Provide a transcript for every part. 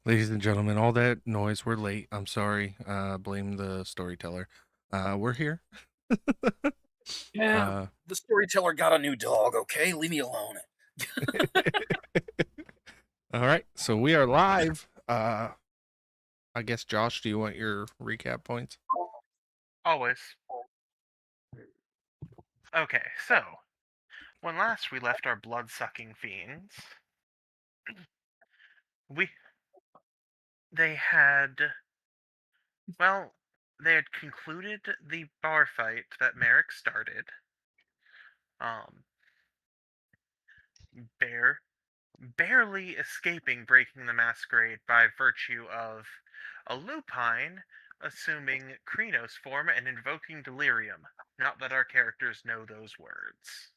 Ladies and gentlemen, all that noise, we're late. I'm sorry. Blame the storyteller. We're here. Yeah, uh, the storyteller got a new dog, okay? Leave me alone. all right, so we are live. I guess, Josh, do you want your recap points? Always. Okay, so when last we left our blood-sucking fiends, we they had well, they had concluded the bar fight that Merrick started. Um, bare, barely escaping breaking the masquerade by virtue of a lupine assuming Krino's form and invoking delirium. Not that our characters know those words.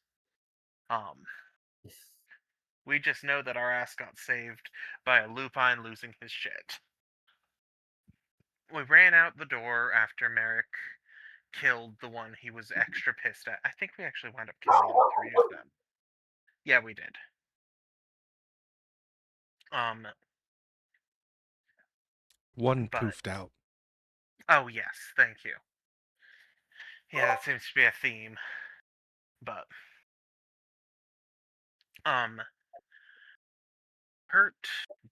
Um, We just know that our ass got saved by a lupine losing his shit. We ran out the door after Merrick killed the one he was extra pissed at. I think we actually wound up killing all three of them. Yeah, we did. Um, One but poofed out. oh yes, thank you. Yeah, that seems to be a theme. But um, Hurt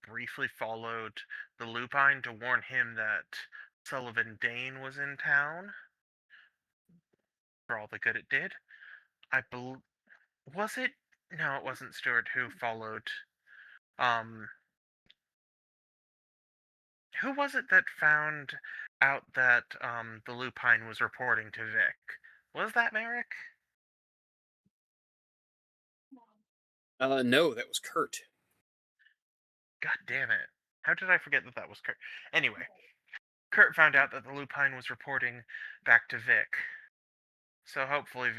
briefly followed the lupine to warn him that Sullivan Dane was in town for all the good it did. I believe. Was it? No, it wasn't Stuart who followed. Um, who was it that found out that the lupine was reporting to Vic? Was that Merrick? No, that was Kurt. God damn it! How did I forget that that was Kurt? Anyway, Kurt found out that the lupine was reporting back to Vic. So hopefully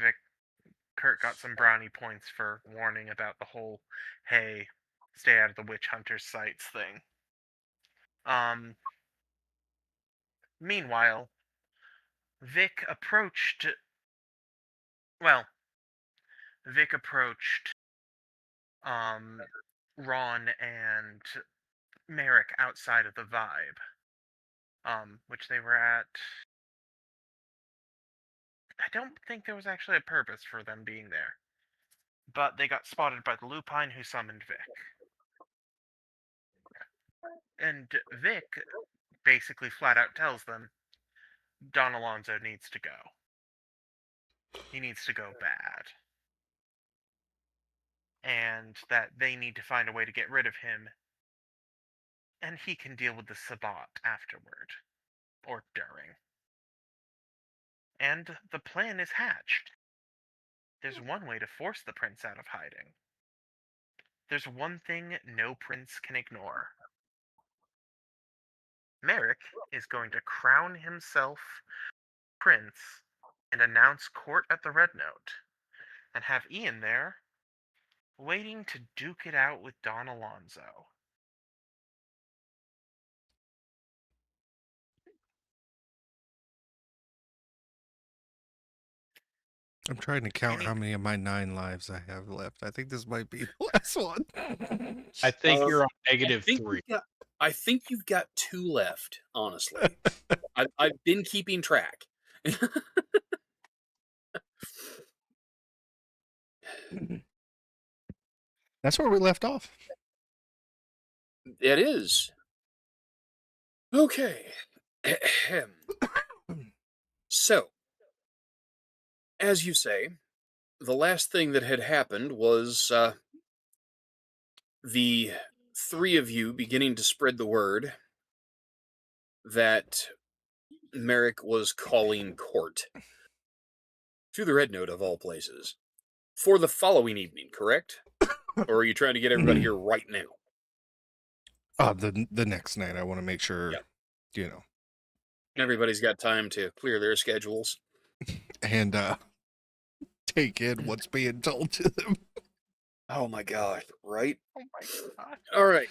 Kurt got some brownie points for warning about the whole, hey, stay out of the witch hunter's sights thing. Um, Meanwhile, Vic approached well, Vic approached um Ron and Merrick outside of the Vibe, which they were at. I don't think there was actually a purpose for them being there, but they got spotted by the Lupine who summoned Vic, and Vic basically flat out tells them Don Alonso needs to go. He needs to go bad, and that they need to find a way to get rid of him, and he can deal with the Sabbat afterward or during. And the plan is hatched. There's one way to force the prince out of hiding. There's one thing no prince can ignore. Merrick is going to crown himself prince and announce court at the Red Note, and have Ian there, waiting to duke it out with Don Alonso. I'm trying to count Any how many of my 9 lives I have left. I think this might be the last one. I think you're on I negative think 3. I think you've got 2 left, honestly. I've been keeping track. That's where we left off. It is. Okay. So, as you say, the last thing that had happened was the 3 of you beginning to spread the word that Merrick was calling court to the Red Note of all places for the following evening, correct? Or are you trying to get everybody here right now? The next night, I want to make sure, Yeah. Everybody's got time to clear their schedules. And take in what's being told to them. Oh my god, right? Oh my god. All right.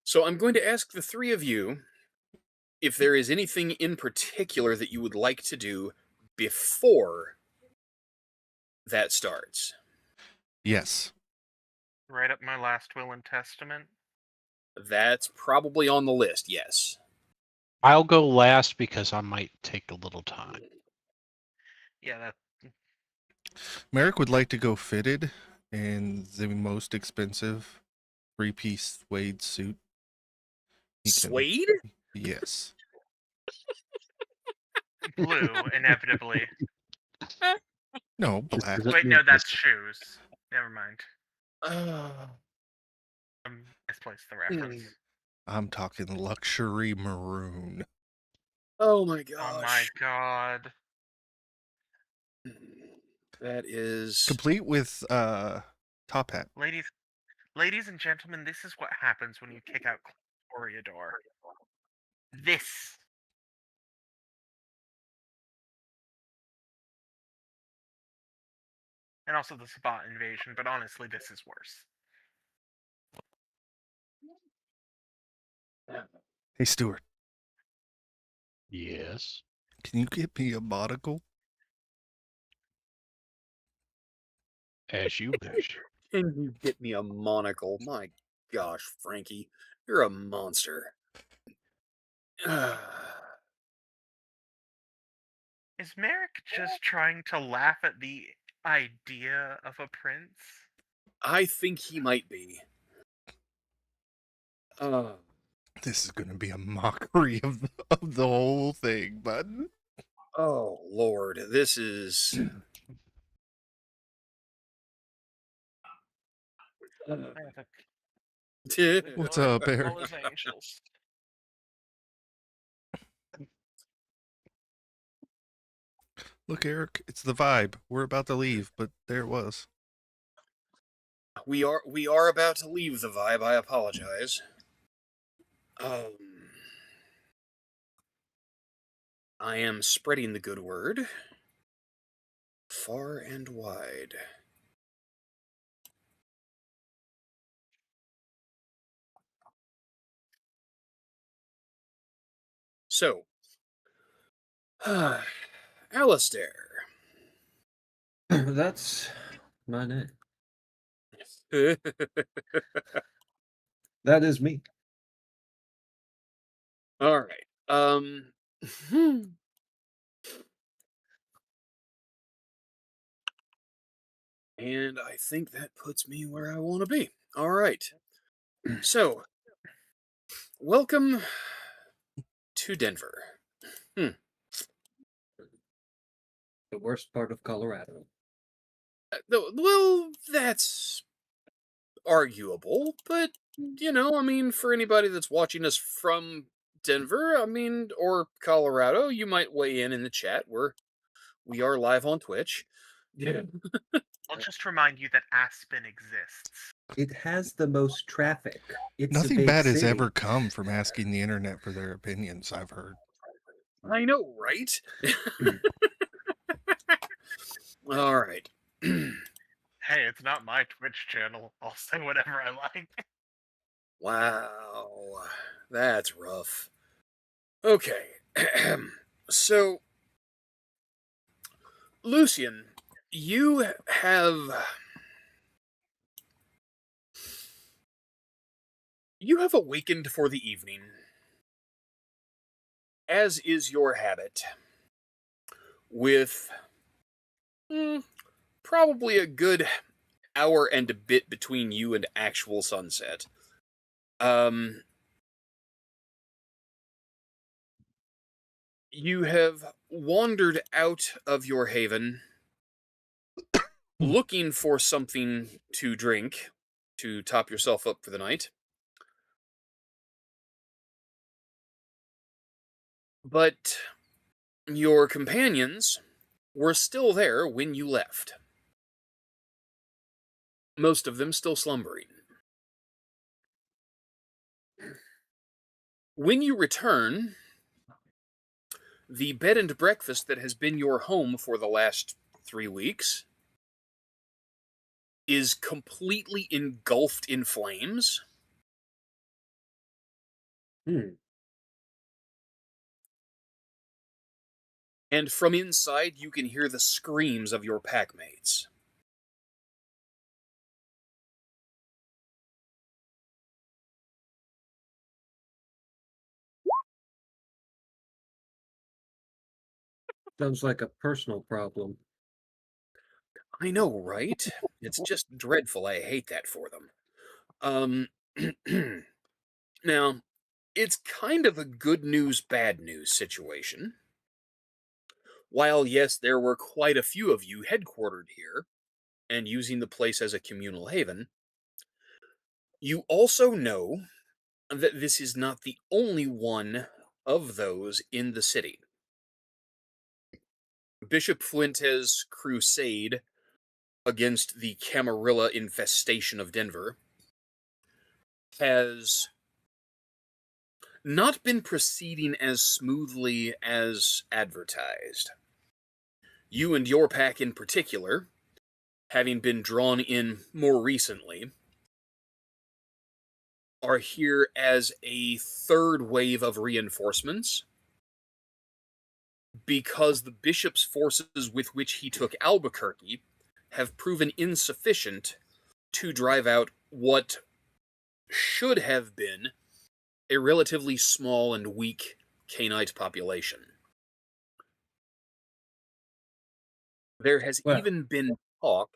So I'm going to ask the 3 of you if there is anything in particular that you would like to do before that starts. Yes. Write up my last will and testament. That's probably on the list, yes. I'll go last because I might take a little time. Yeah, that Merrick would like to go fitted in the most expensive three-piece suede suit. He can- Suede? Yes. blue, inevitably. No, black. Doesn't Wait, mean no, that's this- shoes. Never mind. Uh, Misplaced the reference. I'm talking luxury maroon. oh my Oh my gosh. god. That is... Complete with top hat. Ladies and gentlemen, this is what happens when you kick out Toreador. This. And also the Sabat invasion, but honestly, this is worse. Hey, Stuart, Yes. can you get me a monocle? As you wish. Can you get me a monocle? My gosh, Frankie, you're a monster. Is Merrick just trying to laugh at the idea of a prince? I think he might be. This is going to be a mockery of the whole thing, bud. Oh, Lord, this is... What's up, Eric? All his angels. Look, Eric, it's the vibe. We're about to leave, but there it was. We are about to leave the vibe. I apologize. I am spreading the good word far and wide. So, Alistair. That's my name. That is me. All right. And I think that puts me where I want to be. All right. So, welcome to Denver. The worst part of Colorado. Well, that's arguable, but I mean, for anybody that's watching us from Denver, I mean, or Colorado, you might weigh in the chat. We are live on Twitch. Yeah. I'll just remind you that Aspen exists. It has the most traffic. It's a Nothing big bad has city. ever come from asking the internet for their opinions, I've heard. I know, right? All right. Hey, it's not my Twitch channel. I'll say whatever I like. Wow, that's rough. Okay, so Lucian, you have awakened for the evening, as is your habit, with probably a good hour and a bit between you and actual sunset. You have wandered out of your haven looking for something to drink to top yourself up for the night. But your companions were still there when you left. Most of them still slumbering. When you return, the bed and breakfast that has been your home for the last 3 weeks is completely engulfed in flames. And from inside, you can hear the screams of your packmates. Sounds like a personal problem. I know, right? It's just dreadful. I hate that for them. Um, now, it's kind of a good news, bad news situation. While, yes, there were quite a few of you headquartered here and using the place as a communal haven, you also know that this is not the only one of those in the city. Bishop Fuentes' crusade against the Camarilla infestation of Denver has not been proceeding as smoothly as advertised. You and your pack in particular, having been drawn in more recently, are here as a third wave of reinforcements because the bishop's forces with which he took Albuquerque have proven insufficient to drive out what should have been a relatively small and weak Cainite population. There has Well, even been talk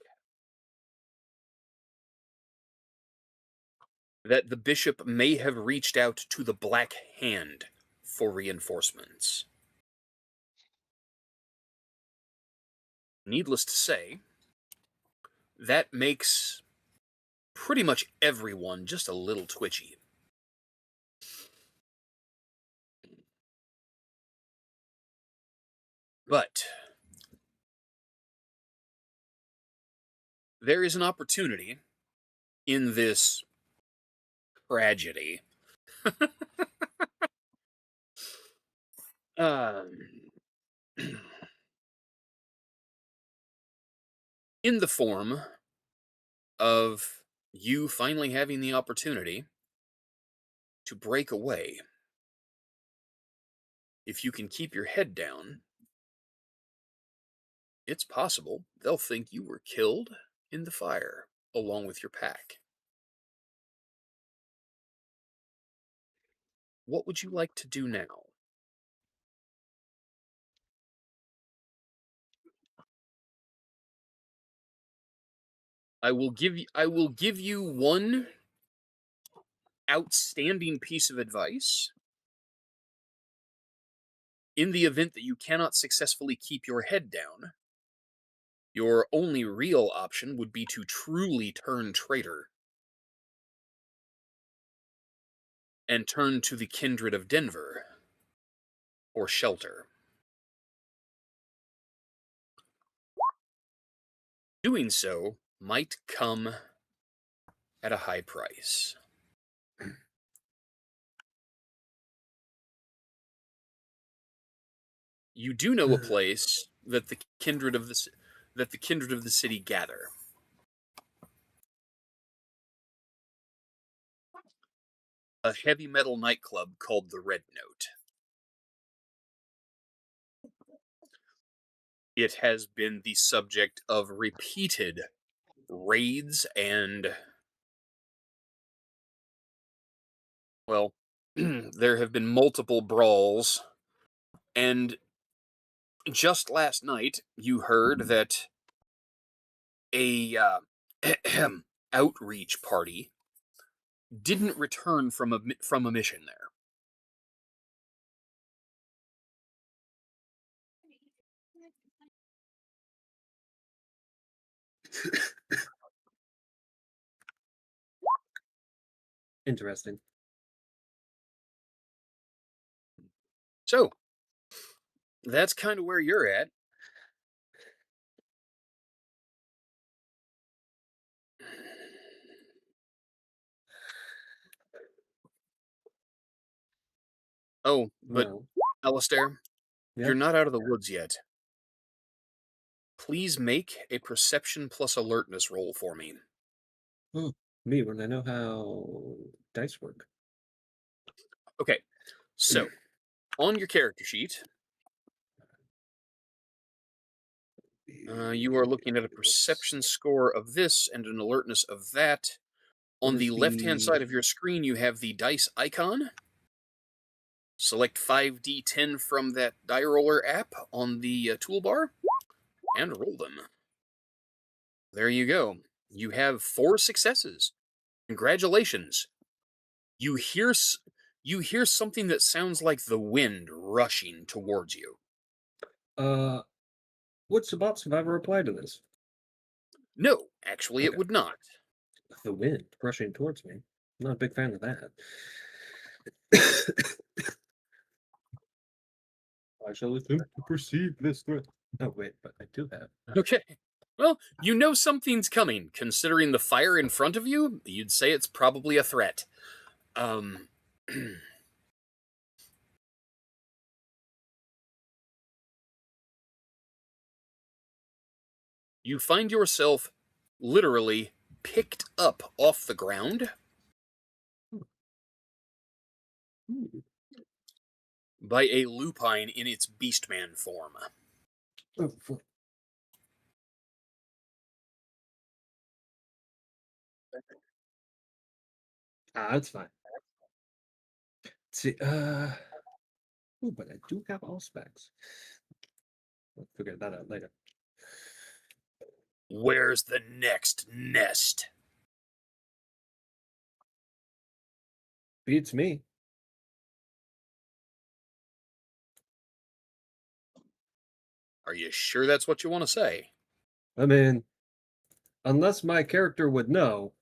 that the bishop may have reached out to the Black Hand for reinforcements. Needless to say, that makes pretty much everyone just a little twitchy. But there is an opportunity in this tragedy. In the form of you finally having the opportunity to break away. If you can keep your head down, it's possible they'll think you were killed in the fire along with your pack. What would you like to do now? I will give you one outstanding piece of advice. In the event that you cannot successfully keep your head down, your only real option would be to truly turn traitor and turn to the kindred of Denver for shelter. Doing so might come at a high price. You do know a place that the kindred of the city gather. A heavy metal nightclub called the Red Note. It has been the subject of repeated raids and, well, there have been multiple brawls. And just last night, you heard that a outreach party didn't return from a mission there. interesting. So, that's kind of where you're at. Oh, but Well, Alistair, yeah. you're not out of the woods yet. Please make a perception plus alertness roll for me. Me when I know how dice work. Okay, so on your character sheet, you are looking at a perception score of this and an alertness of that. On What the is left-hand the side of your screen, you have the dice icon. Select 5d10 from that die roller app on the toolbar and roll them. There you go. You have 4 successes. Congratulations. You hear something that sounds like the wind rushing towards you. Would Sabat Survivor reply to this? No, actually, it Okay. would not. The wind rushing towards me. I'm not a big fan of that. I shall attempt to perceive this threat. Oh, wait, but I do have. Okay. Well, you know something's coming. Considering the fire in front of you, you'd say it's probably a threat. You find yourself literally picked up off the ground Hmm. by a lupine in its beastman form. Oh, fuck. That's fine. See, ooh, but I do have all specs. We'll figure that out later. Where's the next nest? Beats me. Are you sure that's what you want to say? I mean, unless my character would know.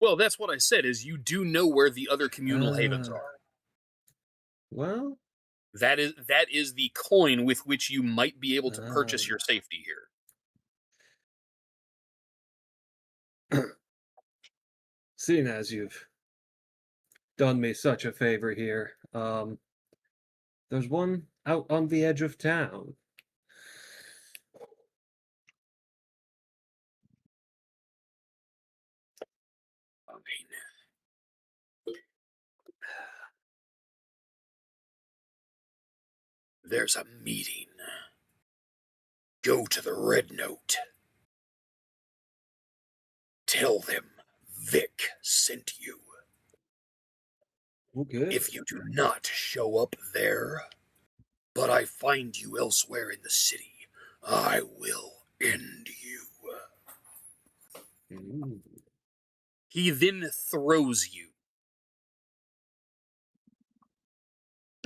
Well, that's what I said, is you do know where the other communal havens are. Well, That is the coin with which you might be able to purchase your safety here. seeing as you've done me such a favor here, there's one out on the edge of town. There's a meeting. Go to the Red Note. Tell them Vic sent you. Okay. If you do not show up there, but I find you elsewhere in the city, I will end you. Mm. He then throws you.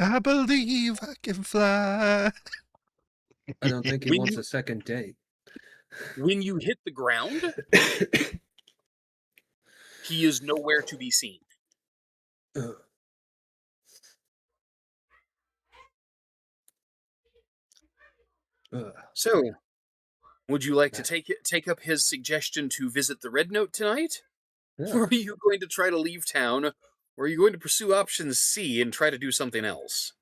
I believe I can fly. I don't think he When wants you- a second date. When you hit the ground, he is nowhere to be seen. Ugh. Ugh. So, would you like to take up his suggestion to visit the Red Note tonight? Yeah. Or are you going to try to leave town? Or are you going to pursue option C and try to do something else?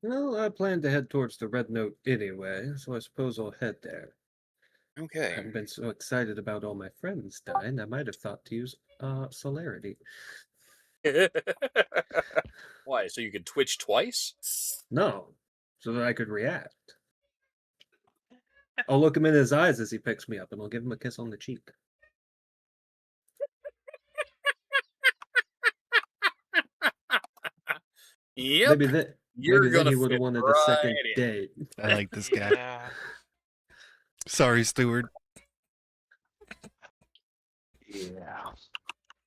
Well, I plan to head towards the Red Note anyway, so I suppose I'll head there. I Okay. haven't been so excited about all my friends dying, I might have thought to use celerity. Why? So you could twitch twice? No, so that I could react. I'll look him in his eyes as he picks me up, and I'll give him a kiss on the cheek. Yep. Maybe You're maybe then gonna he would have fit wanted a right second in. date. I like this guy. Yeah. Sorry, Stewart. Yeah.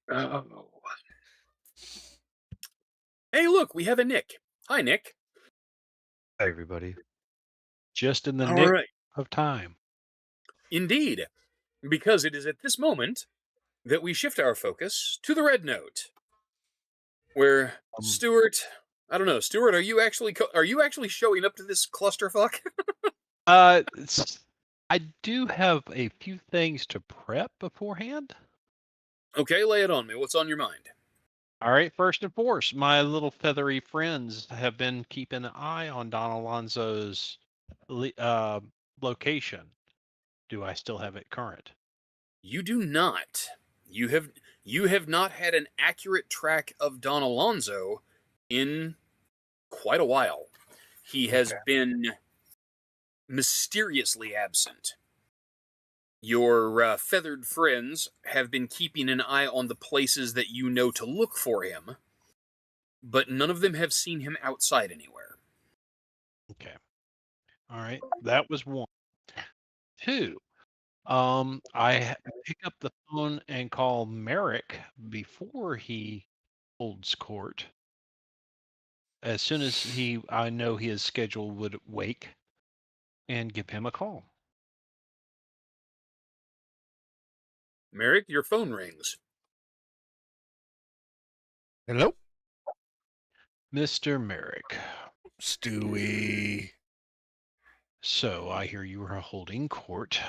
Oh. Hey, look, we have a Nick. Hi, Nick. Hi, everybody. Just in the All nick right. of time. Indeed. Because it is at this moment that we shift our focus to the Red Note, where Stuart, I don't know, Stuart, are you actually showing up to this clusterfuck? I do have a few things to prep beforehand. Okay, lay it on me. What's on your mind? All right, first and foremost, my little feathery friends have been keeping an eye on Don Alonso's location. Do I still have it current? You do not. You have not had an accurate track of Don Alonso in quite a while. He has been mysteriously absent. Your feathered friends have been keeping an eye on the places that you know to look for him, but none of them have seen him outside anywhere. Okay. All right. That was one. Two. Pick up the phone and call Merrick before he holds court. As soon as I know his schedule would wake, and give him a call. Merrick, your phone rings. Hello? Mr. Merrick. Stewie. So I hear you are holding court.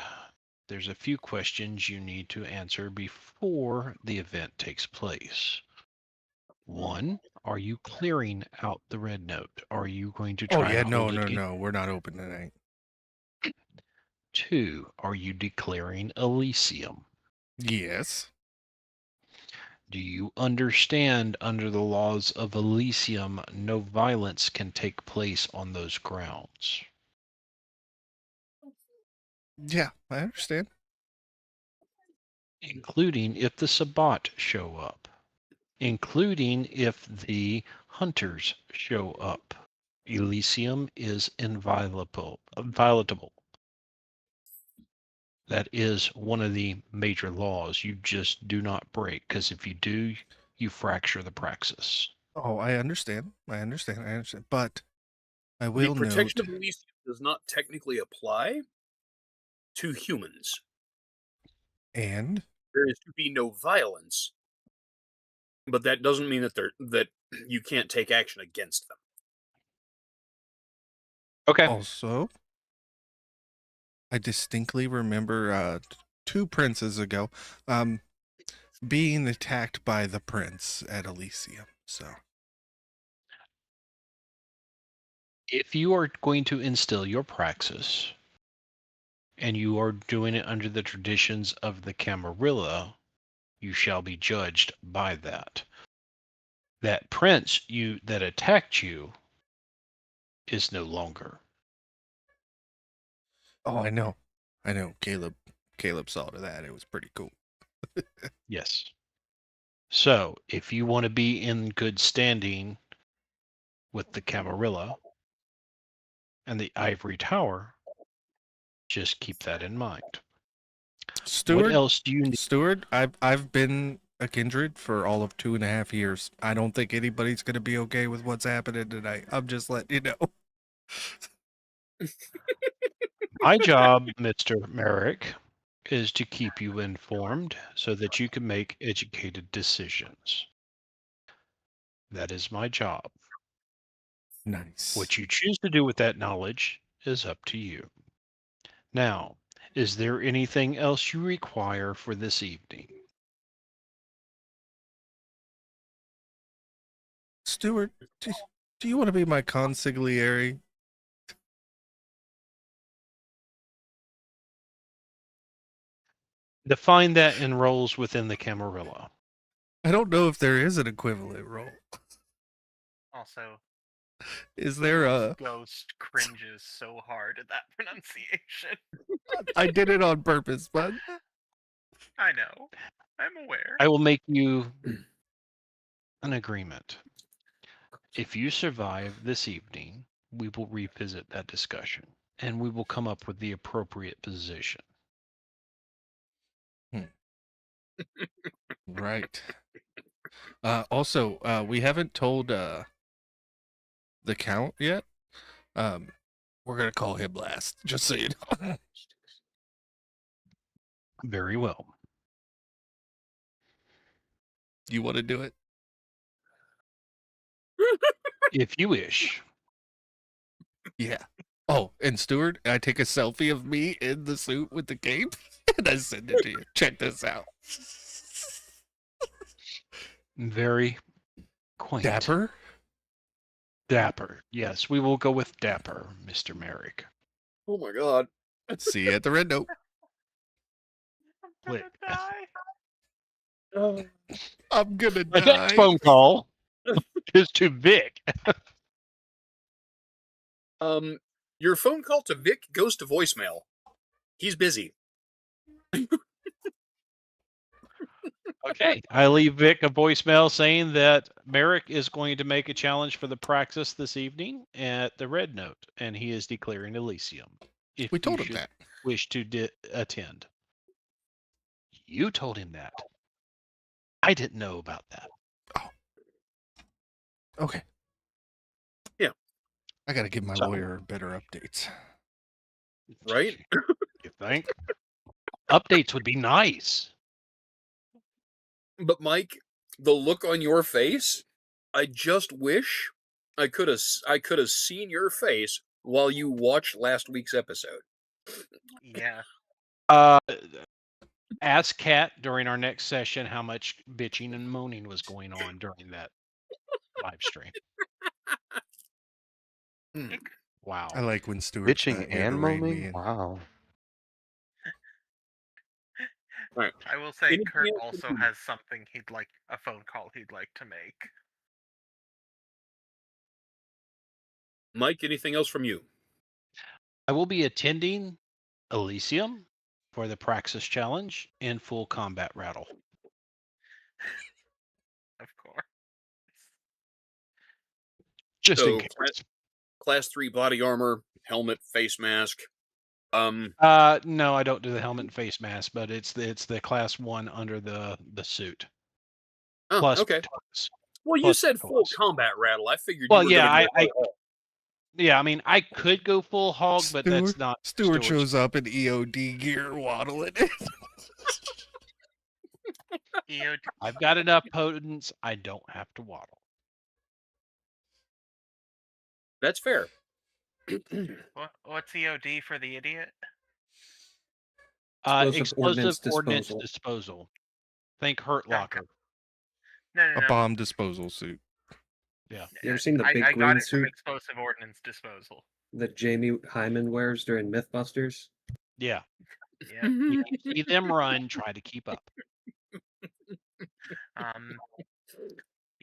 There's a few questions you need to answer before the event takes place. One, are you clearing out the red note? Are you going to Oh, try yeah, and hold it? no. We're not open tonight. Two, are you declaring Elysium? Yes. Do you understand under the laws of Elysium, no violence can take place on those grounds? Yeah, I understand. Including if the Sabbat show up, including if the hunters show up. Elysium is inviolable. That is one of the major laws you just do not break, because if you do, you fracture the praxis. Oh, I understand. But I The will note. protection of Elysium does not technically apply to humans. And There is to be no violence, but that doesn't mean that you can't take action against them. Okay. also, I distinctly remember 2 princes ago being attacked by the prince at Elysium. So, If you are going to instill your praxis, and you are doing it under the traditions of the Camarilla, you shall be judged by that. That prince that attacked you is no longer. oh, I know. Caleb saw to that. It was pretty cool. Yes. So if you want to be in good standing with the Camarilla and the Ivory Tower, just keep that in mind. What else do you need? Steward, I've been a kindred for all of 2.5 years. I don't think anybody's gonna be okay with what's happening tonight. I'm just letting you know. My job, Mr. Merrick, is to keep you informed so that you can make educated decisions. That is my job. Nice. What you choose to do with that knowledge is up to you. Now, is there anything else you require for this evening? Steward, do you want to be my consigliere? Define that in roles within the Camarilla. I don't know if there is an equivalent role. Also, Is there a... Ghost cringes so hard at that pronunciation. I did it on purpose, bud. I know. I'm aware. I will make you an agreement. If you survive this evening, we will revisit that discussion and we will come up with the appropriate position. Right. Also, we haven't told the Count yet. We're gonna call him last, just so you know. Very well. You want to do it? If you wish. Yeah. Oh, and Steward, I take a selfie of me in the suit with the cape, and I send it to you. Check this out. Very quaint. Dapper? Dapper. Yes, we will go with Dapper, Mr. Merrick. Oh my god. See you at the red note. I'm Click. gonna die. I'm gonna My die. next phone call is to Vic. Your phone call to Vic goes to voicemail. He's busy. Okay, I leave Vic a voicemail saying that Merrick is going to make a challenge for the Praxis this evening at the Red Note, and he is declaring Elysium. If We you told him should that. wish to attend. You told him that. I didn't know about that. Okay. Yeah. I got to give my So- lawyer better updates. Right? You think? Updates would be nice. But Mike, the look on your face, I just wish I could have seen your face while you watched last week's episode. Yeah. Ask Kat during our next session how much bitching and moaning was going on during that live stream. Hmm. Wow. I like when Stuart's Bitching not here to and rein me moaning? in. Wow. Right. I will say Anything Kurt else from also you? has something he'd like, a phone call he'd like to make. Mike, anything else from you? I will be attending Elysium for the Praxis Challenge in full combat rattle. Of course. Just in So, case. Class 3 body armor, helmet, face mask. No, I don't do the helmet and face mask, but it's the class 1 under the suit. Oh, Plus okay. victorious. Well, you Plus said full victorious. combat rattle. I figured Well, you were yeah, going to go full hog. yeah, I mean, I could go full hog, but that's not Stuart Stuart's. shows up in EOD gear waddling it. EOD. I've got enough potence. I don't have to waddle. That's fair. What's EOD for the idiot? Explosive ordnance disposal. Think Hurt Okay. Locker. No, A bomb disposal suit. Yeah. You ever seen the big I got green it from suit explosive ordnance disposal. that Jamie Hyman wears during Mythbusters? Yeah. Yeah. If you see them run, try to keep up.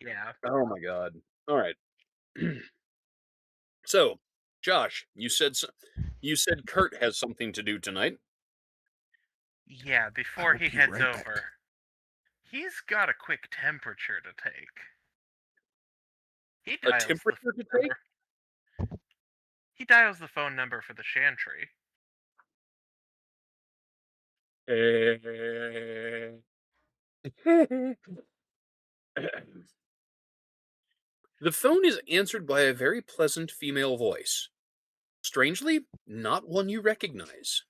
Yeah. Oh my god. All right. So, Josh, you said Kurt has something to do tonight. Yeah, before will he be heads right back. over. He's got a quick temperature to take. He A dials temperature to take? He dials the phone number for the Chantry. The phone is answered by a very pleasant female voice. Strangely, not one you recognize.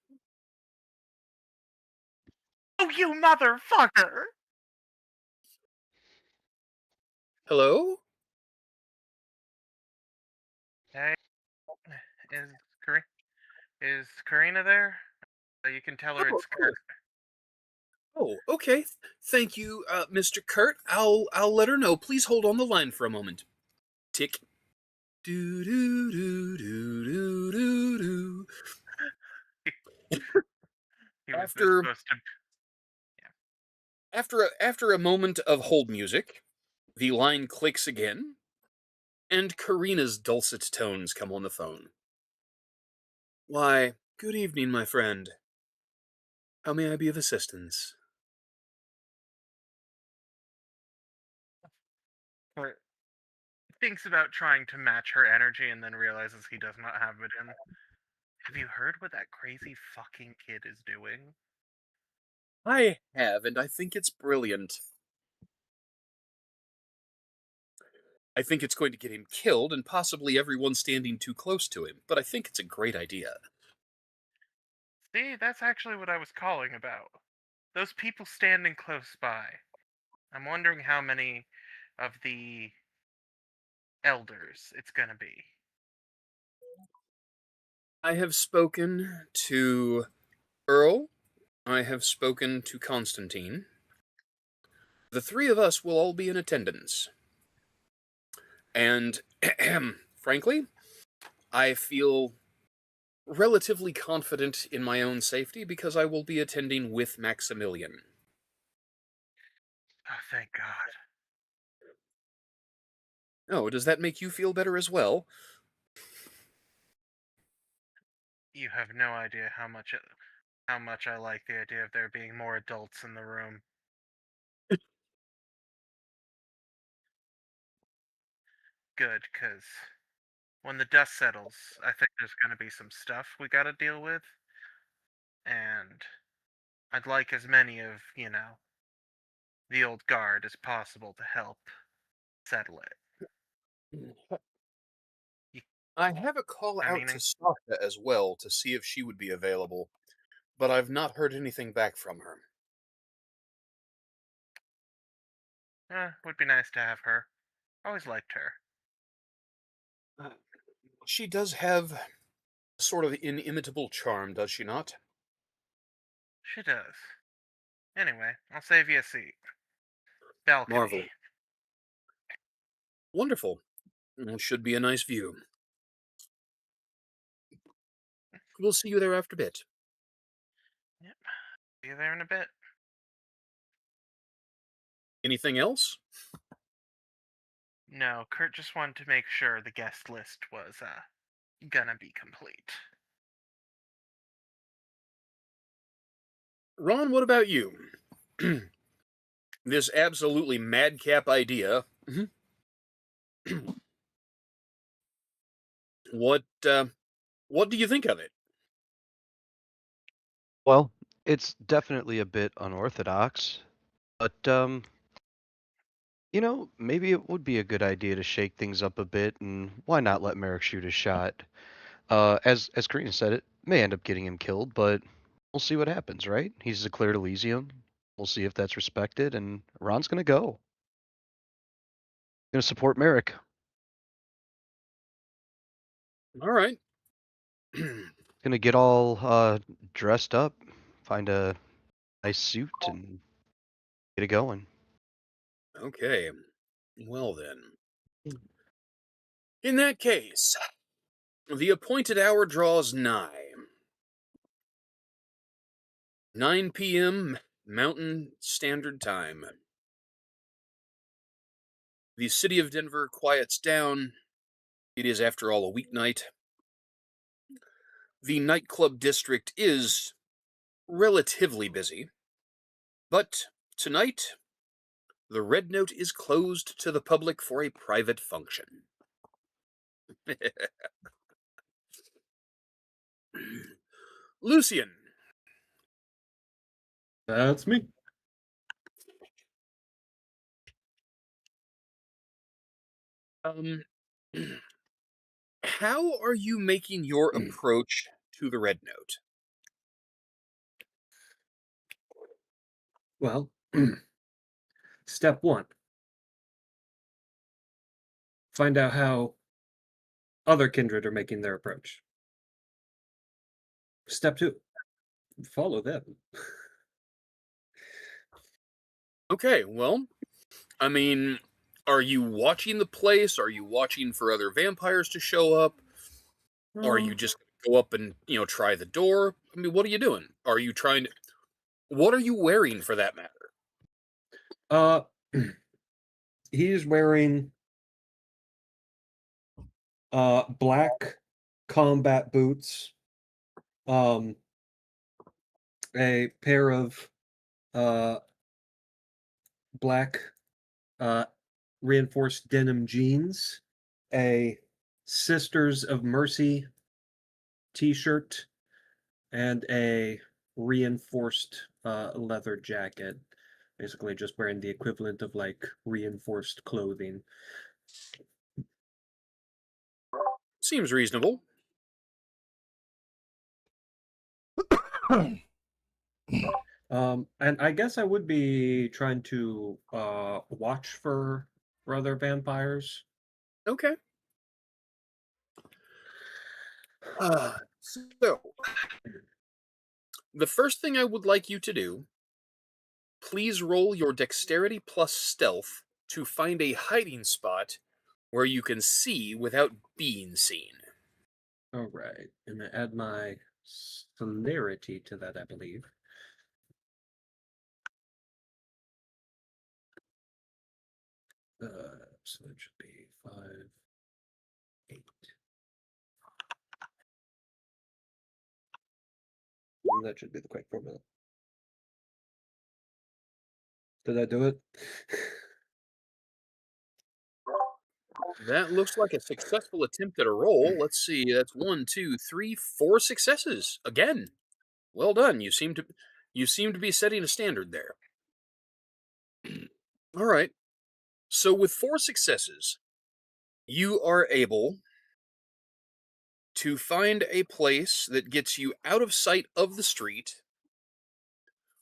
Oh, you motherfucker! Hello? Hey, is Karina there? You can tell her it's Kurt. Oh, okay. Thank you, Mr. Kurt. I'll let her know. Please hold on the line for a moment. Tick. Do do do do do do do. He was After supposed to. after a moment of hold music, the line clicks again, and Karina's dulcet tones come on the phone. Why, good evening, my friend. How may I be of assistance? Kurt thinks about trying to match her energy and then realizes he does not have it in. Have you heard what that crazy fucking kid is doing? I have, and I think it's brilliant. I think it's going to get him killed and possibly everyone standing too close to him, but I think it's a great idea. See, that's actually what I was calling about. Those people standing close by. I'm wondering how many of the elders it's gonna be. I have spoken to Earl. I have spoken to Constantine. The three of us will all be in attendance. And, frankly, I feel relatively confident in my own safety because I will be attending with Maximilian. Oh, thank God. Oh, does that make you feel better as well? You have no idea how much I like the idea of there being more adults in the room. good, because when the dust settles, I think there's going to be some stuff we got to deal with, and I'd like as many of, the old guard as possible to help settle it. I have a call My out to meaning? Sasha as well to see if she would be available, but I've not heard anything back from her. Would be nice to have her. Always liked her. She does have sort of inimitable charm, does she not? She does. Anyway, I'll save you a seat. Balcony. Marvel. Wonderful. Should be a nice view. We'll see you there after a bit. Yep. See you there in a bit. Anything else? No, Kurt just wanted to make sure the guest list was, gonna be complete. Ron, what about you? This absolutely madcap idea. What do you think of it? Well, it's definitely a bit unorthodox, but maybe it would be a good idea to shake things up a bit, and why not let Merrick shoot his shot? As Karina said, it may end up getting him killed, but we'll see what happens, right? He's declared Elysium. We'll see if that's respected, and Ron's gonna go. Gonna support Merrick. All right. Gonna get all dressed up, find a nice suit, and get it going. Okay. Well then. In that case, the appointed hour draws nigh. 9 p.m. Mountain Standard Time. The city of Denver quiets down. It is, after all, a weeknight. The nightclub district is relatively busy. But tonight, the Red Note is closed to the public for a private function. Lucian, That's me. um, how are you making your approach to the Red Note? Well, step one, find out how other kindred are making their approach. Step two, follow them. Okay, well, I mean, are you watching the place? Are you watching for other vampires to show up? Are you just gonna go up and, try the door? I mean, what are you doing? Are you trying to... What are you wearing, for that matter? Uh, he's wearing black combat boots, a pair of black reinforced denim jeans, a Sisters of Mercy t-shirt, and a reinforced leather jacket. Basically just wearing the equivalent of like reinforced clothing. Seems reasonable. And I guess I would be trying to watch for other vampires. Okay. So, the first thing I would like you to do, please roll your dexterity plus stealth to find a hiding spot where you can see without being seen. All right, and I add my celerity to that, I believe. So it should be 5, 8. And that should be the correct formula. Did I do it? That looks like a successful attempt at a roll. Let's see. That's 1, 2, 3, 4 successes. Again, well done. You seem to be setting a standard there. All right. So with 4 successes, you are able to find a place that gets you out of sight of the street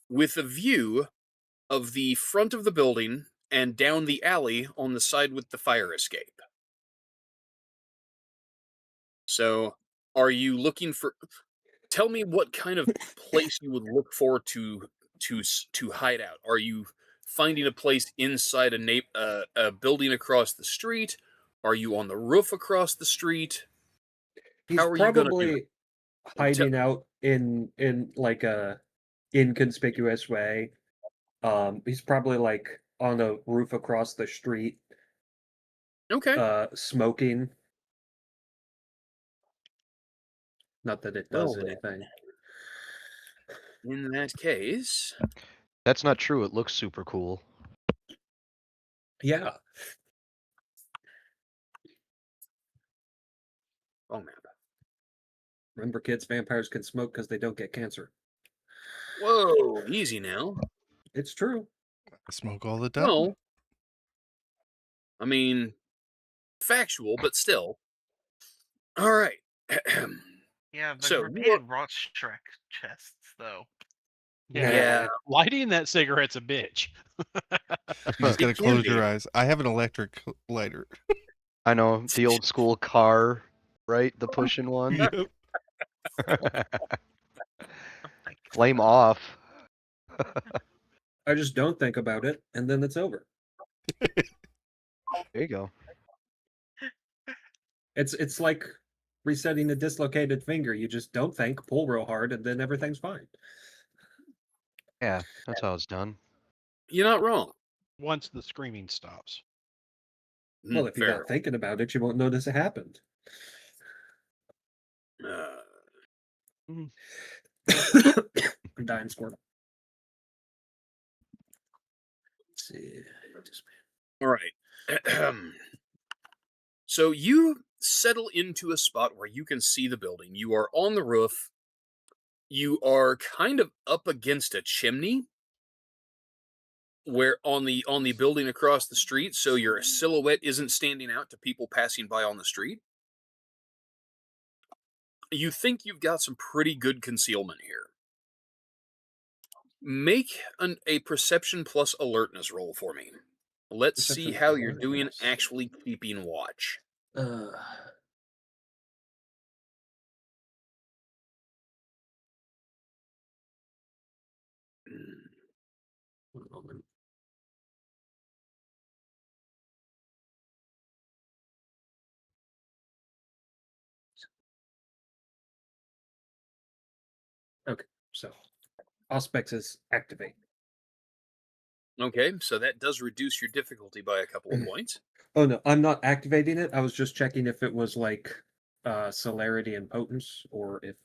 with a view of the front of the building and down the alley on the side with the fire escape. So, are you looking for? Tell me what kind of place you would look for to hide out. Are you finding a place inside a building across the street? Are you on the roof across the street? He's How are you gonna do it? probably hiding out in like a inconspicuous way. He's probably like on a roof across the street, Okay. smoking. Not that it Well does then, anything. in that case, That's not true. It looks super cool. Yeah. wrong map. Remember, kids, vampires can smoke because they don't get cancer. Whoa, easy now. It's true. I smoke all the time. Well, I mean, factual, but still. All right. Yeah, the So, repeated Rorschach chests, though. Yeah. Lighting that cigarette's a bitch. You just gotta It can close be. your eyes. I have an electric lighter. I know the old school car, right? The pushing one. Yep. Flame off. I just don't think about it, and then it's over. There you go. It's like resetting a dislocated finger. You just don't think, pull real hard, and then everything's fine. Yeah, that's how it's done. You're not wrong. Once the screaming stops. Well, if you're Fair. not thinking about it, you won't notice it happened. Uh, I'm dying, Squirtle. Let's see. all right. So you settle into a spot where you can see the building. You are on the roof. You are kind of up against a chimney where on the building across the street, so your silhouette isn't standing out to people passing by on the street. You think you've got some pretty good concealment here. Make a perception plus alertness roll for me. Let's see Perception how you're doing alertness. actually keeping watch. One moment. Okay, so Auspex is activate. Okay, so that does reduce your difficulty by a couple of points. Oh no, I'm not activating it. I was just checking if it was like celerity and potence, or if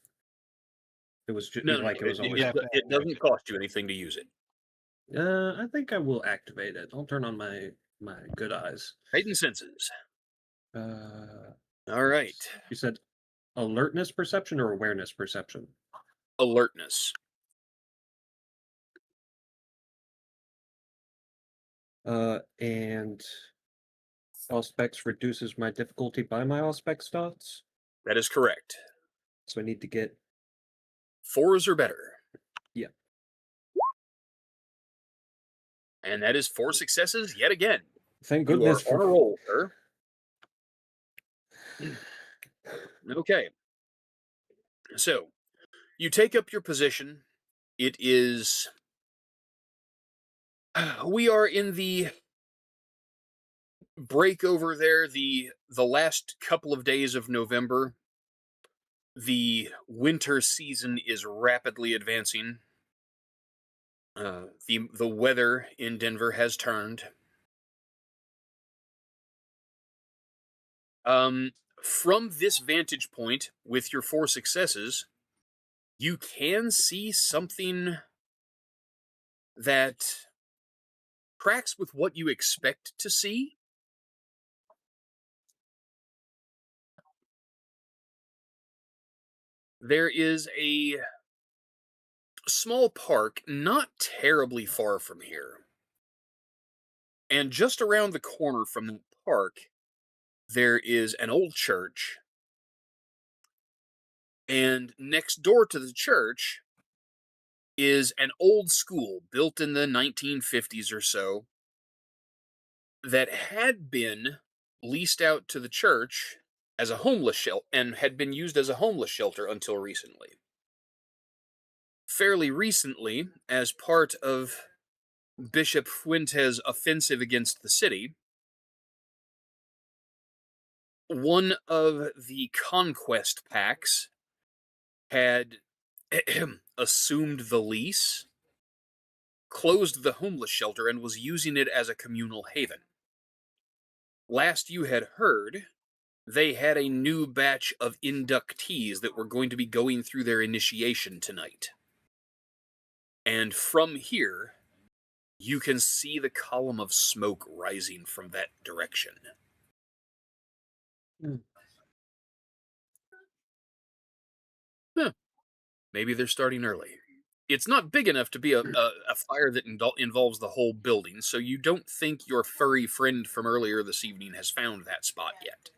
it was just No, like it was always. it doesn't cost you anything to use it. I think I will activate it. I'll turn on my good eyes. Heightened senses. Uh, All right, You said alertness perception or awareness perception? alertness. And Auspex reduces my difficulty by my Auspex dots. That is correct. So I need to get 4s or better. Yeah. And that is 4 successes yet again. Thank You are goodness on a roll, sir. Okay. So, you take up your position. It is. We are in the break over there, the last couple of days of November. The winter season is rapidly advancing. The weather in Denver has turned. From this vantage point, with your 4 successes, you can see something that tracks with what you expect to see. there is a small park not terribly far from here. And just around the corner from the park, there is an old church. And next door to the church is an old school built in the 1950s or so that had been leased out to the church as a homeless shelter and had been used as a homeless shelter until recently. Fairly recently, as part of Bishop Fuentes' offensive against the city, one of the conquest packs had assumed the lease, closed the homeless shelter, and was using it as a communal haven. Last you had heard, they had a new batch of inductees that were going to be going through their initiation tonight. And from here, you can see the column of smoke rising from that direction. Huh. Maybe they're starting early. It's not big enough to be a fire that involves the whole building, so you don't think your furry friend from earlier this evening has found that spot yet.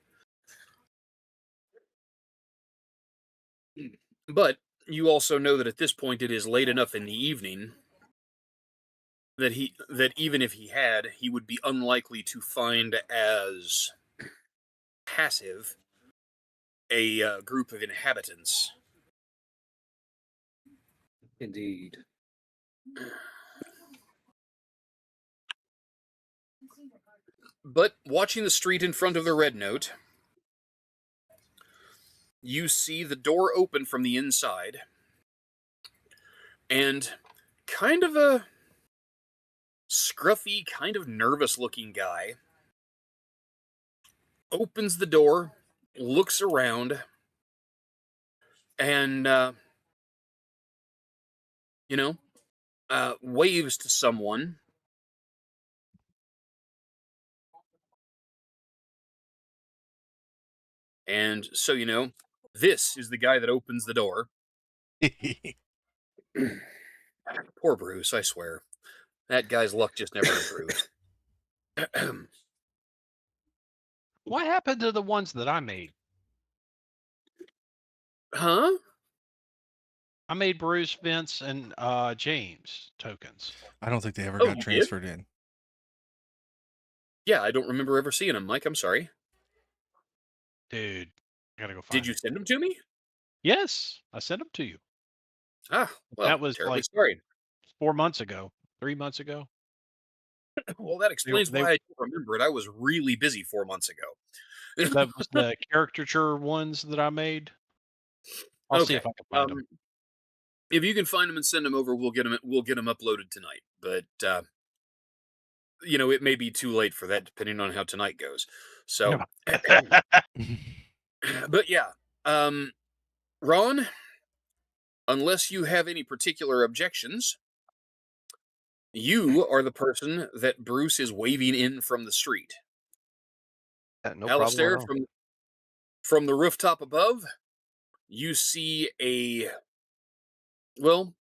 But you also know that at this point it is late enough in the evening that even if he had, he would be unlikely to find as passive a group of inhabitants. Indeed. But watching the street in front of the Red Note, you see the door open from the inside, and kind of a scruffy, kind of nervous-looking guy opens the door, looks around, and, waves to someone. And so, this is the guy that opens the door. Poor Bruce, I swear. That guy's luck just never improves. What happened to the ones that I made? Huh? I made Bruce, Vince, and James tokens. I don't think they ever Oh, got you did? transferred in. Yeah, I don't remember ever seeing him, Mike. I'm sorry. Dude, I gotta go find Did you it. send him to me? Yes, I sent them to you. Ah, well, That was terribly like sorry. 4 months ago, 3 months ago. Well, that explains they- why I don't remember it. I was really busy 4 months ago. That was the caricature ones that I made. I'll see Okay. if I can find them. If you can find them and send them over, we'll get them. We'll get them uploaded tonight. But it may be too late for that, depending on how tonight goes. So, but yeah, Ron, unless you have any particular objections, you are the person that Bruce is waving in from the street. Yeah, no problem Alistair, at all. from the rooftop above, you see well,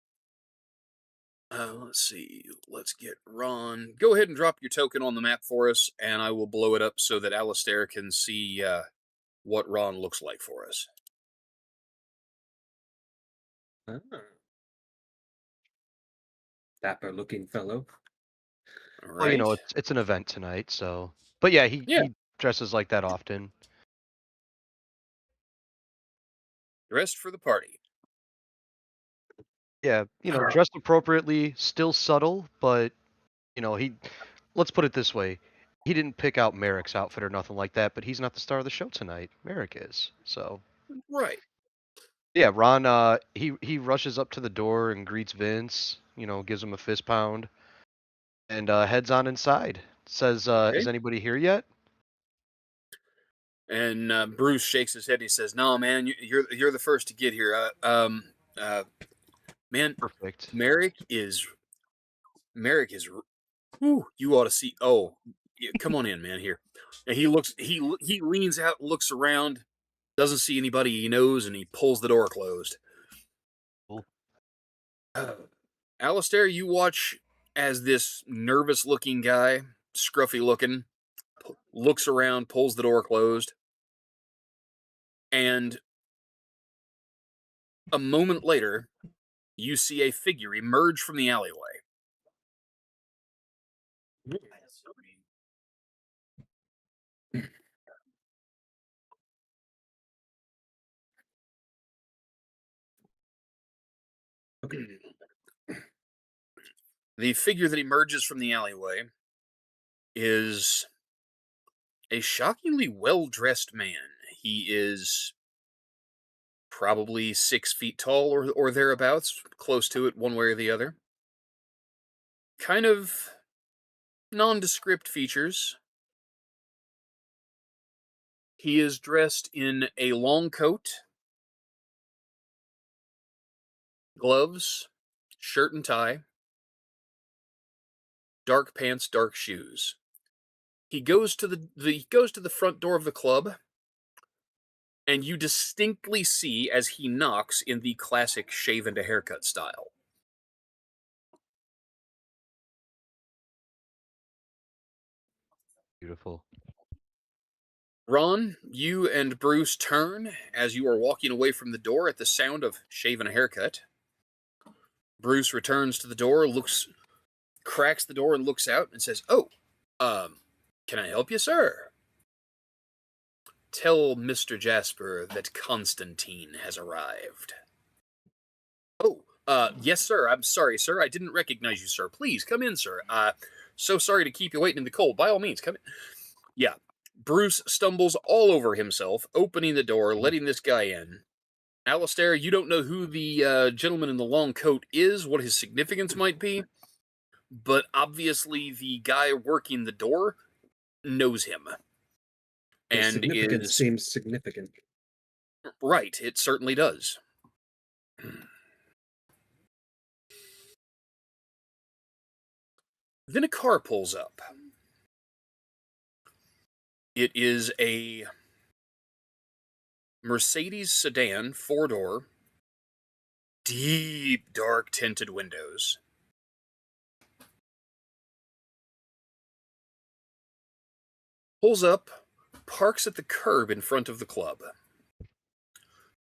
let's see. Let's get Ron. Go ahead and drop your token on the map for us, and I will blow it up so that Alistair can see what Ron looks like for us. Ah. Dapper looking fellow. All Well, right. it's an event tonight, so. But yeah, he Yeah. he dresses like that often. Dressed for the party. Yeah, dressed appropriately, still subtle, but he. Let's put it this way: he didn't pick out Merrick's outfit or nothing like that, but he's not the star of the show tonight. Merrick is. So Right. yeah, Ron. He rushes up to the door and greets Vince. Gives him a fist pound, and heads on inside. Says, Okay. "Is anybody here yet?" And Bruce shakes his head. And he says, "No, man, you're the first to get here. Man, Perfect. Merrick is. Whew, you ought to see. Oh, yeah, come on in, man. Here." And he looks. He leans out, looks around. Doesn't see anybody he knows, and he pulls the door closed. Cool. Alistair, you watch as this nervous-looking guy, scruffy-looking, looks around, pulls the door closed, and a moment later, you see a figure emerge from the alleyway. The figure that emerges from the alleyway is a shockingly well-dressed man. He is probably 6 feet tall or thereabouts, close to it one way or the other. Kind of nondescript features. He is dressed in a long coat, gloves, shirt and tie, dark pants, dark shoes. He goes to the front door of the club, and you distinctly see as he knocks in the classic shave and a haircut style. Beautiful. Ron, you and Bruce turn as you are walking away from the door at the sound of shave and a haircut. Bruce returns to the door, cracks the door and looks out and says, "Oh, can I help you, sir?" "Tell Mr. Jasper that Constantine has arrived." "Oh, yes, sir. I'm sorry, sir. I didn't recognize you, sir. Please, come in, sir. So sorry to keep you waiting in the cold. By all means, come in." Yeah. Bruce stumbles all over himself, opening the door, letting this guy in. Alistair, you don't know who the gentleman in the long coat is, what his significance might be, but obviously the guy working the door knows him. His And significance seems significant. Right, it certainly does. Then a car pulls up. It is a Mercedes sedan, 4-door, deep, dark tinted windows. Pulls up, parks at the curb in front of the club.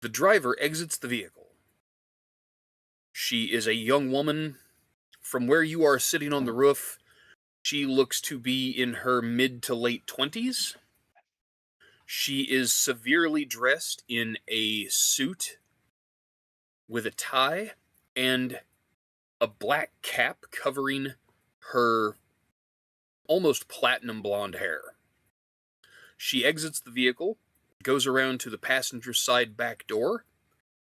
The driver exits the vehicle. She is a young woman. From where you are sitting on the roof, she looks to be in her mid to late 20s. She is severely dressed in a suit with a tie and a black cap covering her almost platinum blonde hair. She exits the vehicle, goes around to the passenger side back door,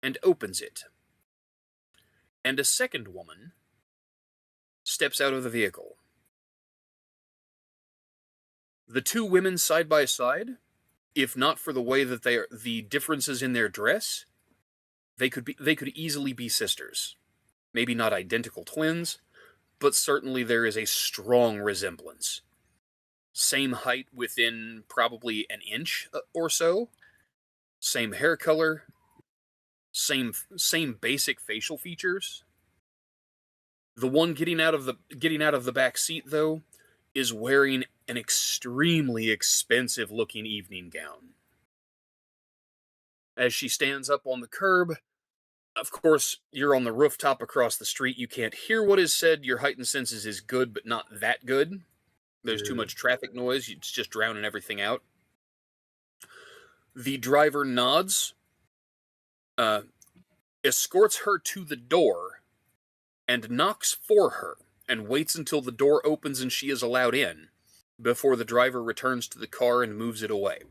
and opens it. And a second woman steps out of the vehicle. The two women side by side, if not for the way that the differences in their dress, they could easily be sisters. Maybe not identical twins, but certainly there is a strong resemblance. Same height within probably an inch or so. Same hair color. Same basic facial features. The one getting out of the back seat, though, is wearing an extremely expensive looking evening gown. As she stands up on the curb, of course, you're on the rooftop across the street. You can't hear what is said. Your heightened senses is good, but not that good. There's too much traffic noise. It's just drowning everything out. The driver nods, escorts her to the door, and knocks for her, and waits until the door opens and she is allowed in, before the driver returns to the car and moves it away.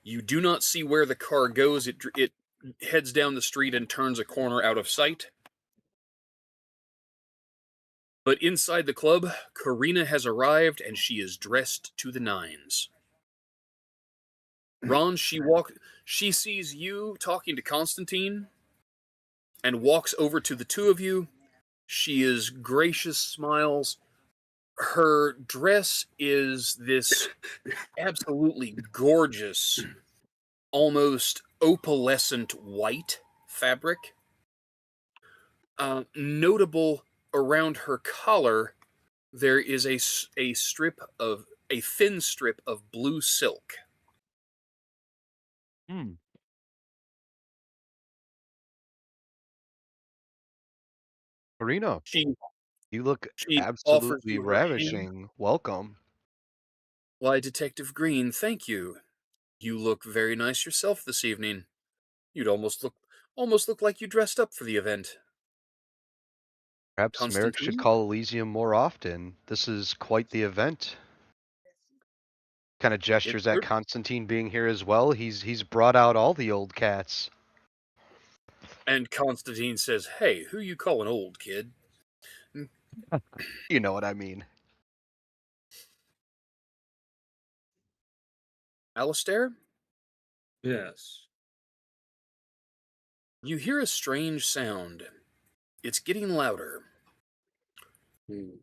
You do not see where the car goes. It heads down the street and turns a corner out of sight. But inside the club, Karina has arrived, and she is dressed to the nines. Ron, she sees you talking to Constantine, and walks over to the two of you. She is gracious, smiles. Her dress is this absolutely gorgeous almost opalescent white fabric. Notable around her collar, there is a thin strip of blue silk. Hmm. Karina, She you look she offers absolutely you her hand. ravishing. Welcome. Why, Detective Green, thank you. You look very nice yourself this evening. You'd almost look like you dressed up for the event. Perhaps Merrick should Constantine? call Elysium more often. This is quite the event. Kind of It gestures at cer- Constantine being here as well. He's brought out all the old cats. and Constantine says, "Hey, who you calling old, kid?" You know what I mean. Alistair, Yes. you hear a strange sound. It's getting louder. Hmm. It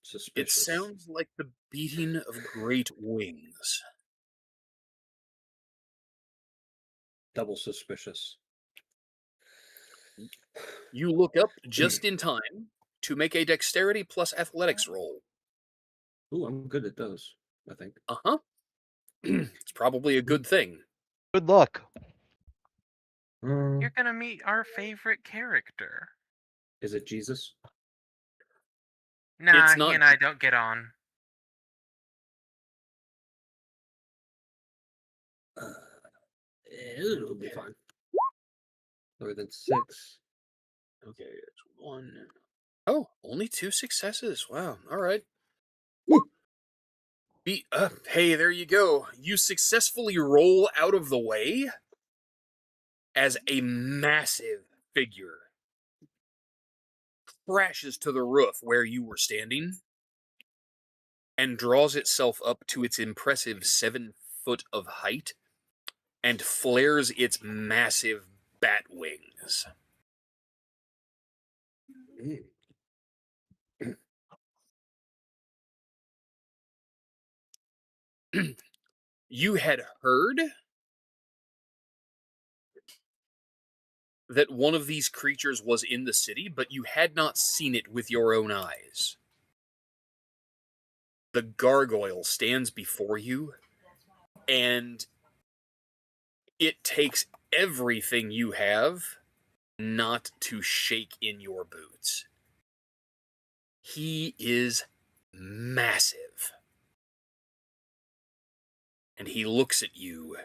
Suspicious. sounds like the beating of great wings. Double suspicious. You look up just in time to make a dexterity plus athletics roll. Ooh, I'm good at those, I think. Uh-huh. It's probably a good thing. Good luck. You're gonna meet our favorite character. Is it Jesus? Nah, It's he not. and I don't get on. It'll be fine. Lower than 6. Okay, it's 1. Oh, only 2 successes. Wow. All right. Hey, there you go. You successfully roll out of the way as a massive figure crashes to the roof where you were standing and draws itself up to its impressive 7 foot of height and flares its massive bat wings. You had heard that one of these creatures was in the city, but you had not seen it with your own eyes. The gargoyle stands before you, and it takes everything you have not to shake in your boots. He is massive. And he looks at you,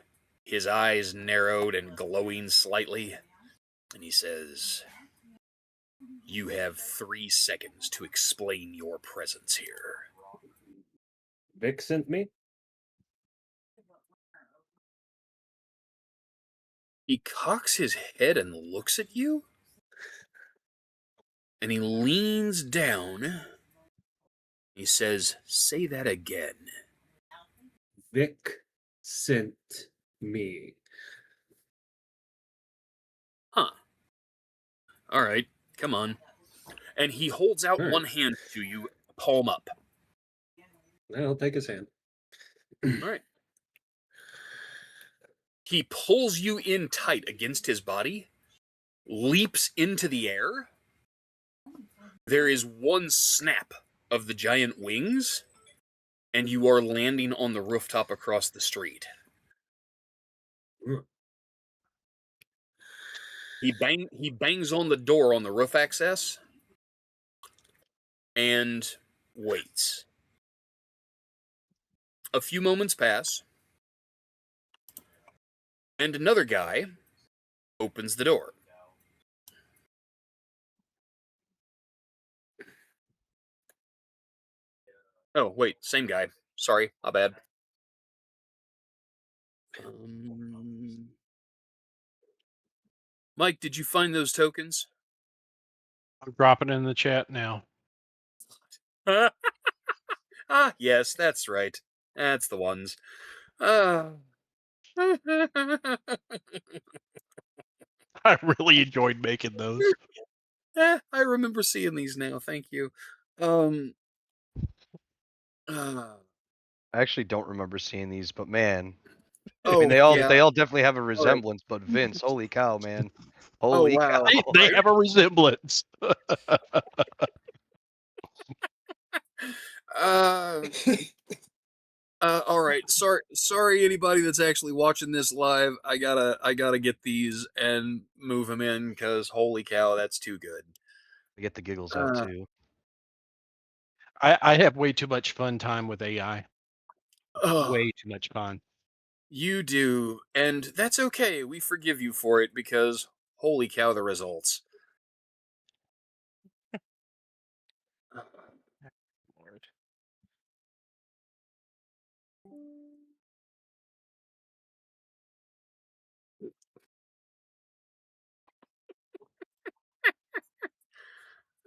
his eyes narrowed and glowing slightly, and he says, "You have 3 seconds to explain your presence here." Vic sent me? He cocks his head and looks at you, and he leans down. He says, "Say that again." Vic sent me. Huh. All right, come on. And he holds out All right. one hand to you, palm up. I'll take his hand. All right. He pulls you in tight against his body, leaps into the air. There is one snap of the giant wings, and you are landing on the rooftop across the street. He bangs on the door on the roof access and waits. A few moments pass, and another guy opens the door. Oh, wait, same guy. Sorry, my bad. Mike, did you find those tokens? I'm dropping in the chat now. Yes, that's right. That's the ones. Ah. I really enjoyed making those. I remember seeing these now. Thank you. Um. I actually don't remember seeing these, but man, I mean, Oh yeah. they all definitely have a All right. resemblance, but Vince, holy cow, man. Oh Holy wow. cow. They have a resemblance. Uh, all right. Sorry, anybody that's actually watching this live. I gotta get these and move them in because holy cow, that's too good. I get the giggles out Uh, too. I have way too much fun time with AI. oh, Way too much fun. you do, and that's okay. We forgive you for it because holy cow, the results. Lord.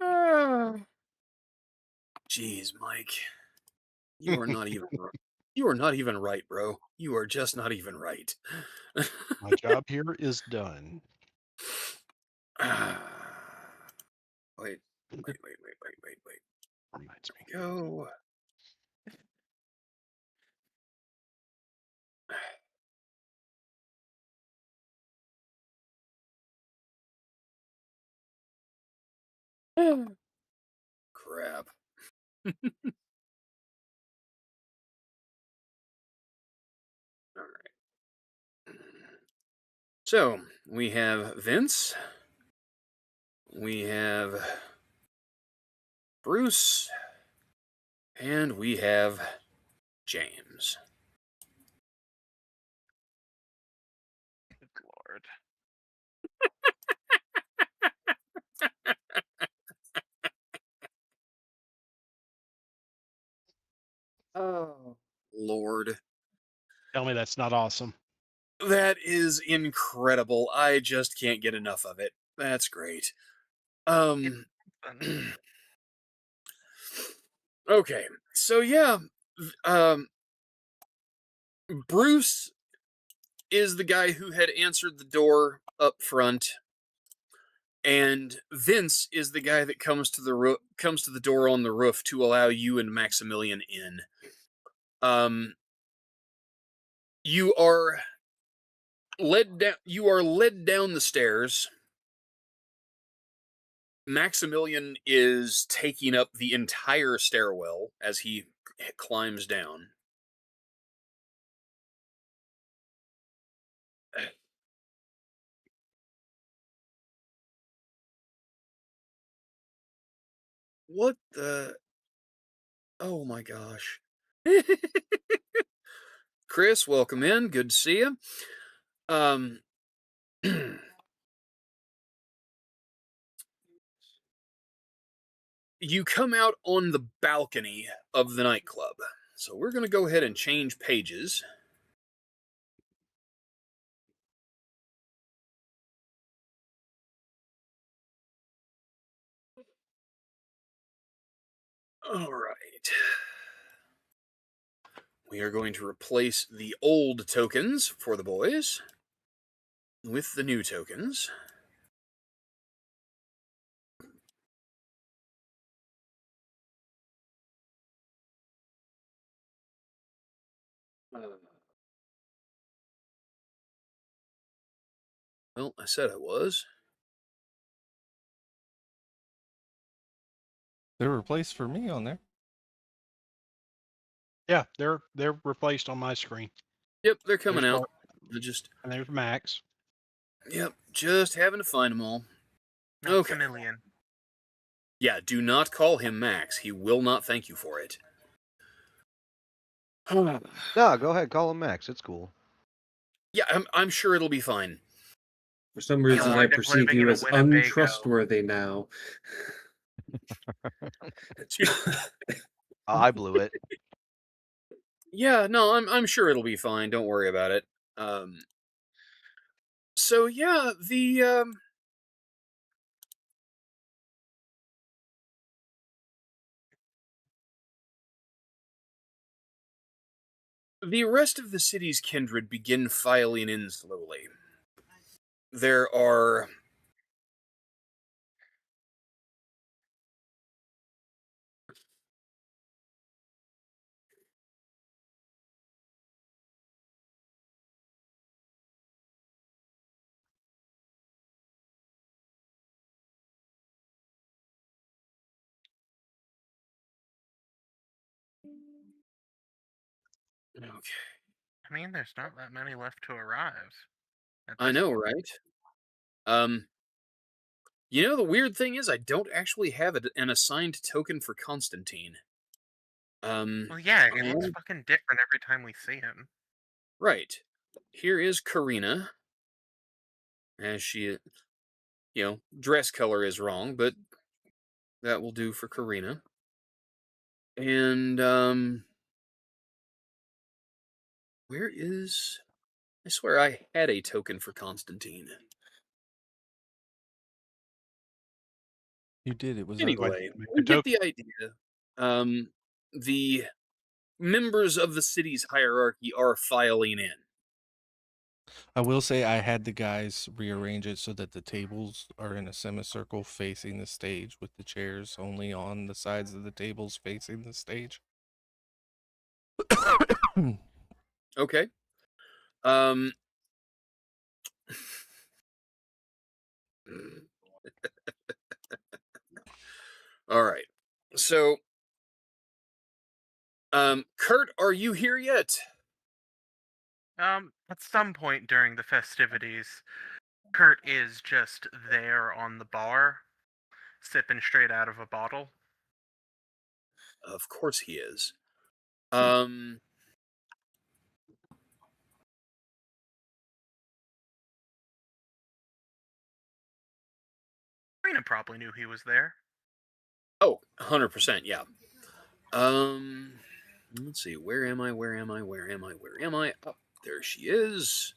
Ah. Jeez, Mike, you are not even. You are not even right, bro. You are just not even right. My job here is done. Ah. Wait, wait. Reminds me. Go. Crap. All right. So we have Vince. We have Bruce. And we have James. Good Lord. Oh. Lord. Tell me that's not awesome. That is incredible. I just can't get enough of it. That's great. Um. Fun. Okay. So yeah. Um. Bruce is the guy who had answered the door up front, and Vince is the guy that comes to the door on the roof to allow you and Maximilian in. Um, you are led down. You are led down the stairs. Maximilian is taking up the entire stairwell as he climbs down. What the? Oh my gosh. Chris, welcome in. Good to see you. Um, you come out on the balcony of the nightclub. So we're going to go ahead and change pages. All right. We are going to replace the old tokens for the boys with the new tokens. Well, I said I was. They're replaced for me on there. Yeah, they're replaced on my screen. Yep, they're coming There's out. Bart, Just and there's Max. Yep, just having to find them all. Okay. Maximilian. Yeah, do not call him Max. He will not thank you for it. Nah, go ahead, call him Max. It's cool. Yeah, I'm sure it'll be fine. For some reason, I Lord, perceive living you in a as Winnebago. untrustworthy now. I blew it. Yeah, no, I'm sure it'll be fine. Don't worry about it. So yeah, the rest of the city's kindred begin filing in slowly. There are Okay. I mean, there's not that many left to arrive. At I this know, point. right? Um, the weird thing is I don't actually have an assigned token for Constantine. Well, yeah, he I looks am fucking different every time we see him. right. Here is Karina, as she, dress color is wrong, but that will do for Karina. And where is? I swear I had a token for Constantine. You did. It was ugly. Anyway, we get the idea. The members of the city's hierarchy are filing in. I will say I had the guys rearrange it so that the tables are in a semicircle facing the stage, with the chairs only on the sides of the tables facing the stage. Okay. Um. All right. So, Kurt, are you here yet? At some point during the festivities, Kurt is just there on the bar, sipping straight out of a bottle. Of course he is. Um. Rena probably knew he was there. Oh, 100%. Yeah. Let's see. Where am I? Where am I? Where am I? Where am I? Oh, there she is.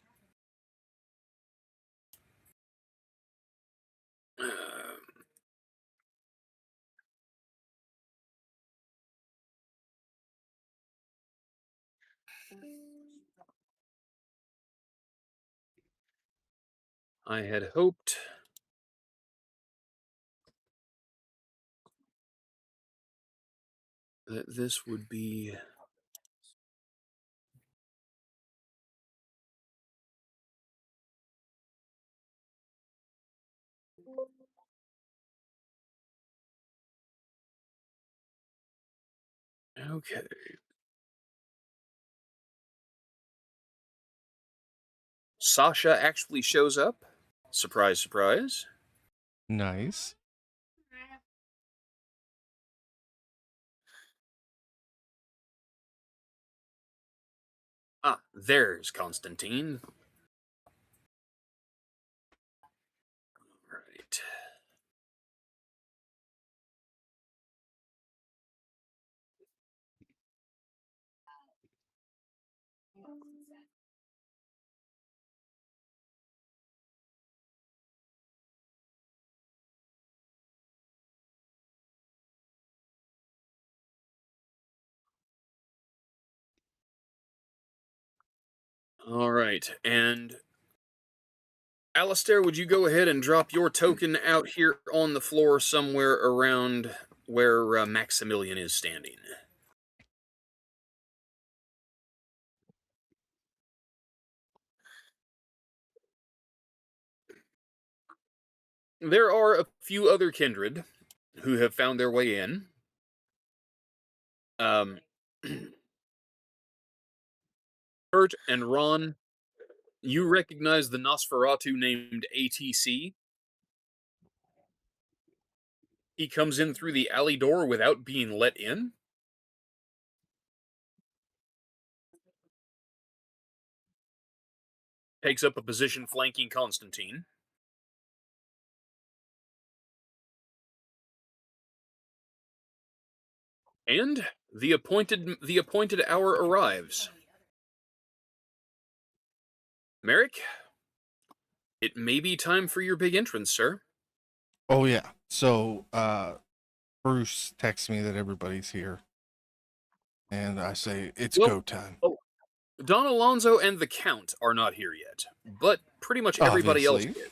I had hoped that this would be. Okay. Sasha actually shows up. Surprise, surprise. Nice. Ah, there's Constantine. Right. All right. And Alistair, would you go ahead and drop your token out here on the floor somewhere around where Maximilian is standing? There are a few other kindred who have found their way in. Um, Kurt and Ron, you recognize the Nosferatu named ATC. He comes in through the alley door without being let in. Takes up a position flanking Constantine. And the appointed hour arrives. Merrick, it may be time for your big entrance, sir. Oh yeah. So Bruce texts me that everybody's here. And I say, it's Well, go time. oh, Don Alonso and the Count are not here yet, but pretty much everybody else Obviously. is.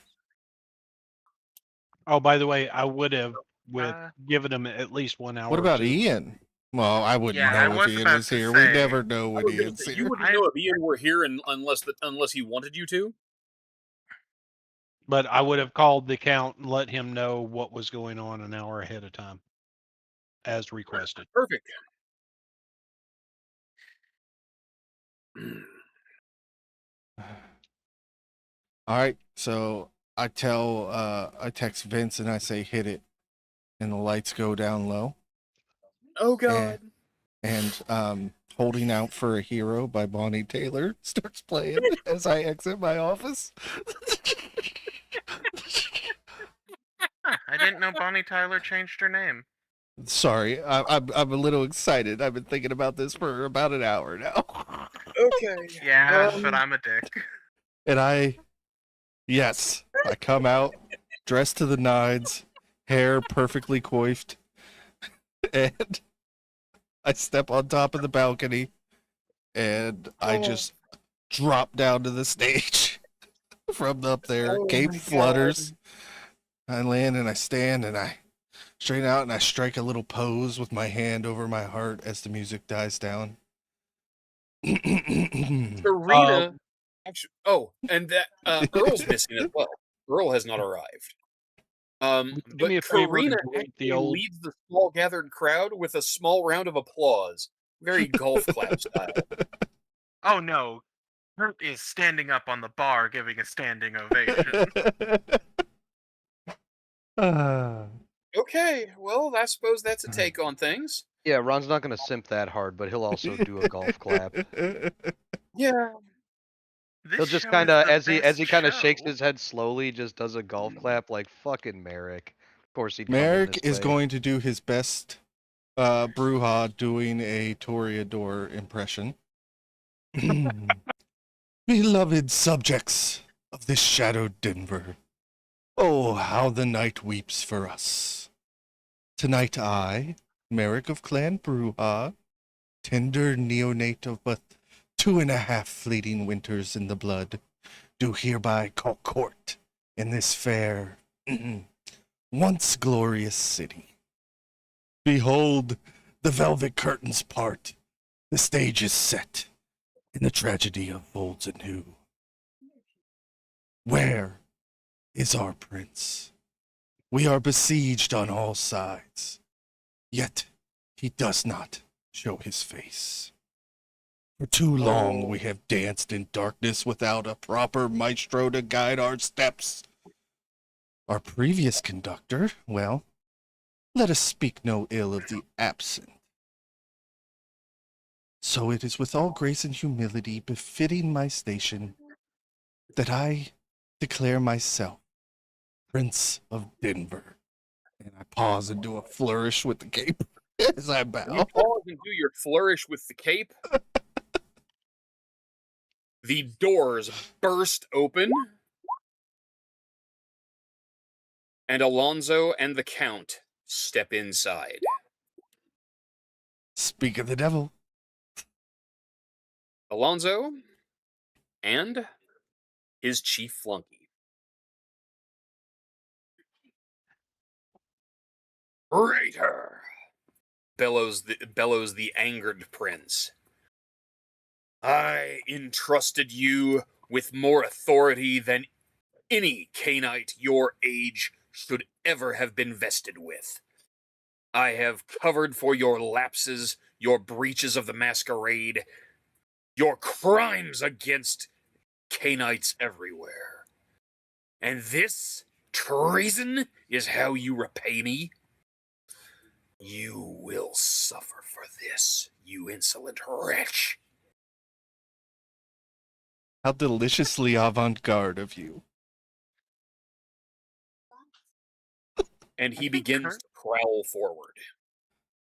Oh, by the way, I would have Uh, given him at least 1 hour. What about to, Ian? Well, I wouldn't Yeah, I know if was Ian about was to here. We say- never know I when was gonna Ian's say, here. you wouldn't know if Ian were here unless he wanted you to. But I would have called the count and let him know what was going on an hour ahead of time, as requested. Perfect. All right, so I text Vince and I say hit it, and the lights go down low, Oh and God. Holding Out for a Hero by Bonnie Taylor starts playing as I exit my office. I didn't know Bonnie Tyler changed her name. Sorry, I'm a little excited. I've been thinking about this for about an hour now. Okay. Yeah, but I'm a dick. And I come out dressed to the nines, hair perfectly coiffed, and I step on top of the balcony and I just drop down to the stage from up there. Oh Cape my God. flutters. I land and I stand and I straighten out and I strike a little pose with my hand over my heart as the music dies down. Karina. Actually, and that Earl's missing as well. Earl has not arrived. Do me But a favor and Karina delete the actually old. leads the small gathered crowd with a small round of applause, very golf clap style. Oh no, Kurt is standing up on the bar giving a standing ovation. Okay, well, I suppose that's a take on things. Yeah, Ron's not gonna simp that hard, but he'll also do a golf clap. Yeah. This He'll just show kind is of, the as he best kind of shakes show. his head slowly, just does a golf clap like fucking Merrick. Of course he'd come in Merrick this is way. going to do his best Bruja doing a Toreador impression. Beloved subjects of this shadowed Denver, oh, how the night weeps for us. Tonight I, Merrick of Clan Bruja, tender neonate of but 2.5 fleeting winters in the blood, do hereby call court in this fair, once glorious city. Behold, the velvet curtains part, the stage is set, and the tragedy unfolds anew. Where is our prince? We are besieged on all sides, yet he does not show his face. For too long we have danced in darkness without a proper maestro to guide our steps. Our previous conductor, well, let us speak no ill of the absent. So it is with all grace and humility befitting my station that I declare myself Prince of Denver. And I pause and do a flourish with the cape as I You bow. pause and do your flourish with the cape. The doors burst open, and Alonzo and the Count step inside. Speak of the devil. Alonzo and his chief flunky. Traitor! Bellows the angered prince. I entrusted you with more authority than any Cainite your age should ever have been vested with. I have covered for your lapses, your breaches of the masquerade, your crimes against Cainites everywhere. And this treason is how you repay me? You will suffer for this, you insolent wretch. How deliciously avant-garde of you. And he begins to prowl forward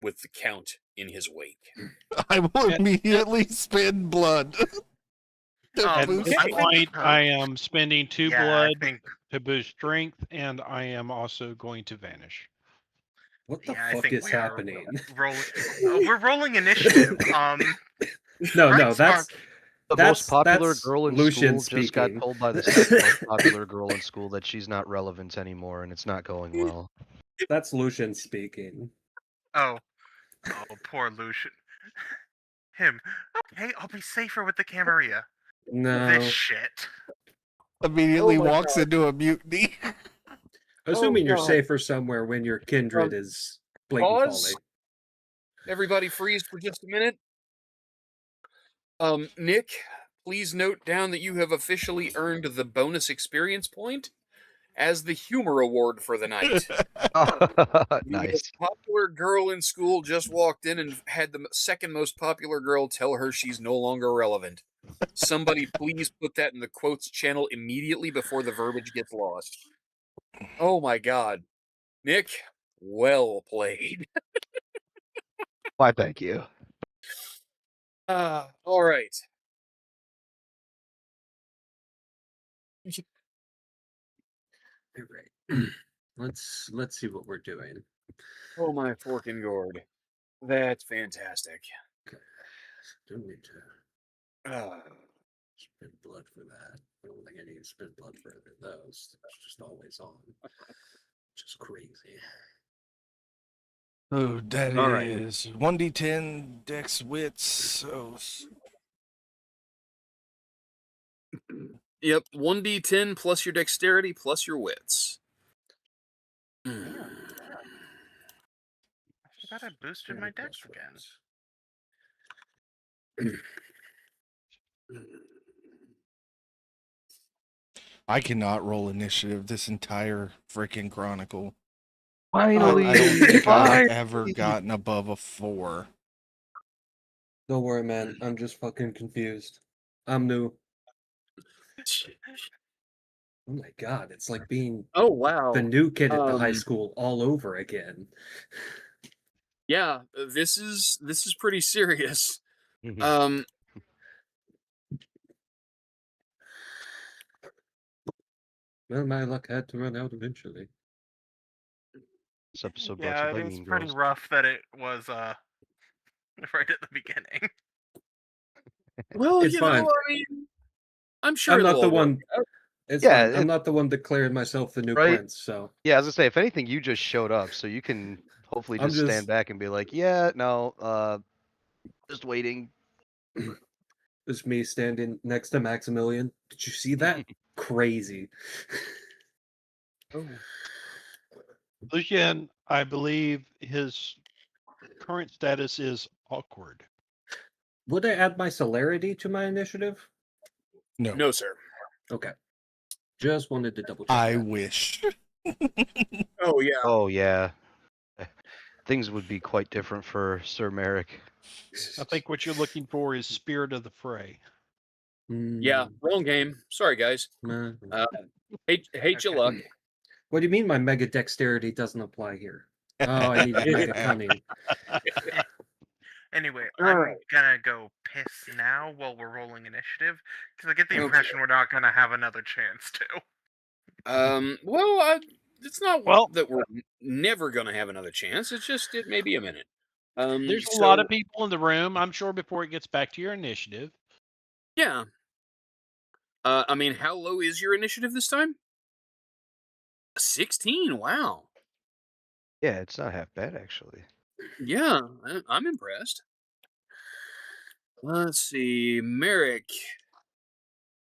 with the Count in his wake. I will immediately spend blood. At boost this I think point, Kurt- I am spending 2 Yeah, blood I think. to boost strength, and I am also going to vanish. What the Yeah, I fuck think is we are happening? rolling. We're rolling initiative. No, Right, no, Spark. The most popular that's girl in Lucian school just got speaking. told by the second most popular girl in school that she's not relevant anymore, and it's not going well. That's Lucian speaking. Oh, poor Lucian. Him. Okay, I'll be safer with the Camarilla. This No. shit. Immediately Oh my walks God. into a mutiny. Assuming you're God. safer somewhere when your kindred is blatant Pause. folly. Everybody freeze for just a minute. Nick, please note down that you have officially earned the bonus experience point as the humor award for the night. The most Nice. popular girl in school just walked in and had the second most popular girl tell her she's no longer relevant. Somebody please put that in the quotes channel immediately before the verbiage gets lost. Oh my god. Nick, well played. Why, thank you. All right. All right. let's see what we're doing. Oh my forking gourd. That's fantastic. Okay. Don't need to Uh, spend blood for that. I don't think I need to spend blood for either of those. It's just always on. Just crazy. Oh, that All right. is 1d10 dex wits. So Yep, 1d10 plus your dexterity plus your wits. I forgot I boosted my deck again. I cannot roll initiative this entire freaking chronicle. Finally, I don't think I've finally. ever gotten above a 4. Don't worry, man. I'm just fucking confused. I'm new. Oh my god, it's like being Oh wow. the new kid at the high Um, school all over again. Yeah, this is pretty serious. Mhm. Um, Well, my luck had to run out eventually. This episode brought to Yeah, you it by is Mean pretty Girls. rough that it was right at the beginning. well, It's you know, fine. I mean, I'm sure I'm it'll not the all work one. out. It's Yeah, fine. I'm not the one declaring myself the new right? prince, so Yeah, as I say, if anything, you just showed up, so you can hopefully I'm just stand just back and be like, yeah, no, just waiting. it's me standing next to Maximilian. Did you see that? Crazy. Oh, Lucian, I believe his current status is awkward. Would I add my celerity to my initiative? No, no, sir. Okay. Just wanted to double check I that. wish. Oh yeah. Oh yeah, things would be quite different for Sir Merrick. I think what you're looking for is spirit of the fray. Yeah, Hmm. wrong game. Sorry, guys. Hate your Okay. luck. What do you mean my mega dexterity doesn't apply here? Oh, I needed mega cunning. Anyway, All I'm right. gonna go piss now while we're rolling initiative because I get the Okay. impression we're not gonna have another chance to. Well, it's not Well, that we're never gonna have another chance. It's just it may be a minute. there's a So lot of people in the room. I'm sure before it gets back to your initiative. yeah. I mean, how low is your initiative this time? 16. Wow. Yeah, it's not half bad actually. Yeah, I'm impressed. Let's see, Merrick.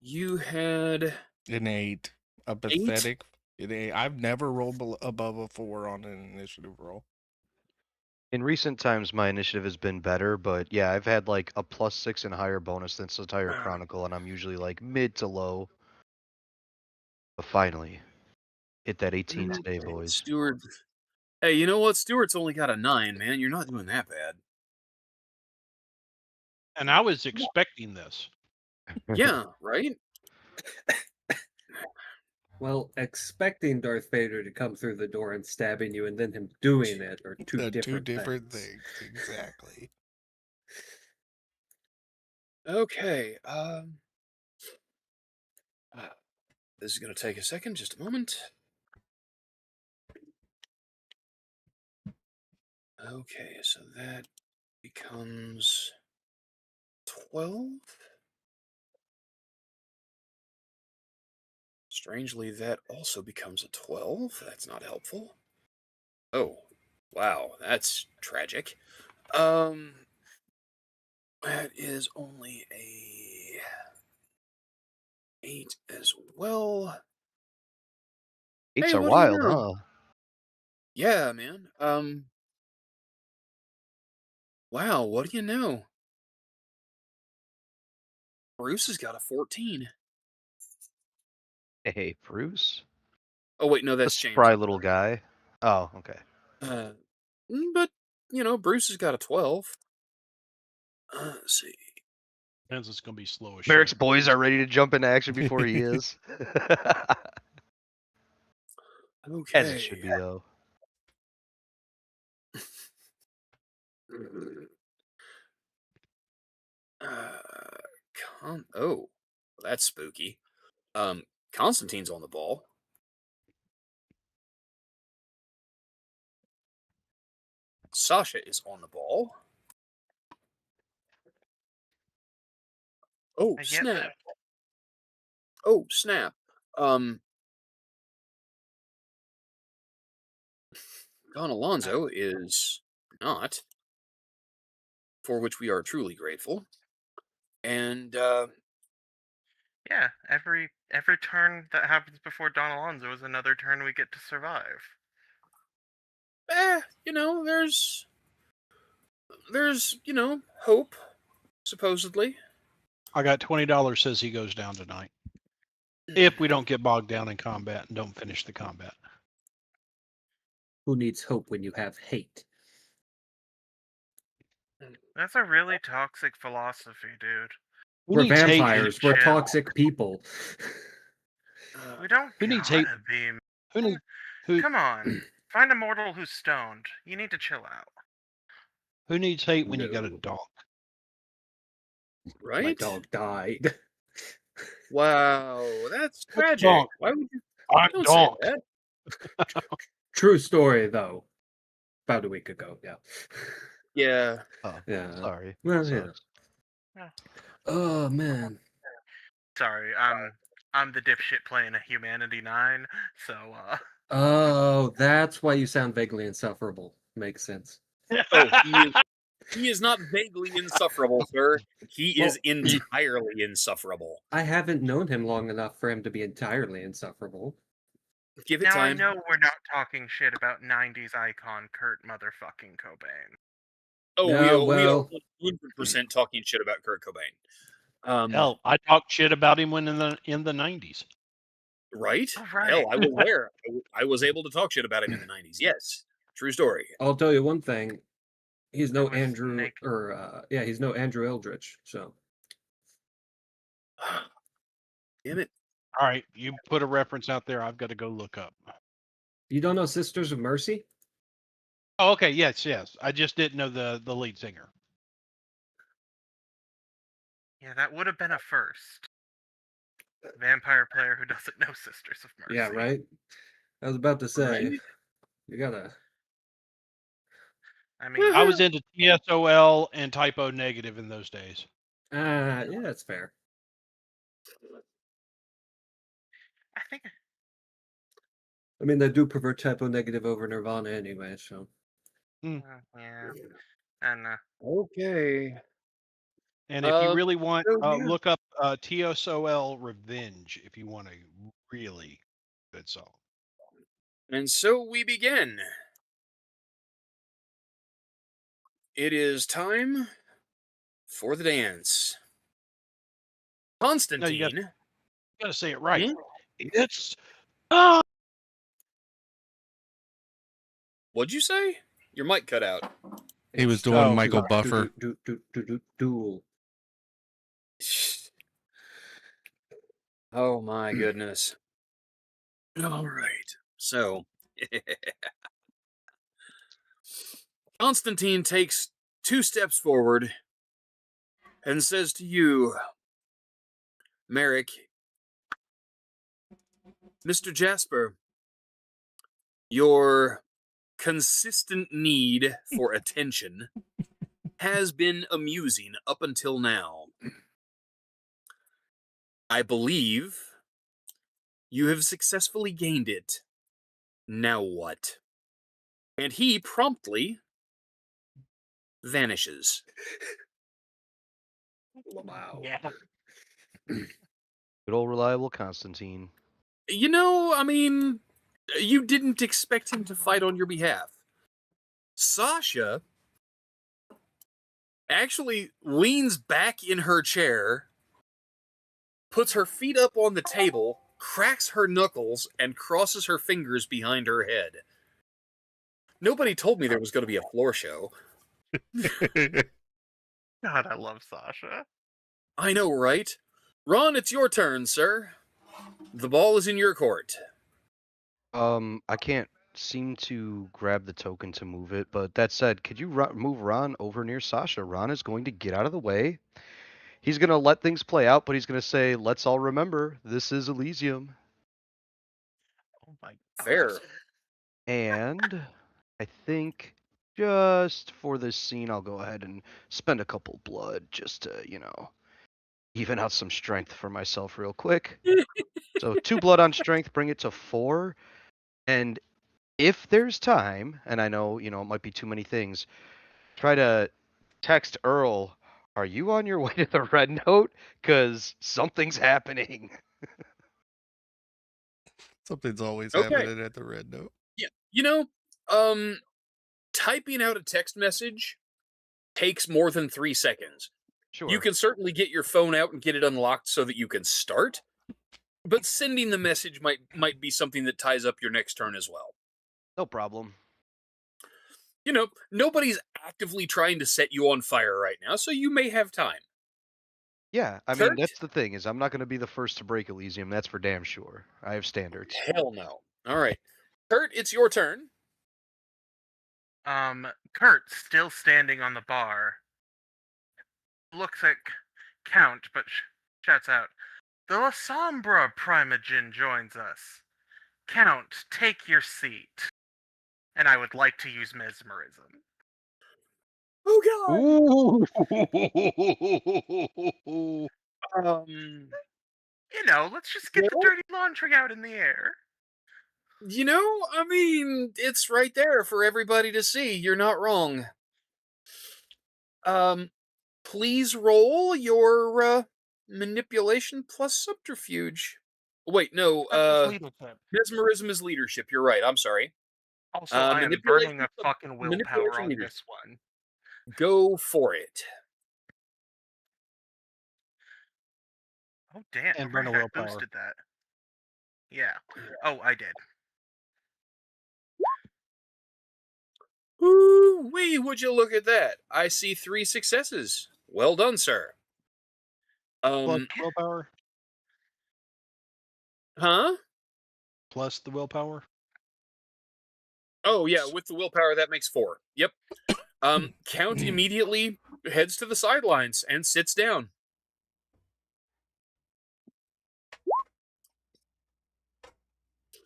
You had An 8. A 8. pathetic. An 8. I've never rolled above a 4 on an initiative roll. In recent times, my initiative has been better, but yeah, I've had like a +6 and higher bonus this entire chronicle, and I'm usually like mid to low. But finally, hit that 18 today, boys. Stewart. Hey, you know what? Stewart's only got a 9, man. You're not doing that bad. And I was expecting this. Yeah, right? Well, expecting Darth Vader to come through the door and stabbing you and then him doing it are two Two different different things. things. Exactly. Okay. This is going to take a second. Just a moment. Okay, so that becomes 12. Strangely, that also becomes a 12. That's not helpful. Oh, wow, that's tragic. That is only a 8 as well. Eights Hey, are what do you wild, know? huh? Yeah, man. Wow, what do you know? Bruce has got a 14. Hey, Bruce. Oh wait, no, A that's James. spry little guy. Oh, okay. But Bruce has got a 12. Let's see. Depends, it's going to be slow as Merrick's shit. boys are ready to jump into action before he is. Okay. As it should be, though. Oh, that's spooky. Constantine's on the ball. Sasha is on the ball. Oh, I get snap. that. Oh, snap. Don Alonso is not, for which we are truly grateful. And Yeah, every turn that happens before Don Alonso is another turn we get to survive. there's hope, supposedly. I got $20 says he goes down tonight. If we don't get bogged down in combat and don't finish the combat. Who needs hope when you have hate? That's a really toxic philosophy, dude. Who We're needs hate? vampires. We're Chill. toxic people. We don't Who needs hate? gotta be. Who Come on, find a mortal who's stoned. You need to chill out. who needs hate when you got a No. dog? Right? My dog died. Wow, that's What's tragic. wrong? Why would you? I'm Don't dog. say that. True story, though. About a week ago, yeah. Yeah. Oh, Yeah. sorry. Well, Sucks. Yeah. Oh, man. Sorry, I'm the dipshit playing a Humanity 9, so Oh, that's why you sound vaguely insufferable. Makes sense. Oh, he is not vaguely insufferable, sir. He is Well, entirely insufferable. I haven't known him long enough for him to be entirely insufferable. Give it now I time. know we're not talking shit about 90s icon Kurt motherfucking Cobain. Oh, Yeah, we are well- 100% talking shit about Kurt Cobain. Hell, I talked shit about him when in the 90s. Right? Oh, right. Hell, I was there. I was able to talk shit about him in the 90s. Yes. True story. I'll tell you one thing. He's no I was Andrew, naked. or, he's no Andrew Eldritch, so. Damn it. All right, you put a reference out there. I've got to go look up. You don't know Sisters of Mercy? Oh, okay. Yes. I just didn't know the lead singer. Yeah, that would have been a first. Vampire player who doesn't know Sisters of Mercy. Yeah, right? I was about to say, Right? you gotta. I mean, I was into TSOL and Typo Negative in those days. Yeah, that's fair. I think I mean, they do prefer typo negative over Nirvana anyway, so. yeah, and Okay. And if you really want, so yeah. look up TSOL Revenge if you want a really good song. And so we begin. It is time for the dance. Constantine. You got to say it right. Hmm? It's What'd you say? Your mic cut out. He was It's doing Oh, Michael sorry. Buffer. Duel. Oh my goodness. All right. So, Constantine takes 2 steps forward and says to you, Merrick, Mr. Jasper, your consistent need for attention has been amusing up until now. I believe you have successfully gained it. Now what? And he promptly vanishes. Wow. yeah. Good old reliable Constantine. I mean, you didn't expect him to fight on your behalf. Sasha actually leans back in her chair puts her feet up on the table, cracks her knuckles, and crosses her fingers behind her head. Nobody told me there was going to be a floor show. God, I love Sasha. I know, right? Ron, it's your turn, sir. The ball is in your court. I can't seem to grab the token to move it, but that said, could you move Ron over near Sasha? Ron is going to get out of the way. He's going to let things play out, but he's going to say, let's all remember, this is Elysium. Oh my Fair. gosh. And I think just for this scene, I'll go ahead and spend a couple blood just to, even out some strength for myself real quick. So 2 blood on strength, bring it to 4. And if there's time, and I know, it might be too many things, try to text Earl, are you on your way to the red note? Because something's happening. Something's always Okay. happening at the red note. Yeah, typing out a text message takes more than 3 seconds. Sure. You can certainly get your phone out and get it unlocked so that you can start, but sending the message might be something that ties up your next turn as well. No problem. Nobody's actively trying to set you on fire right now, so you may have time. Yeah, I mean, Kurt? that's the thing, is I'm not going to be the first to break Elysium. That's for damn sure. I have standards. Hell no. All right. Kurt, it's your turn. Kurt, still standing on the bar, looks at Count, but shouts out, "The La Sombra Primogen joins us. Count, take your seat. And I would like to use mesmerism." Oh Ooh. God. Let's just get the Well, dirty laundry out in the air. it's right there for everybody to see. You're not wrong. Please roll your manipulation plus subterfuge. Wait, no. That's leadership. Mesmerism is leadership. You're right. I'm sorry. Also, I am burning a fucking willpower manipulation on leadership. this one. Go for it. Oh, damn. And burn a right, I willpower. boosted that. Yeah. Oh, I did. Ooh-wee, would you look at that? I see 3 successes. Well done, sir. Plus willpower? Huh? Plus the willpower? Oh, yeah, with the willpower, that makes 4. Yep. Count immediately heads to the sidelines and sits down.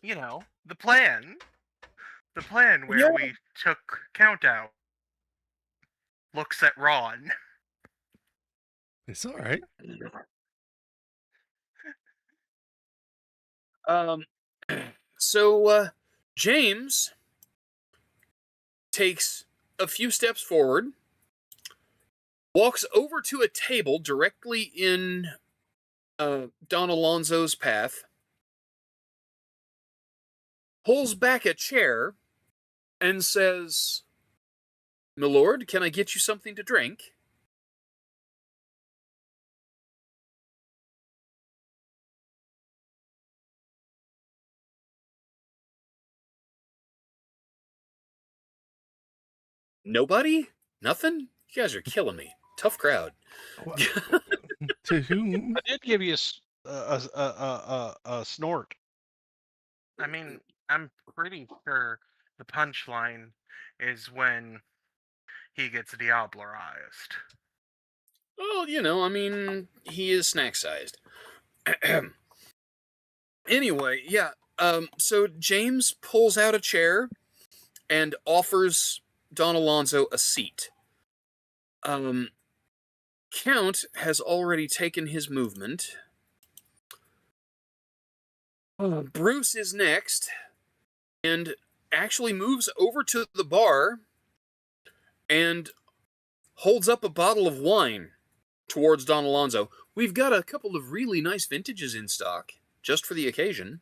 The plan. The plan where Yeah. we took Count out looks at Ron. It's all right. So, James takes a few steps forward, walks over to a table directly in Don Alonso's path, pulls back a chair, and says, "Milord, can I get you something to drink?" Nobody? Nothing? You guys are killing me. Tough crowd. Well, to whom? I did give you a snort. I mean, I'm pretty sure the punchline is when he gets Diablerized. Well, he is snack sized. Anyway, yeah. So James pulls out a chair and offers Don Alonso a seat. Count has already taken his movement. Bruce is next and actually moves over to the bar and holds up a bottle of wine towards Don Alonso. We've got a couple of really nice vintages in stock, just for the occasion.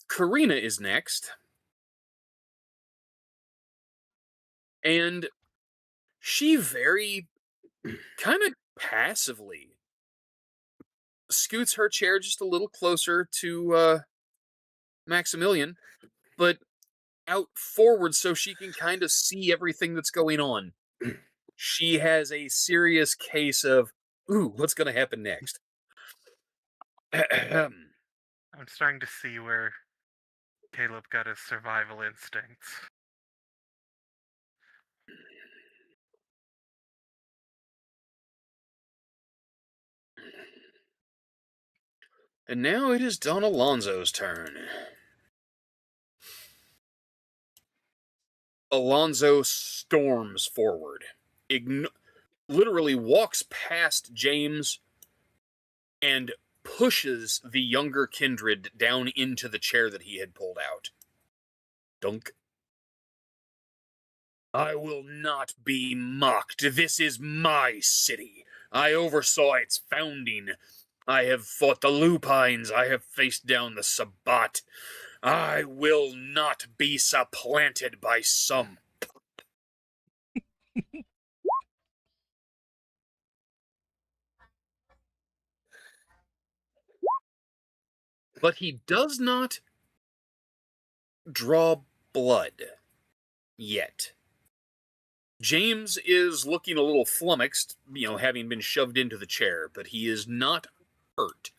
Karina is next. And she very kind of passively scoots her chair just a little closer to Maximilian, but out forward so she can kind of see everything that's going on. She has a serious case of, ooh, what's going to happen next? I'm starting to see where Caleb got his survival instincts. And now it is Don Alonso's turn. Alonso storms forward, literally walks past James and pushes the younger kindred down into the chair that he had pulled out. Dunk. I will not be mocked. This is my city. I oversaw its founding. I have fought the Lupines. I have faced down the Sabbat. I will not be supplanted by some. But he does not draw blood yet. James is looking a little flummoxed, having been shoved into the chair, but he is not hurt.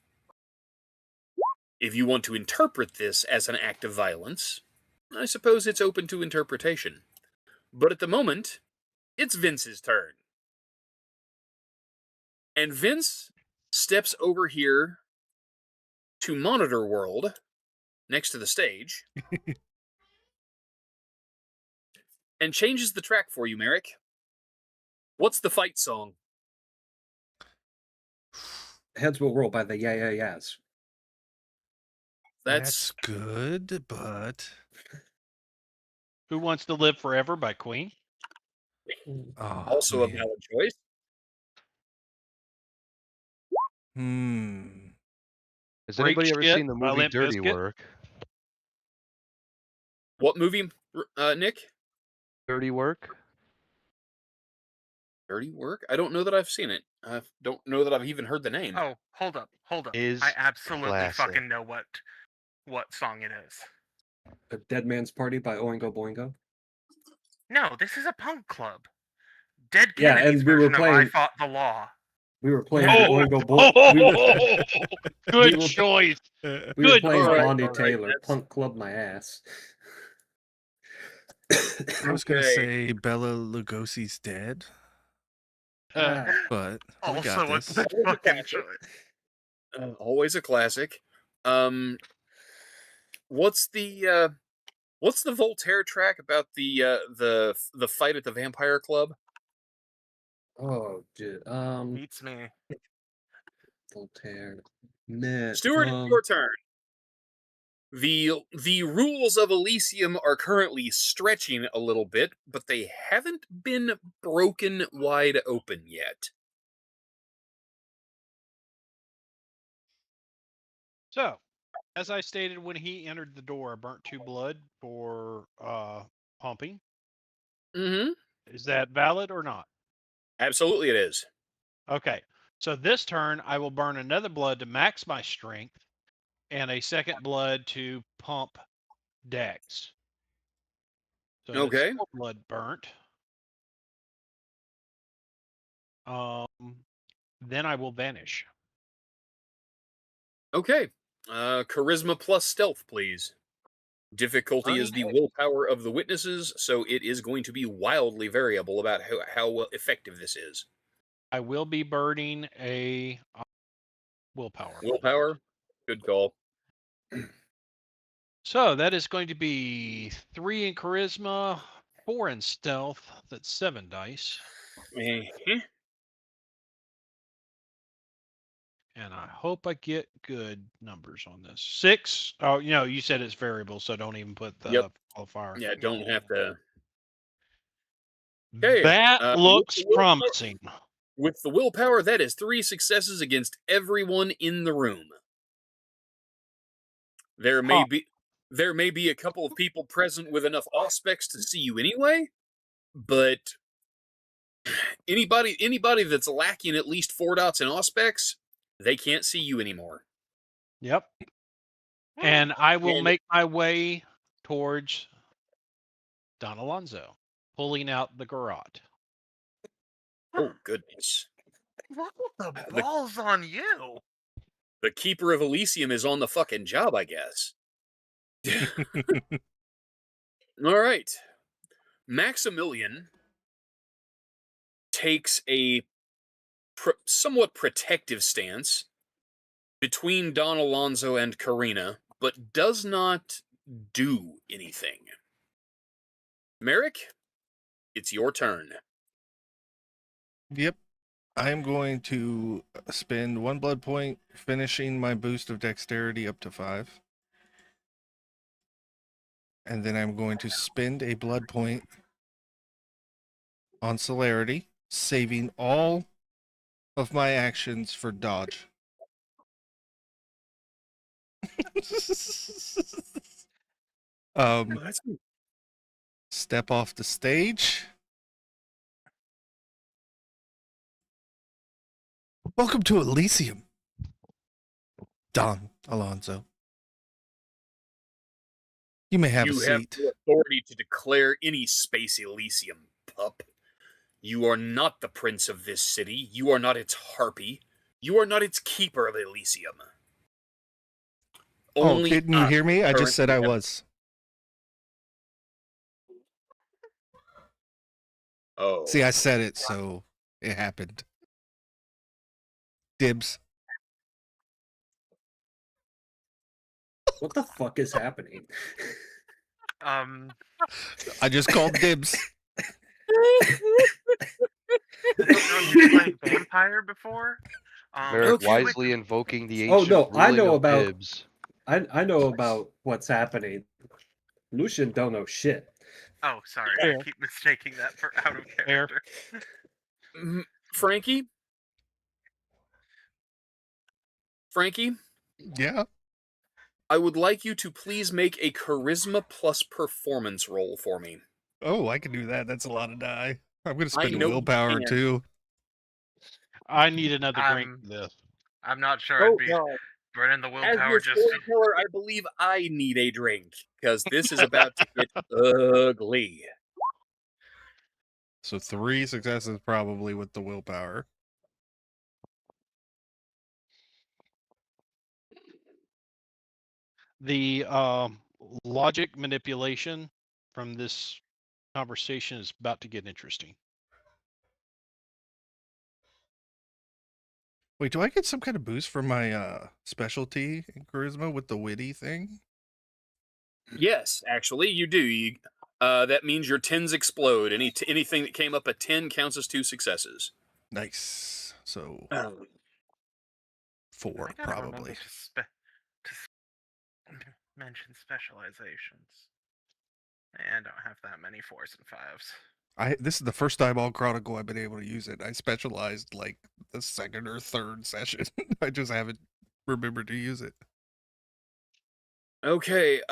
If you want to interpret this as an act of violence, I suppose it's open to interpretation. But at the moment, it's Vince's turn. And Vince steps over here to Monitor World, next to the stage, and changes the track for you, Merrick. What's the fight song? Heads Will Roll by the Yeah Yeah Yeahs. That's good, but Who Wants to Live Forever by Queen? Also a valid choice. Has Break anybody ever Shit seen the by movie Limp Dirty Bizkit? Work? What movie, Nick? Dirty Work? Dirty Work? I don't know that I've seen it. I don't know that I've even heard the name. Oh, hold up. Is I absolutely classic. fucking know what song it is. A Dead Man's Party by Oingo Boingo. No, this is a punk club. Dead Yeah, Kennedy's and we were version of I playing- Fought the Law. We were playing Oh! Oingo Boingo. Good we were- choice. We were Good playing choice. Bonnie All right, Taylor, that's- Punk Club My Ass. I was gonna Okay. say Bella Lugosi's dead, but we Also, got what's this. the fucking choice? Always a classic. What's the Voltaire track about the fight at the Vampire Club? Oh, dude. Beats me. Voltaire. Nah, Stuart, it's your turn. The rules of Elysium are currently stretching a little bit, but they haven't been broken wide open yet. So, as I stated when he entered the door, I burnt 2 blood for pumping. Mm-hmm. Is that valid or not? Absolutely it is. Okay. So this turn, I will burn another blood to max my strength and a second blood to pump dex. So that's Okay. 4 blood burnt. Then I will vanish. Okay. Charisma plus stealth, please. Difficulty is the willpower of the witnesses, so it is going to be wildly variable about how effective this is. I will be burning a willpower. Willpower? Good call. So that is going to be 3 in charisma, 4 in stealth. That's 7 dice. Mhm. And I hope I get good numbers on this. 6. Oh, you said it's variable, so don't even put the qualifier. Yeah, don't have to. Okay, That looks with the willpower- promising. With the willpower, that is 3 successes against everyone in the room. There may Huh. be a couple of people present with enough auspex to see you anyway, but anybody that's lacking at least 4 dots in auspex, they can't see you anymore. Yep. And I will And- make my way towards Don Alonso, pulling out the garrote. Oh goodness. What the The- balls on you? The Keeper of Elysium is on the fucking job, I guess. All right. Maximilian takes a somewhat protective stance between Don Alonso and Karina, but does not do anything. Merrick, it's your turn. Yep. I'm going to spend 1 blood point, finishing my boost of dexterity up to 5. And then I'm going to spend a blood point on celerity, saving all of my actions for dodge. That's Step off the stage. Welcome to Elysium, Don Alonso. You may have a you have seat. no authority to declare any space Elysium, pup. You are not the prince of this city. You are not its harpy. You are not its keeper of Elysium. Oh, Only didn't you us hear me? I just said I currently have- was. Oh. See, I said it, so it happened. Dibs. What the fuck is happening? I just called dibs. You've played Vampire before? Merrick Okay, wisely invoking the Oh, ancient no, I ruling know of about- dibs. I know about what's happening. Lucian don't know shit. Oh, sorry. Fair. I keep mistaking that for out of Fair. character. Frankie? Frankie, Yeah. I would like you to please make a charisma plus performance roll for me. Oh, I can do that. That's a lot of die. I'm going to spend know you willpower can. too. I need another drink for this. I'm not sure I'd be God. burning the As willpower your just. storyteller, I believe I need a drink, because this is about to get ugly. So 3 successes probably with the willpower. The logic manipulation from this conversation is about to get interesting. Wait, do I get some kind of boost for my specialty in charisma with the witty thing? Yes, actually, you do. That means your 10s explode. Anything that came up a 10 counts as 2 successes. Nice. So Oh. 4 I gotta remember probably. to mention specializations. And I don't have that many 4s and 5s. This is the first time all Chronicle I've been able to use it. I specialized like the second or third session. I just haven't remembered to use it. Okay,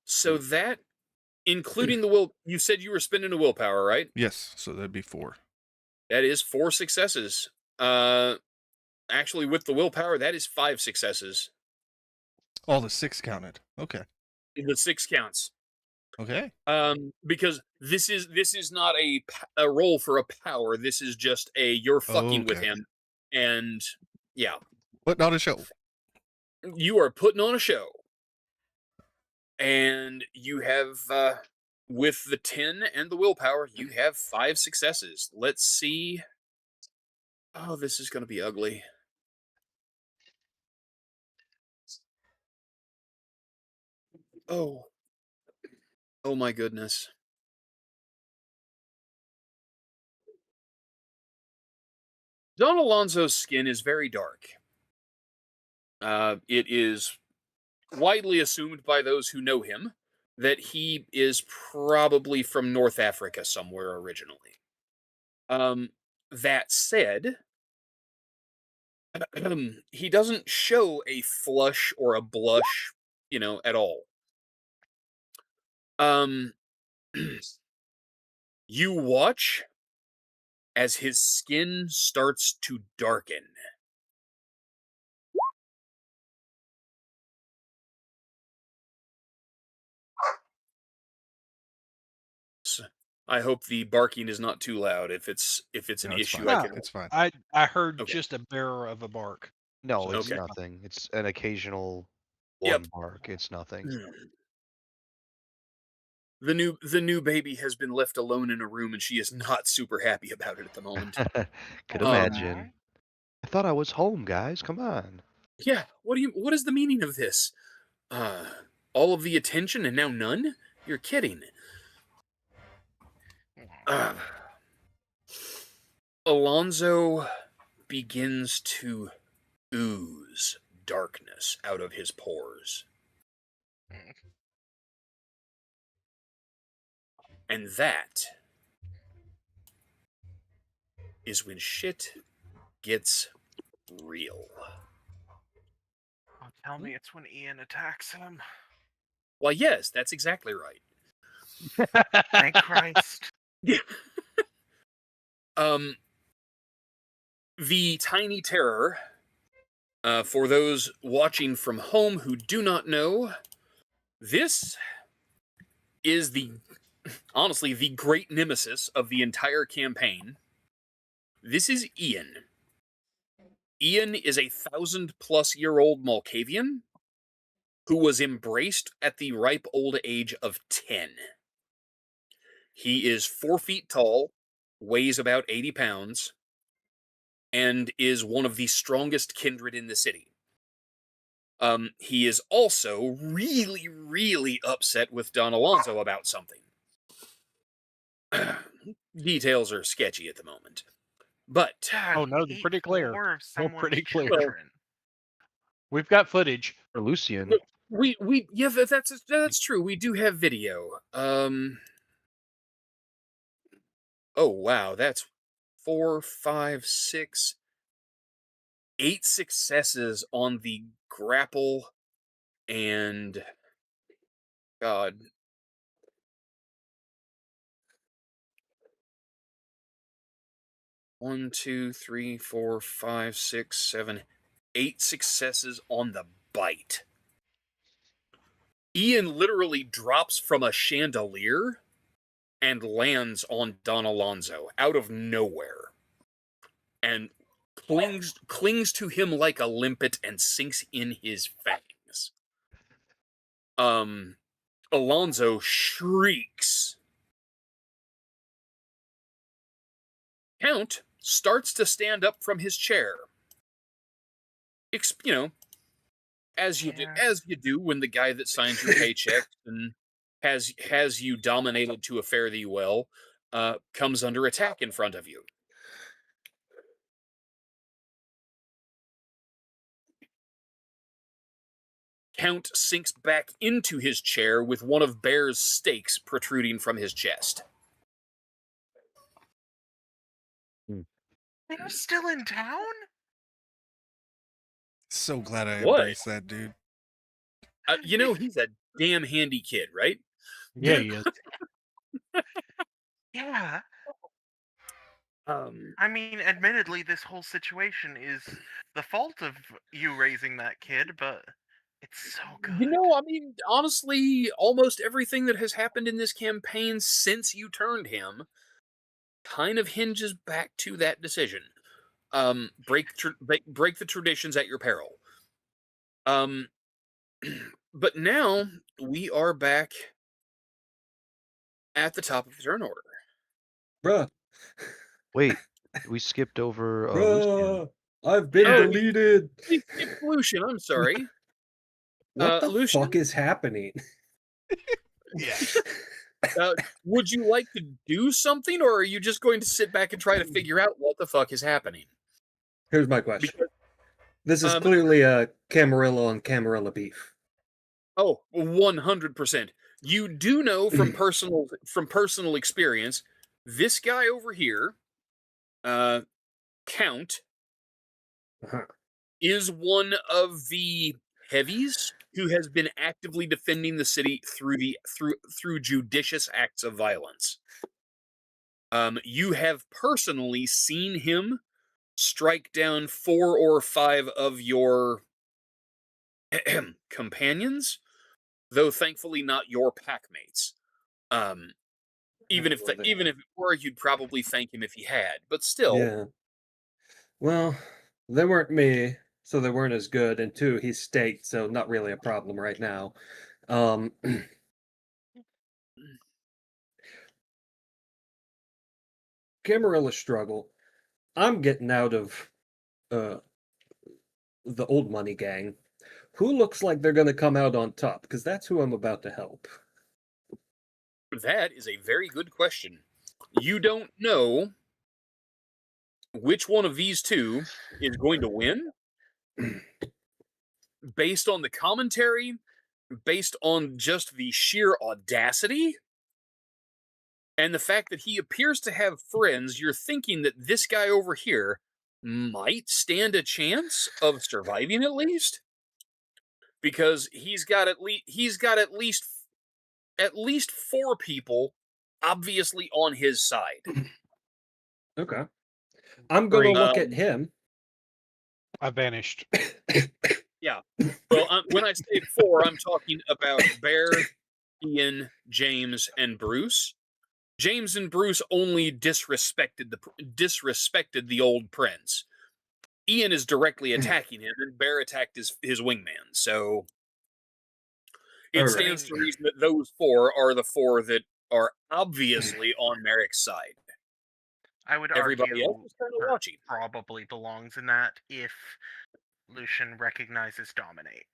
so that, including the will, you said you were spending a willpower, right? Yes, so that'd be 4. That is 4 successes. Actually, with the willpower, that is 5 successes. All the 6 counted. Okay. The 6 counts. Okay. Because this is not a roll for a power. This is just you're fucking with Okay. him, and yeah, But not a show. you are putting on a show, and you have with the 10 and the willpower, you have 5 successes. Let's see. Oh, this is going to be ugly. Oh my goodness. Don Alonso's skin is very dark. It is widely assumed by those who know him that he is probably from North Africa somewhere originally. That said, He doesn't show a flush or a blush, at all. Um, you watch as his skin starts to darken. I hope the barking is not too loud. If it's an No, it's issue, fine. I No, can. It's fine. I heard Okay. just a bearer of a bark. No, So it's Okay. nothing. It's an occasional Yep. one bark. It's nothing. The new baby has been left alone in a room, and she is not super happy about it at the moment. Could Um, imagine. I thought I was home, guys. Come on. Yeah. What is the meaning of this? All of the attention and now none? You're kidding. Uh, Alonzo begins to ooze darkness out of his pores. And that is when shit gets real. Oh, tell me it's when Ian attacks him. Why, yes, that's exactly right. Thank Christ. The Tiny Terror, for those watching from home who do not know, this is honestly the great nemesis of the entire campaign. This is Ian. Ian is a 1,000-plus-year-old Malkavian who was embraced at the ripe old age of 10. He is 4 feet tall, weighs about 80 pounds, and is one of the strongest kindred in the city. He is also really, really upset with Don Alonso about something. Details are sketchy at the moment. But God, Oh, no, he they're ate pretty clear. 4 of They're someone's pretty clear. children. We've got footage. For Lucian. yeah, that's true. We do have video. Oh wow, that's 4, 5, 6, 8 successes on the grapple, and God. One, two, three, 4, 5, 6, 7, 8 successes on the bite. Ian literally drops from a chandelier and lands on Don Alonso out of nowhere, and clings to him like a limpet and sinks in his fangs. Alonso shrieks. Count starts to stand up from his chair. You know, as you do when the guy that signs your paycheck and has you dominated to a fare thee well comes under attack in front of you. Count sinks back into his chair with one of Bear's stakes protruding from his chest. They're still in town? So glad I What? embraced that dude. He's a damn handy kid, right? Yeah, he is. Yeah. Um, I mean, admittedly, this whole situation is the fault of you raising that kid, but it's so good. I mean, honestly, almost everything that has happened in this campaign since you turned him kind of hinges back to that decision. Break the traditions at your peril. But now we are back at the top of the turn order. Bruh. Wait, we skipped over Lucian. Bruh. I've been Oh, deleted. We skipped Lucian, I'm sorry. What the Lucian? fuck is happening? Yeah. Would you like to do something, or are you just going to sit back and try to figure out what the fuck is happening? Here's my question. Because, This is clearly a Camarilla on Camarilla beef. oh, 100%. You do know from personal experience, this guy over here, Count, Uh-huh. is one of the heavies who has been actively defending the city through judicious acts of violence. You have personally seen him strike down 4 or 5 of your companions, though thankfully not your packmates. Even if it were, you'd probably thank him if he had. But still, Yeah. Well, they weren't me, so they weren't as good. And two, he's staked, so not really a problem right now. Camarilla struggle. I'm getting out of the old money gang. Who looks like they're going to come out on top? Because that's who I'm about to help. that is a very good question. You don't know which one of these two is going to win based on the commentary, based on just the sheer audacity, and the fact that he appears to have friends. You're thinking that this guy over here might stand a chance of surviving at least, because he's got at least 4 people obviously on his side. Okay. I'm going to look at Um, him. I vanished. Yeah. Well, when I say 4, I'm talking about Bear, Ian, James, and Bruce. James and Bruce only disrespected the old prince. Ian is directly attacking him, and Bear attacked his wingman. So it Alright. stands to reason that those 4 are the 4 that are obviously on Merrick's side. I would Everybody argue else is kind of Bert watching. probably belongs in that if Lucian recognizes Dominate.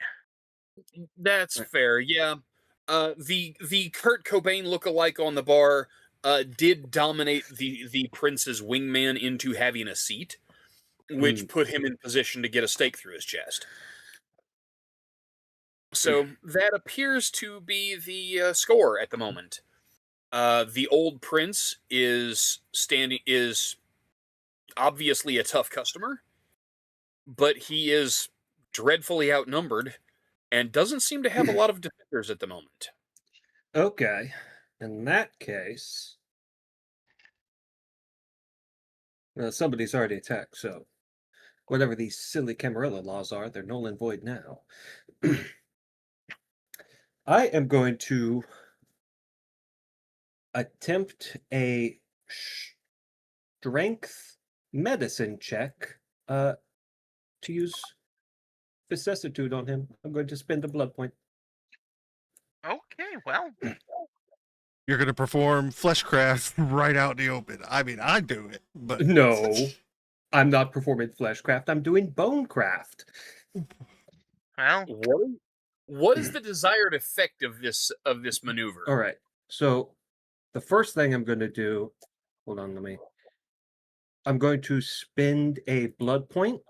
That's fair, yeah. The Kurt Cobain lookalike on the bar did dominate the prince's wingman into having a seat, which put him in position to get a stake through his chest. So that appears to be the score at the moment. The old prince is obviously a tough customer, but he is dreadfully outnumbered and doesn't seem to have a lot of defenders at the moment. Okay. In that case, somebody's already attacked, so whatever these silly Camarilla laws are, they're null and void now. I am going to attempt a strength medicine check to use vicissitude on him. I'm going to spend a blood point. Okay, well, You're going to perform fleshcraft right out in the open. I mean, I do it, but No, I'm not performing fleshcraft. I'm doing bonecraft. well, What is the desired effect of this maneuver? All right. So the first thing I'm going to do, hold on, I'm going to spend a blood point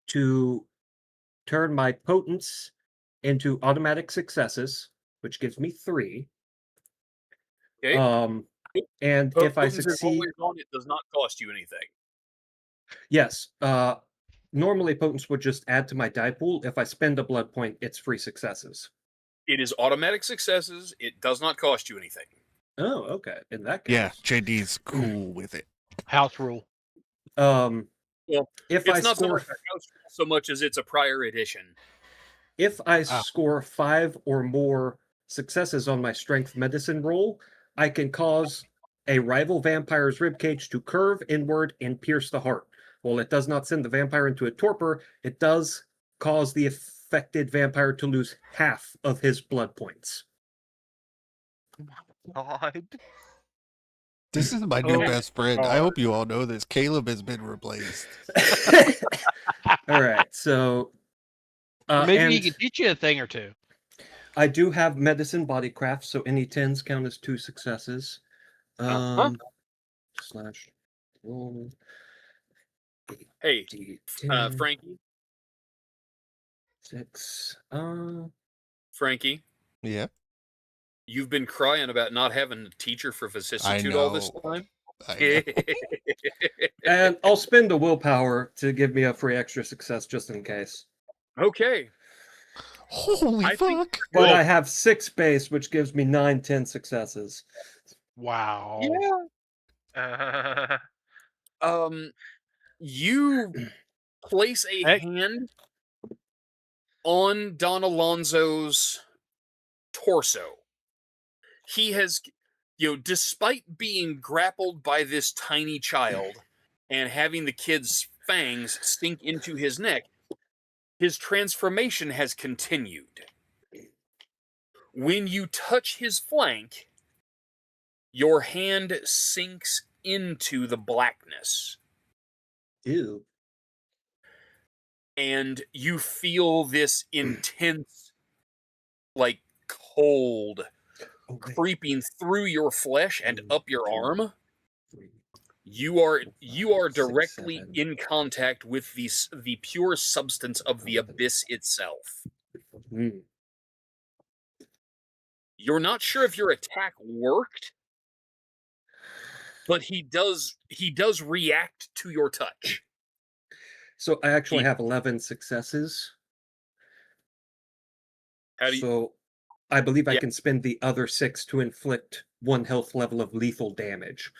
to turn my potence into automatic successes, which gives me 3. Okay. And But if I potence is succeed, always on, it does not cost you anything. yes. Normally potence would just add to my die pool. If I spend a blood point, it's free successes. It is automatic successes. It does not cost you anything. Oh, okay. In that case, yeah, JD's cool with it. House rule. Well, if it's I not so score much a house rule so much as it's a prior edition. if I score 5 or more successes on my strength medicine roll, I can cause a rival vampire's ribcage to curve inward and pierce the heart. While it does not send the vampire into a torpor, it does cause the affected vampire to lose half of his blood points. God. This is my new Oh, best friend. I hope you all know this. Caleb has been replaced. All right, so Maybe and he can teach you a thing or two. I do have medicine bodycraft, so any 10s count as 2 successes. Slash roll. Hey, 10, Frankie. 6. Frankie, Yeah, you've been crying about not having a teacher for vicissitude all this know. time. I know. And I'll spend a willpower to give me a free extra success just in case. Okay. Holy I think fuck! But Well- I have 6 base, which gives me 9, 10 successes. Wow. Yeah. You place a Heck. hand on Don Alonso's torso. He has, despite being grappled by this tiny child and having the kid's fangs sink into his neck, his transformation has continued. When you touch his flank, your hand sinks into the blackness, Ew. and you feel this intense, like, cold creeping through your flesh and up your arm. You are directly in contact with the pure substance of the abyss itself. Mm. You're not sure if your attack worked, but he does react to your touch. So I actually He- have 11 successes. How do you, So I believe I Yeah. can spend the other 6 to inflict 1 health level of lethal damage.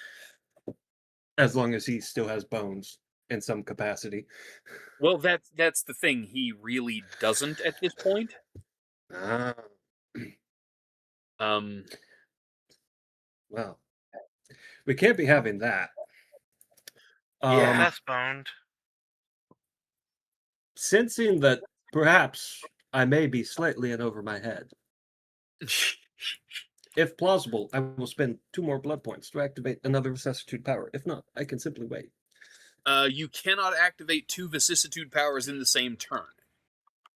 As long as he still has bones in some capacity. well, that's the thing. He really doesn't at this point. Ah, Um, well. We can't be having that. Yeah. Less boned. Sensing that perhaps I may be slightly in over my head. If plausible, I will spend 2 more blood points to activate another vicissitude power. If not, I can simply wait. You cannot activate 2 vicissitude powers in the same turn.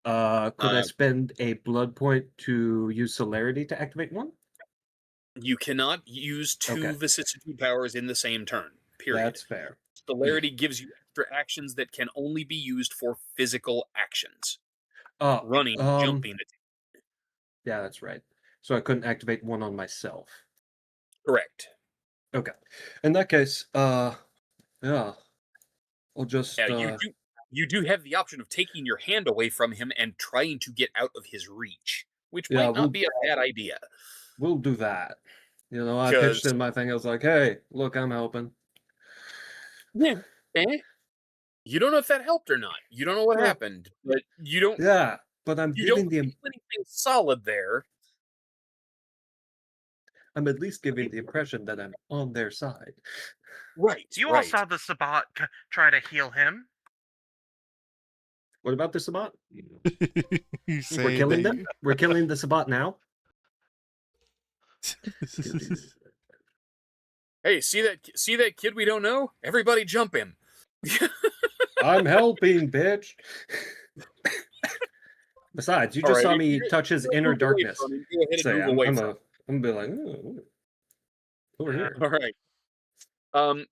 Could I spend a blood point to use celerity to activate one? You cannot use 2 Okay. vicissitude powers in the same turn. Period. That's fair. Celerity gives you extra actions that can only be used for physical actions. Oh, Running, jumping. yeah, that's right. So I couldn't activate one on myself. Correct. Okay. In that case, yeah. I'll just Yeah, you do have the option of taking your hand away from him and trying to get out of his reach, which Yeah, might not be a bad idea. we'll do that. You know, I pitched in my thing. I was like, "Hey, look, I'm helping." Yeah. You don't know if that helped or not. You don't know what Well, happened, but you don't Yeah, but I'm you giving don't the feel anything solid there. I'm at least giving the impression that I'm on their side. Right. You all right. saw the Sabat try to heal him. What about the Sabat? You We're say killing they- them? We're killing the Sabat now? Hey, see that kid we don't know? Everybody jump him. I'm helping, bitch. Besides, you just Alright, saw if me you- touch his if you inner move away darkness. from him, go ahead and So move yeah, away I'm from gonna be like, "Ooh, over here." All right.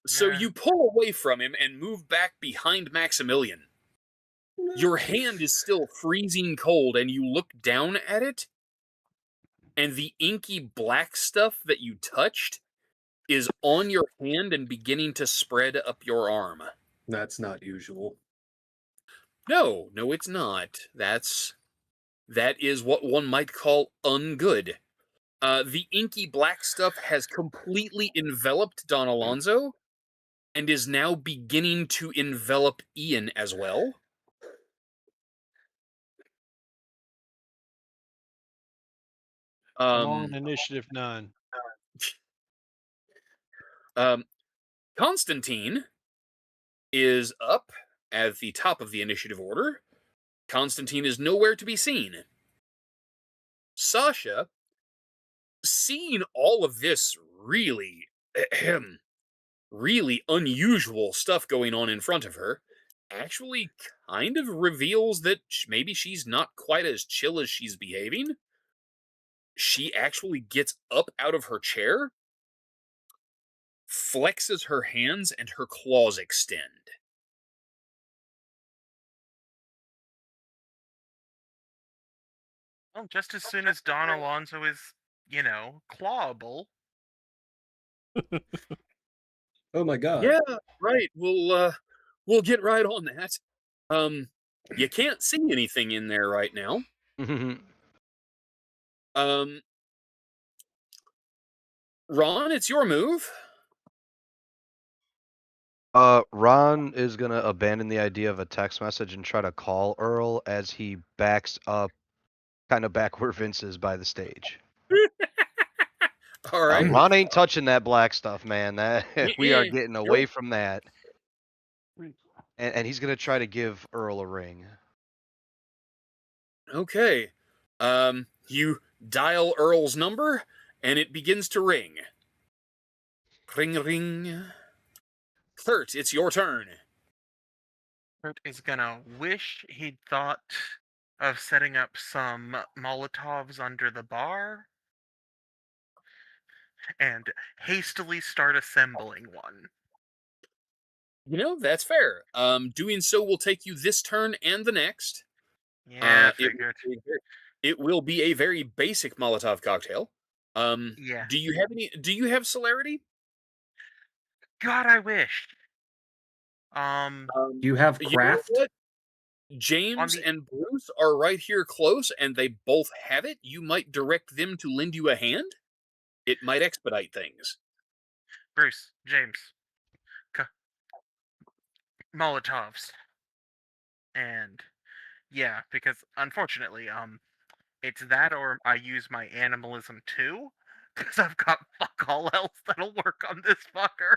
So Yeah. you pull away from him and move back behind Maximilian. Your hand is still freezing cold, and you look down at it, and the inky black stuff that you touched is on your hand and beginning to spread up your arm. That's not usual. No, it's not. That is what one might call ungood. The inky black stuff has completely enveloped Don Alonso and is now beginning to envelop Ian as well. Come on, initiative 9. Constantine is up at the top of the initiative order. Constantine is nowhere to be seen. Sasha, seeing all of this really, really unusual stuff going on in front of her, actually kind of reveals that maybe she's not quite as chill as she's behaving. She actually gets up out of her chair, flexes her hands, and her claws extend. Well, just as soon as Don Alonso is, clawable. Oh my god. Yeah, right. We'll get right on that. You can't see anything in there right now. Um, Ron, it's your move. Ron is gonna abandon the idea of a text message and try to call Earl as he backs up, kind of back where Vince is by the stage. All right. Ron ain't touching that black stuff, man. That we are Eh, getting nope. away from that. And he's gonna try to give Earl a ring. Okay. You dial Earl's number, and it begins to ring. Ring, ring. Kurt, it's your turn. Kurt is gonna wish he'd thought of setting up some Molotovs under the bar and hastily start assembling one. That's fair. Doing so will take you this turn and the next. Yeah, It figured. it will be a very basic Molotov cocktail. Yeah. Do you have celerity? God, I wish. Do you have You know craft? what? James and Bruce are right here close, and they both have it. You might direct them to lend you a hand. It might expedite things. Bruce, James, Molotovs. And yeah, because unfortunately, it's that or I use my animalism too, because I've got fuck all else that'll work on this fucker.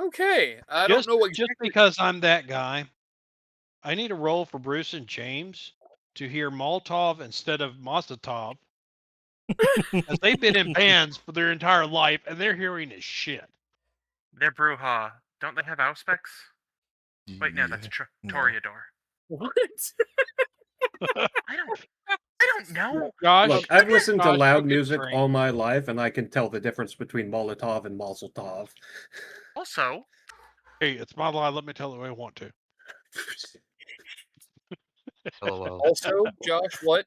Okay, I don't know what Just because I'm that guy, I need a roll for Bruce and James to hear Molotov instead of Mosatov, as they've been in bands for their entire life and they're hearing is shit. They're Bruja. Don't they have Auspex? Wait, no, that's no. Toreador. What? I don't know. Josh, Look, I've listened to Josh, loud you get music trained. all my life, and I can tell the difference between Molotov and Mazel Tov. Also, Hey, it's my lie. Let me tell it the way I want to. LOL. Also, Josh, what?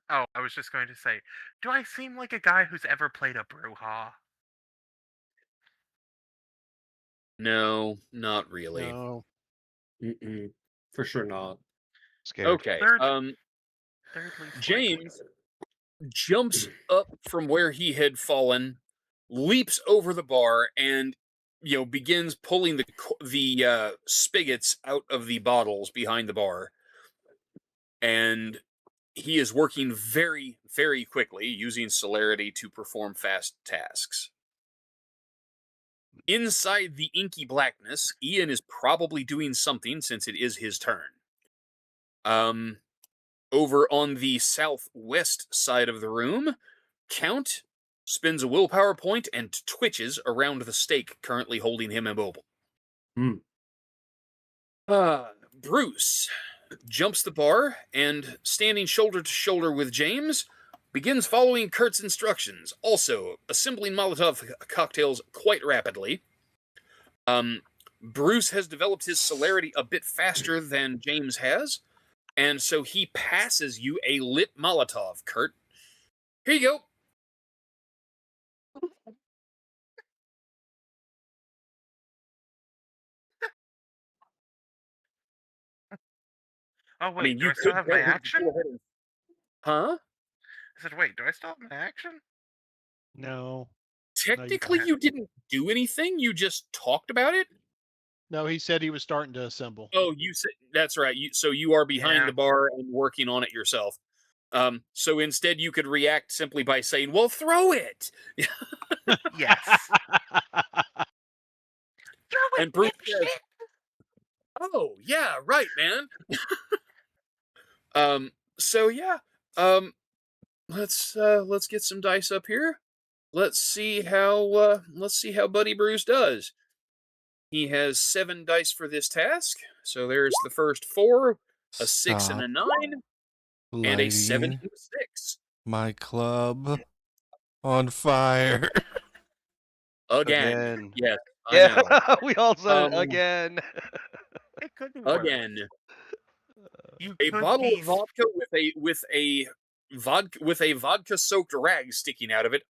oh, I was just going to say, do I seem like a guy who's ever played a Bruja? No, not really. No. Mm-mm. For sure not. Scared. Okay. Third least James jumps up from where he had fallen, leaps over the bar, and begins pulling the spigots out of the bottles behind the bar. And he is working very, very quickly, using celerity to perform fast tasks. Inside the inky blackness, Ian is probably doing something since it is his turn. Over on the southwest side of the room, Count spends a willpower point and twitches around the stake currently holding him immobile. Bruce jumps the bar and, standing shoulder to shoulder with James, begins following Kurt's instructions, also assembling Molotov cocktails quite rapidly. Bruce has developed his celerity a bit faster than James has, and so he passes you a lit Molotov, Kurt. Here you go. Oh wait, I mean, do you I still could have tell my him to action? go ahead and... Huh? I said, wait, do I still have my action? No. Technically, you didn't do anything. You just talked about it. No, he said he was starting to assemble. Oh, you said that's right. So you are behind Yeah. the bar and working on it yourself. So instead, you could react simply by saying, "Well, throw it." Yes. Throw it, And Bruce says, dipshit! "Oh, yeah, right, man." So yeah. Let's get some dice up here. Let's see how Buddy Bruce does. He has 7 dice for this task. So there's the first 4, a 6 and a 9, and a 7 and a 6. My club on fire. Again. Yes, I Yeah, know. we all said it again. It could be worse. Again. You A could bottle be of vodka with a vodka soaked rag sticking out of it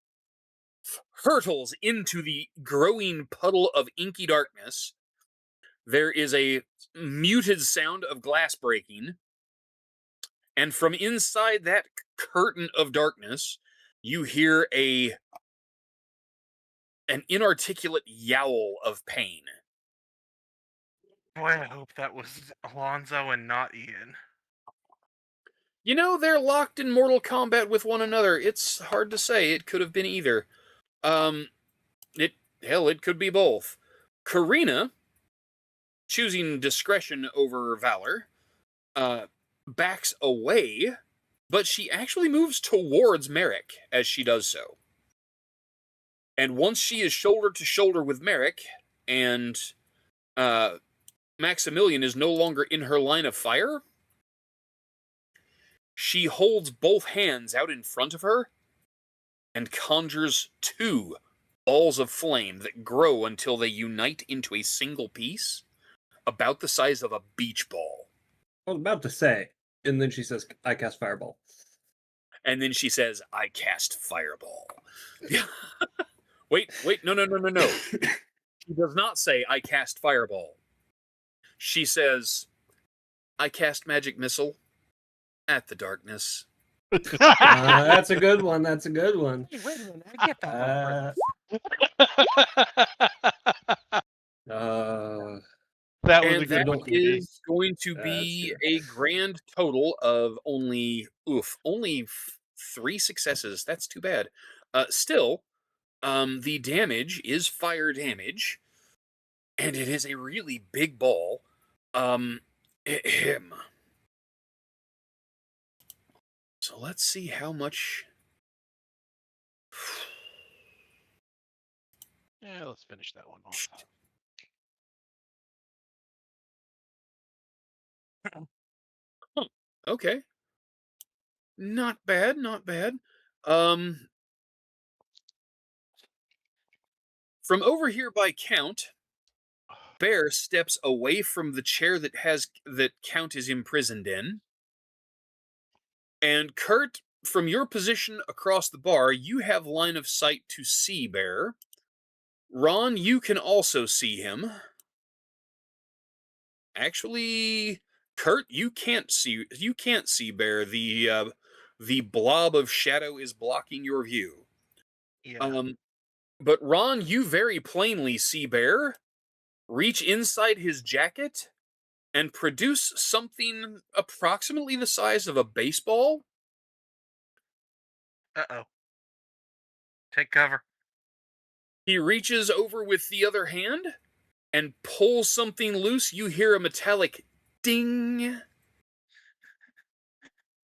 hurtles into the growing puddle of inky darkness. There is a muted sound of glass breaking. And from inside that curtain of darkness, you hear an inarticulate yowl of pain. Boy, I hope that was Alonzo and not Ian. You know, they're locked in mortal combat with one another. It's hard to say. It could have been either. It could be both. Karina, choosing discretion over valor, backs away, but she actually moves towards Merrick as she does so. And once she is shoulder to shoulder with Merrick, and Maximilian is no longer in her line of fire, she holds both hands out in front of her and conjures 2 balls of flame that grow until they unite into a single piece, about the size of a beach ball. I was about to say, and then she says, I cast Fireball. And then she says, I cast Fireball. Wait, no. She does not say, I cast Fireball. She says, I cast Magic Missile at the darkness. That's a good one. That's a good one. Hey, wait a minute, I get that. That was a And good that one. is going to be a grand total of only 3 successes. That's too bad. Still, the damage is fire damage, and it is a really big ball. So let's see how much. Yeah, let's finish that one off. Okay. Not bad, not bad. From over here by Count, Bear steps away from the chair that Count is imprisoned in. And Kurt, from your position across the bar, you have line of sight to see Bear. Ron, you can also see him. Actually, Kurt, you can't see Bear. The blob of shadow is blocking your view. Yeah. But Ron, you very plainly see Bear reach inside his jacket and produce something approximately the size of a baseball. Uh-oh. Take cover. He reaches over with the other hand and pulls something loose. You hear a metallic ding.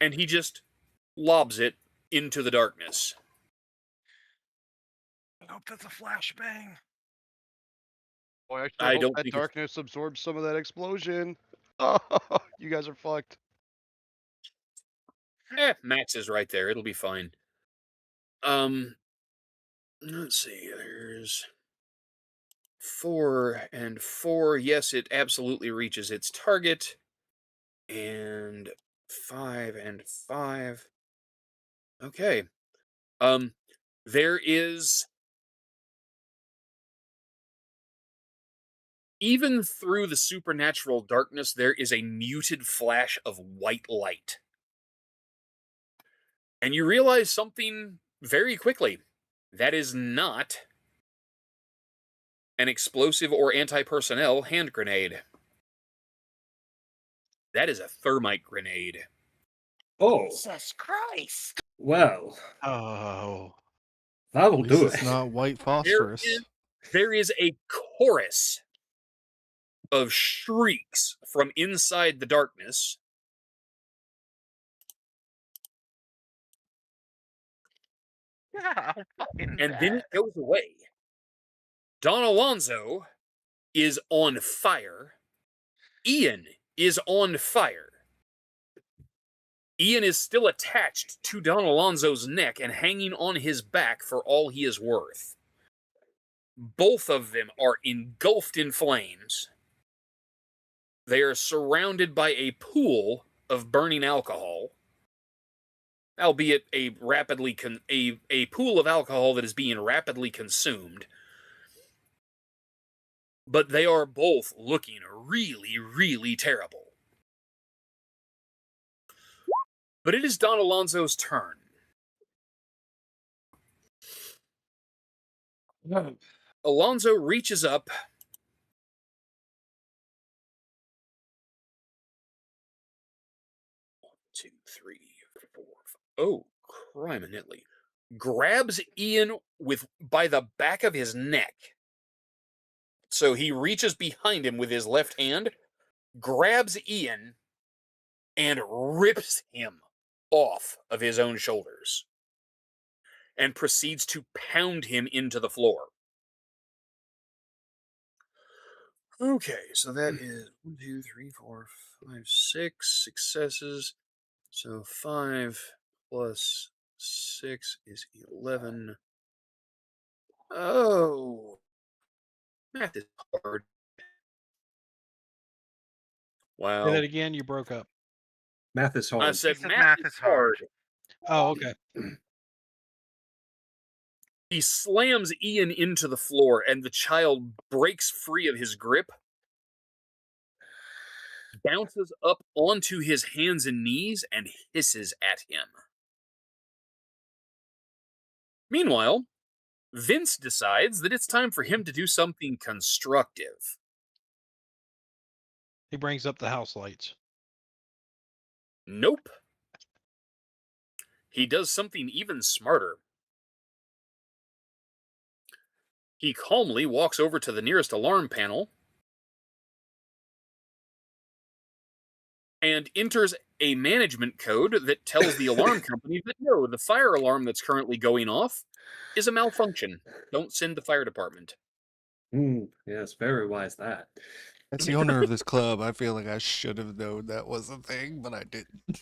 And he just lobs it into the darkness. I hope that's a flashbang. Boy, I I hope don't that think darkness absorbs some of that explosion. Oh, you guys are fucked. Max is right there. It'll be fine. Let's see. There's 4 and 4. Yes, it absolutely reaches its target. And 5 and 5. Okay. There is, even through the supernatural darkness, there is a muted flash of white light. And you realize something very quickly. That is not an explosive or anti-personnel hand grenade. That is a thermite grenade. Oh, Jesus Christ! well, Oh. that'll At do least it. it's not white phosphorus. There is a chorus of shrieks from inside the darkness. Yeah, I'll fucking And then it goes away. Don Alonzo is on fire. Ian is on fire. Ian is still attached to Don Alonzo's neck and hanging on his back for all he is worth. Both of them are engulfed in flames. They are surrounded by a pool of burning alcohol. albeit a a pool of alcohol that is being rapidly consumed. But they are both looking really, really terrible. But it is Don Alonso's turn. Alonso reaches up. Two, three, four. Oh, criminally. Grabs Ian by the back of his neck. So he reaches behind him with his left hand, grabs Ian, and rips him off of his own shoulders and proceeds to pound him into the floor. Okay, so that is 1, 2, 3, 4, 5, 6 successes. So 5 plus 6 is 11. Oh, math is hard. Wow. Say that again. You broke up. Math is hard. I said said math is hard. Oh, okay. He slams Ian into the floor, and the child breaks free of his grip, bounces up onto his hands and knees, and hisses at him. Meanwhile, Vince decides that it's time for him to do something constructive. He brings up the house lights. Nope. He does something even smarter. He calmly walks over to the nearest alarm panel and enters a management code that tells the alarm company that no, the fire alarm that's currently going off is a malfunction. Don't send the fire department. Yes, very wise that. As the owner of this club, I feel like I should have known that was a thing, but I didn't.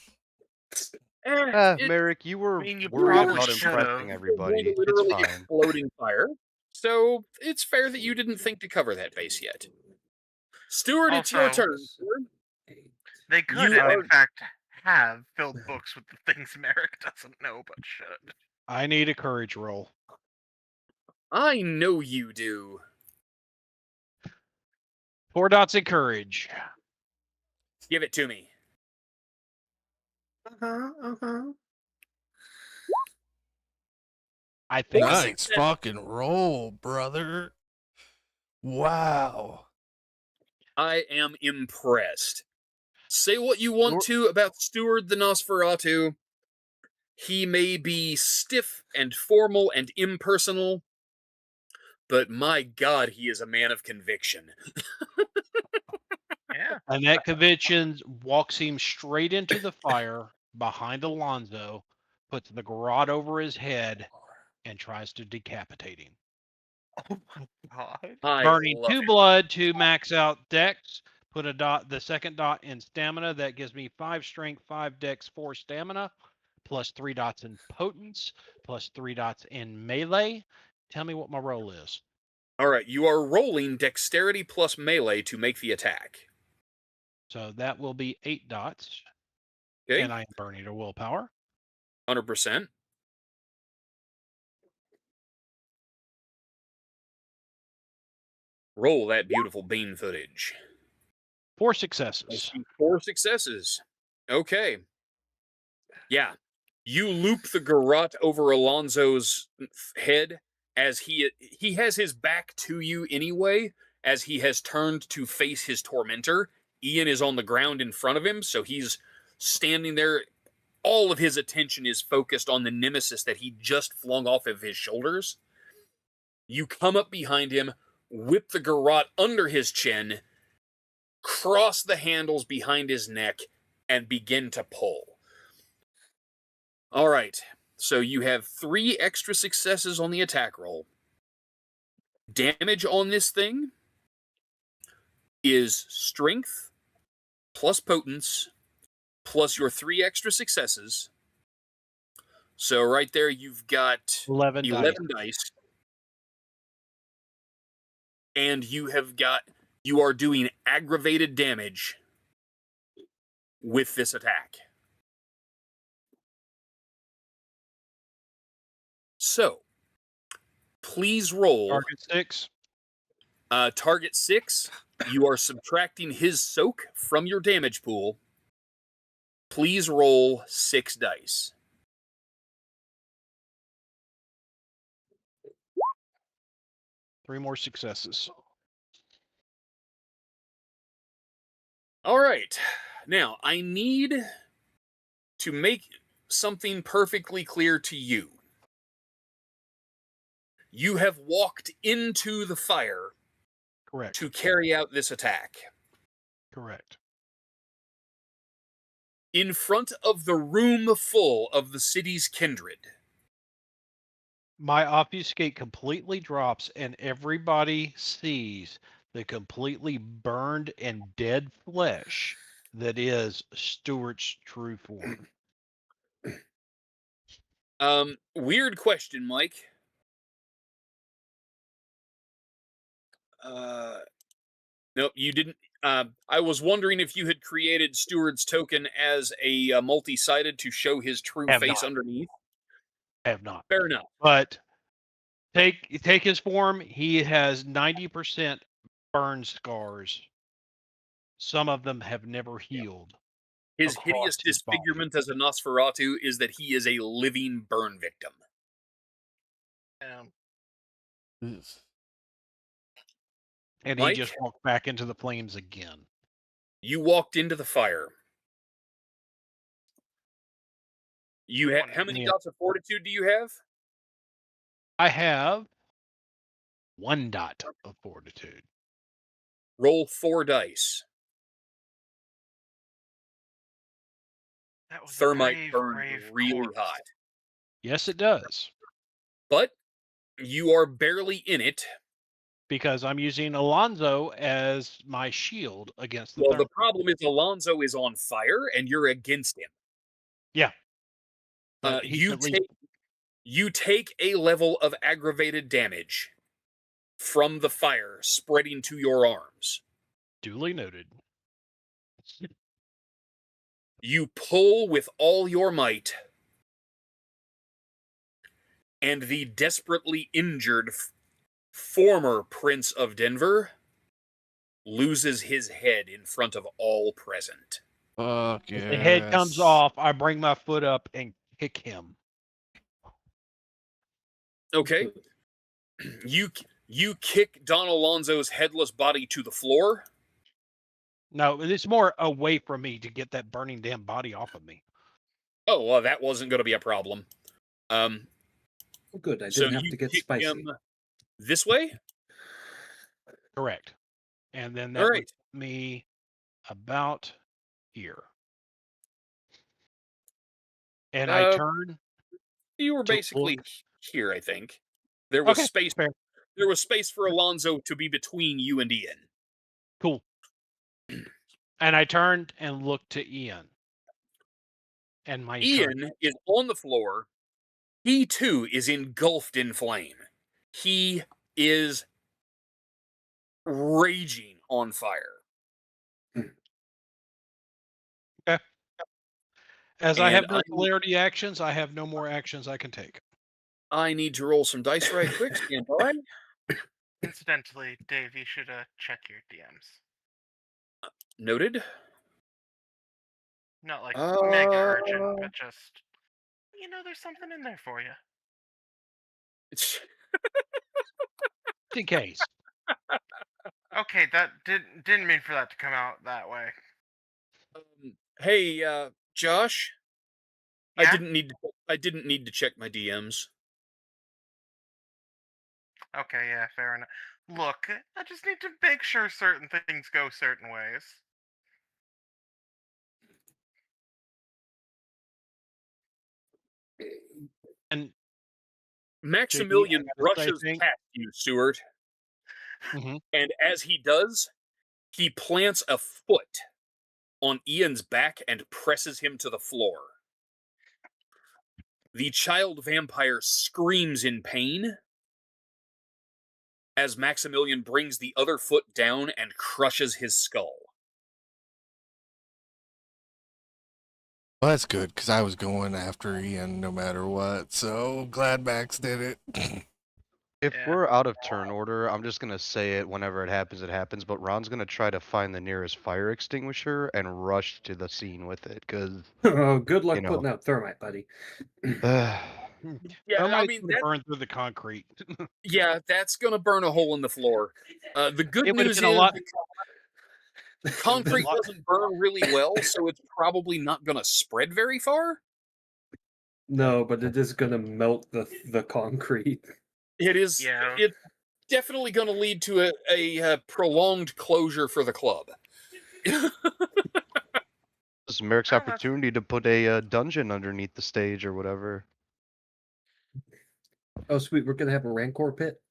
Merrick, you were mean, you worried probably about should've. impressing everybody. It's Literally fine. exploding fire. So it's fair that you didn't think to cover that base yet. Stuart, it's your Also- turn. Sir. They could, You and are- in fact, have filled books with the things Merrick doesn't know but should. I need a courage roll. I know you do. 4 dots of courage. Give it to me. I think Nice. Nice fucking roll, brother. Wow. I am impressed. Say what you want to about Stuart the Nosferatu. He may be stiff and formal and impersonal, but my God, he is a man of conviction. Yeah. And that conviction walks him straight into the fire behind Alonzo, puts the garrote over his head, and tries to decapitate him. Oh my god. I Burning love 2 it. blood to max out dex. Put a dot, the second dot in stamina. That gives me 5 strength, 5 dex, 4 stamina, plus 3 dots in potence, plus 3 dots in melee. Tell me what my roll is. All right, you are rolling dexterity plus melee to make the attack. So that will be 8 dots. Okay, And I am burning a willpower. 100%. Roll that beautiful bean footage. 4 I successes. see 4 successes. Okay. Yeah. You loop the garrote over Alonzo's head as he has his back to you anyway, as he has turned to face his tormentor. Ian is on the ground in front of him, so he's standing there. All of his attention is focused on the nemesis that he just flung off of his shoulders. You come up behind him, whip the garrote under his chin, cross the handles behind his neck, and begin to pull. All right, so you have 3 extra successes on the attack roll. Damage on this thing is strength plus potence plus your 3 extra successes. So right there you've got 11 dice. dice. And you are doing aggravated damage with this attack. So, please roll. Target 6. Target 6. You are subtracting his soak from your damage pool. Please roll 6 dice. Three more successes. All right. Now, I need to make something perfectly clear to you. You have walked into the fire Correct. to carry out this attack. Correct. In front of the room full of the city's kindred. My obfuscate completely drops, and everybody sees the completely burned and dead flesh that is Stuart's true form. Weird question, Mike. Nope, you didn't. I was wondering if you had created Steward's token as a multi-sided to show his true Have face not. underneath. Have not. Fair enough. But take his form. He has 90% burn scars. Some of them have never healed. His across hideous his body. disfigurement as a Nosferatu is that he is a living burn victim. And Mike? he just walked back into the flames again. You walked into the fire. You have how many Yeah. dots of fortitude do you have? I have 1 dot of fortitude. Roll 4 dice. That was a Thermite brave, burns brave really corpse. hot. Yes, it does. But you are barely in it. Because I'm using Alonzo as my shield against the Well, burn. the problem is Alonzo is on fire and you're against him. Yeah. But he can at least You take a level of aggravated damage from the fire spreading to your arms. duly noted. You pull with all your might, and the desperately injured former Prince of Denver loses his head in front of all present. Fuck yes. The head comes off. I bring my foot up and kick him. Okay. You kick Don Alonzo's headless body to the floor. No, it's more away from me to get that burning damn body off of me. Oh, well, that wasn't going to be a problem. Good, I So didn't have you to get kick spicy. him this way? Correct. And then All that right. would put me about here. And I turn. You were to basically look. here, I think. There was Okay, space. fair. There was space for Alonzo to be between you and Ian. Cool. And I turned and looked to Ian. And my Ian is on the floor. He too is engulfed in flame. He is raging on fire. As I And have no polarity actions, I have no more actions I can take. I need to roll some dice right quick. Stand by. Incidentally, Dave, you should check your DMs. Noted. Not like mega urgent, but just there's something in there for you. It's In case. Okay, that didn't mean for that to come out that way. hey, Josh. Yeah? I didn't need to check my DMs. Okay, yeah, fair enough. Look, I just need to make sure certain things go certain ways. And Maximilian JD, I gotta say, rushes thank- past you, Stewart. Mhm. And as he does, he plants a foot on Ian's back and presses him to the floor. The child vampire screams in pain as Maximilian brings the other foot down and crushes his skull. Well, that's good, because I was going after Ian no matter what, so glad Max did it. If Yeah. we're out of turn order, I'm just gonna say it whenever it happens. But Ron's gonna try to find the nearest fire extinguisher and rush to the scene with it, because Oh, good luck You know. putting out thermite, buddy. Yeah, I Thermite's mean, gonna burn through the concrete. that's gonna burn a hole in the floor. The good It would have news been a is lot. the concrete lot- doesn't burn really well, so it's probably not gonna spread very far. No, but it is gonna melt the concrete. It is. Yeah. It's definitely going to lead to a prolonged closure for the club. This is Merrick's Oh, that's- opportunity to put a dungeon underneath the stage or whatever. Oh, sweet, we're gonna have a rancor pit.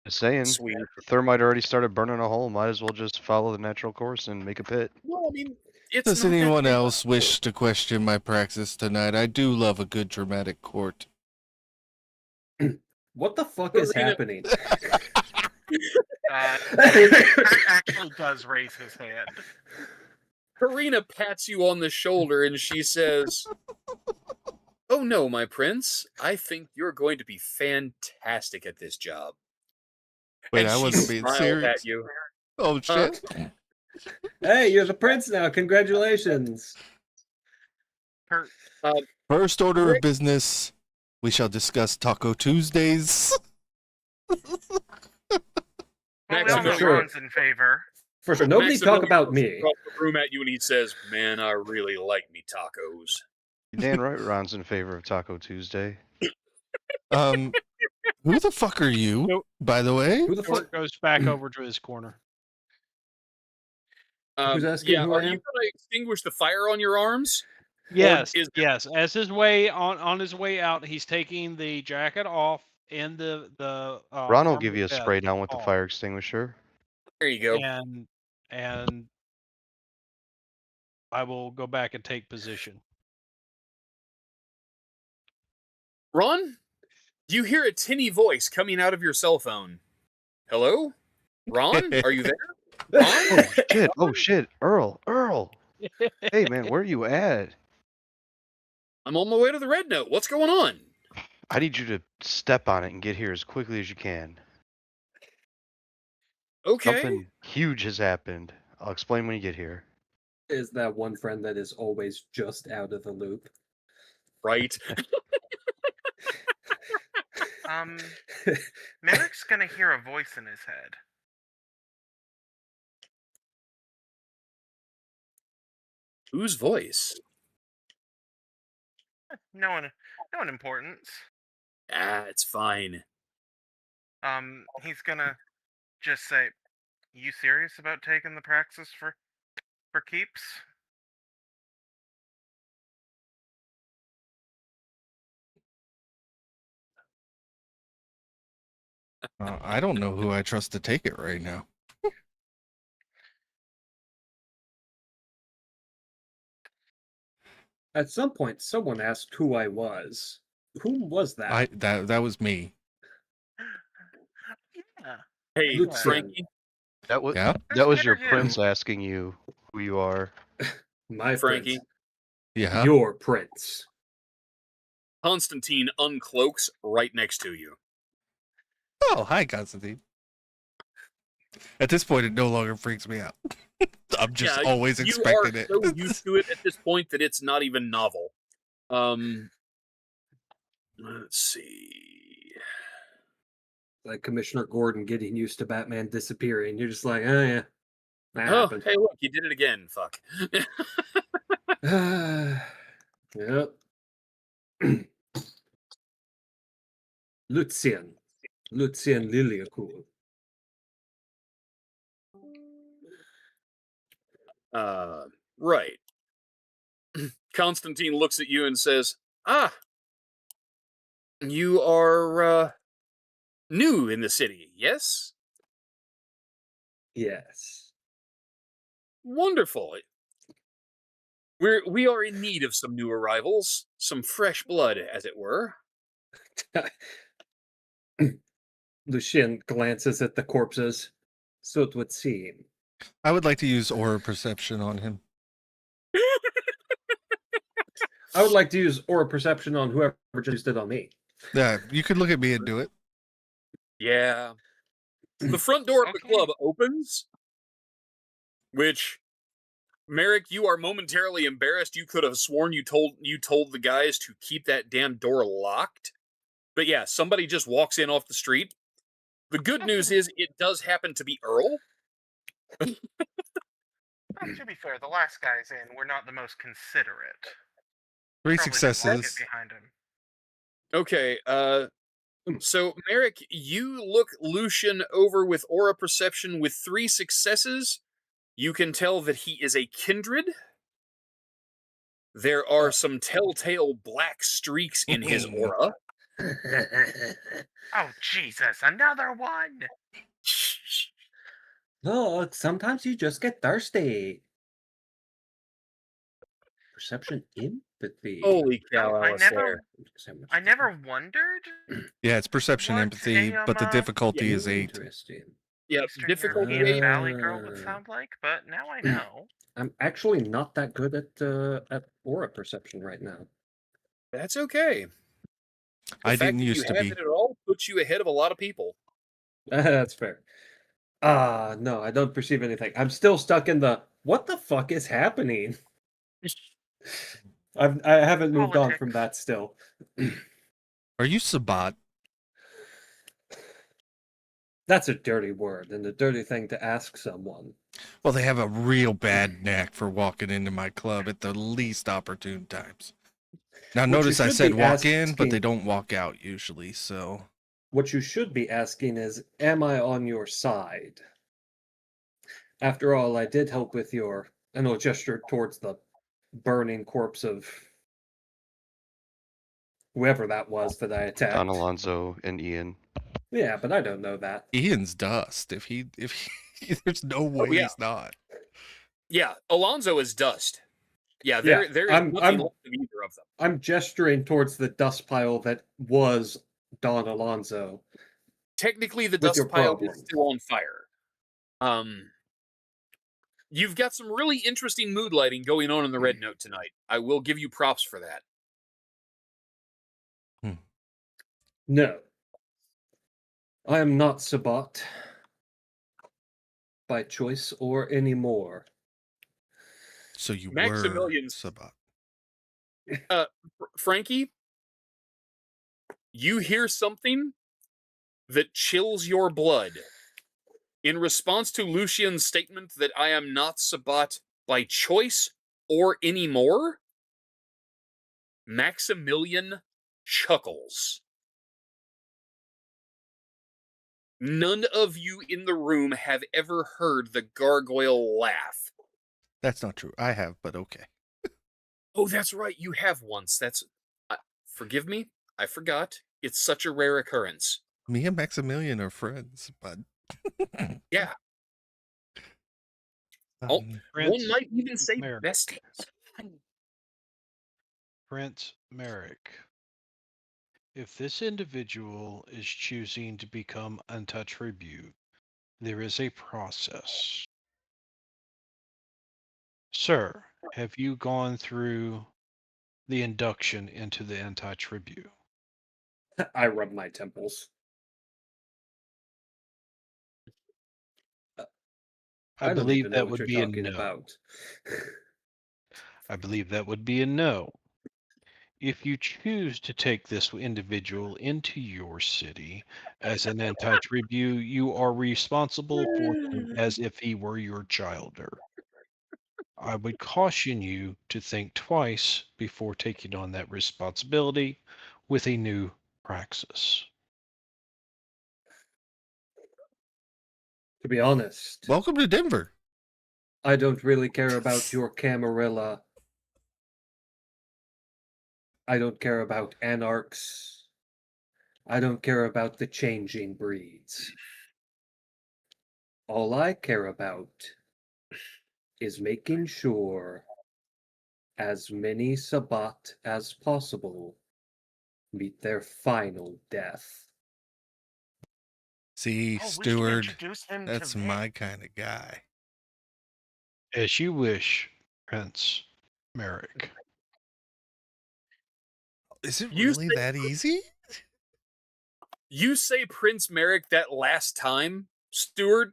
Just saying, Sweet. thermite already started burning a hole. Might as well just follow the natural course and make a pit. Well, I mean, it's Does not that anyone big. else wish to question my praxis tonight? I do love a good dramatic court. What the fuck is Arena- happening? Kurt actually does raise his hand. Karina pats you on the shoulder and she says, "Oh no, my prince. I think you're going to be fantastic at this job." Wait, and I she wasn't being smiled serious. at you. Oh, shit. Hey, you're the prince now. Congratulations. Kurt, First order Rick- of business, we shall discuss Taco Tuesdays. well, we all Maximum- know Sure. Ron's in favor. For sure. Nobody Maximilian talk about looks me. across the room at you and he says, "Man, I really like me tacos." You're damn right, Ron's in favor of Taco Tuesday. Who the fuck are you, Nope. by the way? Who the fuck? Kurt goes back over to his corner. Who's asking Yeah, who are I you am? going to extinguish the fire on your arms? Yes, is- yes. As his way on his way out, he's taking the jacket off and the Ron will armor give you a vest spray down with the off, fire extinguisher. There you go. and I will go back and take position. Ron, you hear a tinny voice coming out of your cell phone. Hello? Ron, are you there? Ron? Oh shit, Earl. Hey man, where are you at? I'm on my way to the Red Note. What's going on? I need you to step on it and get here as quickly as you can. Okay. Something huge has happened. I'll explain when you get here. Is that one friend that is always just out of the loop? Right. Merrick's gonna hear a voice in his head. Whose voice? No one importance. It's fine. He's gonna just say, "You serious about taking the praxis for keeps?" I don't know who I trust to take it right now. At some point, someone asked who I was. Who was that? That was me. Yeah. Hey, Lucian. Frankie. That was Yeah, that was your Better him. prince asking you who you are. My Frankie. prince. yeah. Your prince. Constantine uncloaks right next to you. Oh, hi, Constantine. At this point, it no longer freaks me out. I'm just Yeah, always You expecting are it. so used to it at this point that it's not even novel. Let's see. Like Commissioner Gordon getting used to Batman disappearing. You're just like, oh yeah. That Oh, happened. hey, look, you did it again. Fuck. Yep. Lucian. Lucian Liliacool. Right. Constantine looks at you and says, "Ah, you are new in the city, yes? Yes. Wonderful. We are in need of some new arrivals, some fresh blood, as it were." Lucian glances at the corpses. So it would seem. I would like to use aura perception on him. I would like to use aura perception on whoever just used it on me. Yeah, you could look at me and do it. Yeah. The front door of the Okay. club opens, which, Merrick, you are momentarily embarrassed. You could have sworn you told the guys to keep that damn door locked. But yeah, somebody just walks in off the street. The good news is it does happen to be Earl. To be fair, the last guys in were not the most considerate. 3 Probably didn't want to successes. get behind him. Okay, so Merrick, you look Lucian over with aura perception with 3 successes. You can tell that he is a kindred. There are some telltale black streaks in his aura. Oh, Jesus, another one! Look, sometimes you just get thirsty. Perception empathy. Holy cow, Oh, I Alistair. never wondered Yeah, it's perception, what empathy, but the difficulty is 8. Interesting. Yeah, Eastern difficulty European 8. Valley Girl would sound like, but now I know. I'm actually not that good at aura perception right now. That's okay. The I fact didn't that used to you have be. it at all puts you ahead of a lot of people. That's fair. No, I don't perceive anything. I'm still stuck in the what the fuck is happening? I haven't moved on from that still. Are you Sabat? That's a dirty word and a dirty thing to ask someone. Well, they have a real bad knack for walking into my club at the least opportune times. Now, What notice you I should said be walk in, but they asking- don't walk out usually, so... What you should be asking is, am I on your side? After all, I did help with your, and I'll gesture towards the burning corpse of whoever that was that I attacked. Don Alonso and Ian. Yeah, but I don't know that. Ian's dust. If he there's no way yeah. he's not. Yeah, Alonzo is dust. Yeah, there is nothing left of either of them. I'm gesturing towards the dust pile that was Don Alonso. Technically, the With your dust pile problem. is still on fire. You've got some really interesting mood lighting going on in the Red Note tonight. I will give you props for that. No. I am not Sabat. By choice or anymore. So you Maximilian were Sabat. Frankie, you hear something that chills your blood. In response to Lucian's statement that I am not Sabat by choice or anymore, Maximilian chuckles. None of you in the room have ever heard the gargoyle laugh. That's not true. I have, but okay. Oh, that's right. You have once. Forgive me. I forgot. It's such a rare occurrence. Me and Maximilian are friends, but... Yeah. One might even say Merrick. besties. Prince Merrick. If this individual is choosing to become anti-tribute, there is a process. Sir, have you gone through the induction into the anti-tribute? I rub my temples. I don't believe even know that what would you're be a talking no. about. I believe that would be a no. If you choose to take this individual into your city as an anti-tribute, you are responsible for him as if he were your childer. I would caution you to think twice before taking on that responsibility with a new praxis. To be honest, Welcome to Denver. I don't really care about your Camarilla. I don't care about anarchs. I don't care about the changing breeds. All I care about is making sure as many Sabat as possible meet their final death. See, Oh, we should Steward, introduce him that's to my kind of guy. As you wish, Prince Merrick. Is it You really that easy? You say Prince Merrick that last time, Stuart,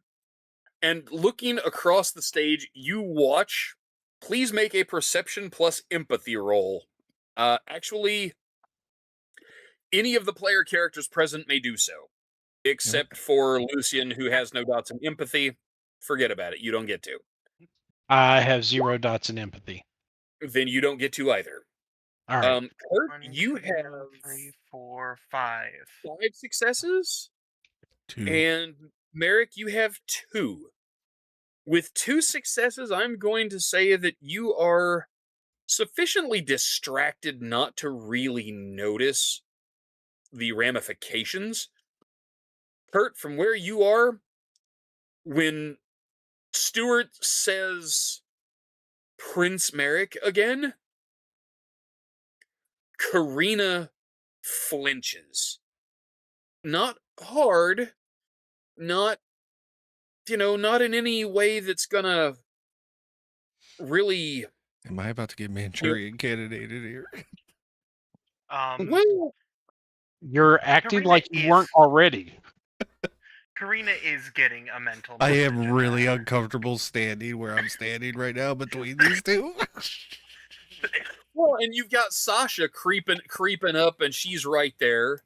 and looking across the stage, you watch. Please make a perception plus empathy roll. Actually, any of the player characters present may do so, except for Lucian, who has no dots in empathy. Forget about it. You don't get to. I have 0 dots in empathy. Then you don't get to either. All right. Kurt, 1, you 2, have 3, 4, 5. 5 successes, 2. and Merrick, you have 2. With 2 successes, I'm going to say that you are sufficiently distracted not to really notice the ramifications. Kurt, from where you are, when Stuart says Prince Merrick again, Karina flinches. Not hard, not, not in any way that's gonna really. Am I about to get Manchurian candidated here? Well, You're acting Karina like you weren't is- already. Karina is getting a mental I message am in really that. uncomfortable standing where I'm standing right now between these two. well, and you've got Sasha creeping up, and she's right there.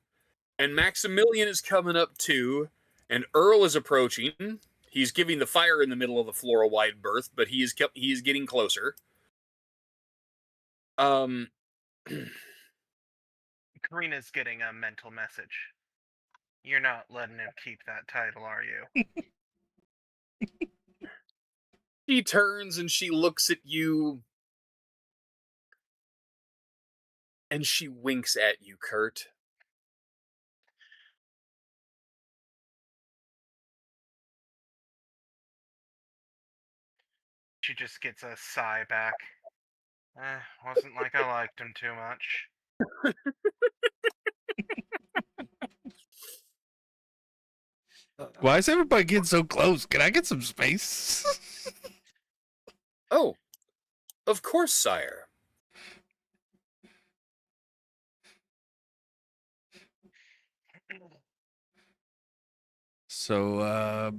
And Maximilian is coming up too, and Earl is approaching. He's giving the fire in the middle of the floor a wide berth, but he is getting closer. Karina's getting a mental message. You're not letting him keep that title, are you? She turns and she looks at you, and she winks at you, Kurt. She just gets a sigh back. Wasn't like I liked him too much. Why is everybody getting so close? Can I get some space? Oh, of course, sire. So,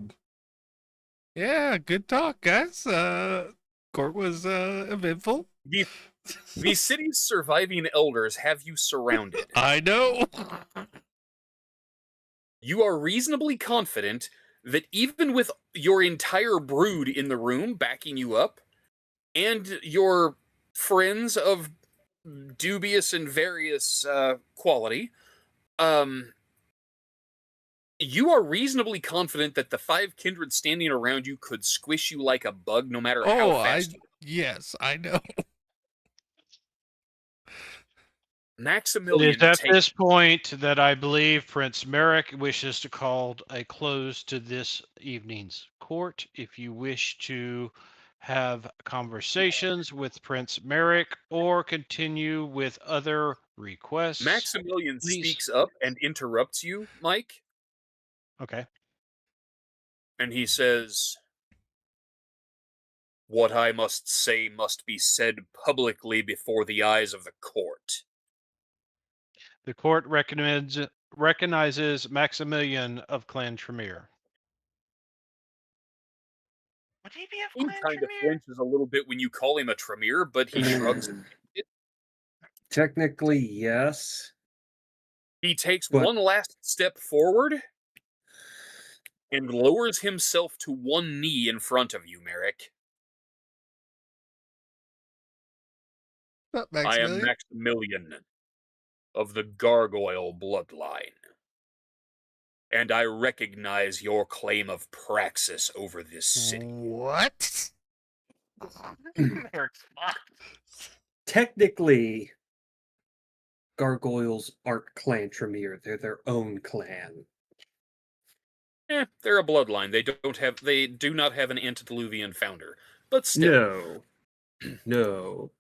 yeah, good talk, guys. Court was eventful. The city's surviving elders have you surrounded. I know. You are reasonably confident that even with your entire brood in the room backing you up, and your friends of dubious and various quality, you are reasonably confident that the 5 kindred standing around you could squish you like a bug no matter how fast. Yes, I know. Maximilian It is at takes this point that I believe Prince Merrick wishes to call a close to this evening's court. If you wish to have conversations with Prince Merrick or continue with other requests, Maximilian please. speaks up and interrupts you, Mike, Okay. and he says, "What I must say must be said publicly before the eyes of the court." The court recognizes Maximilian of Clan Tremere. Would he be of He Clan kind of Tremere? flinches a little bit when you call him a Tremere, but he shrugs. Technically, yes. He takes But- one last step forward and lowers himself to one knee in front of you, Merrick. Not I am Maximilian. Maximilian of the Gargoyle bloodline, and I recognize your claim of praxis over this city. What? Merrick's fucked. Technically, gargoyles aren't Clan Tremere. They're their own clan. They're a bloodline. They do not have an antediluvian founder, but still. No.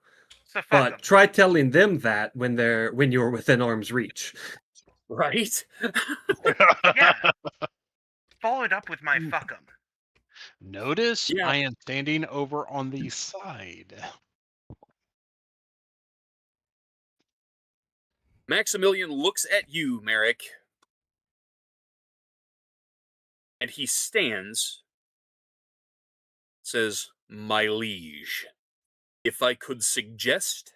So fuck But him. try telling them that when you're within arm's reach. Right? Yeah. Followed up with my fuck him. Notice Yeah. I am standing over on the side. Maximilian looks at you, Merrick, and he stands, says, "My liege, if I could suggest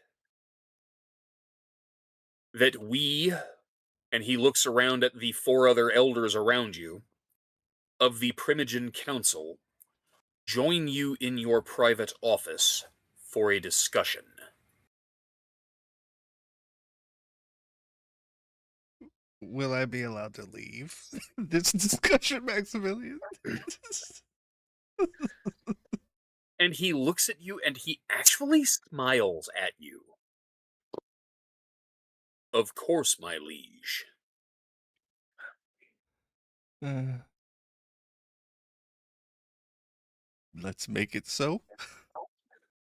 that we," and he looks around at the 4 other elders around you, "of the Primogen Council, join you in your private office for a discussion." Will I be allowed to leave this discussion, Maximilian? And he looks at you and he actually smiles at you. "Of course, my liege." Let's make it so.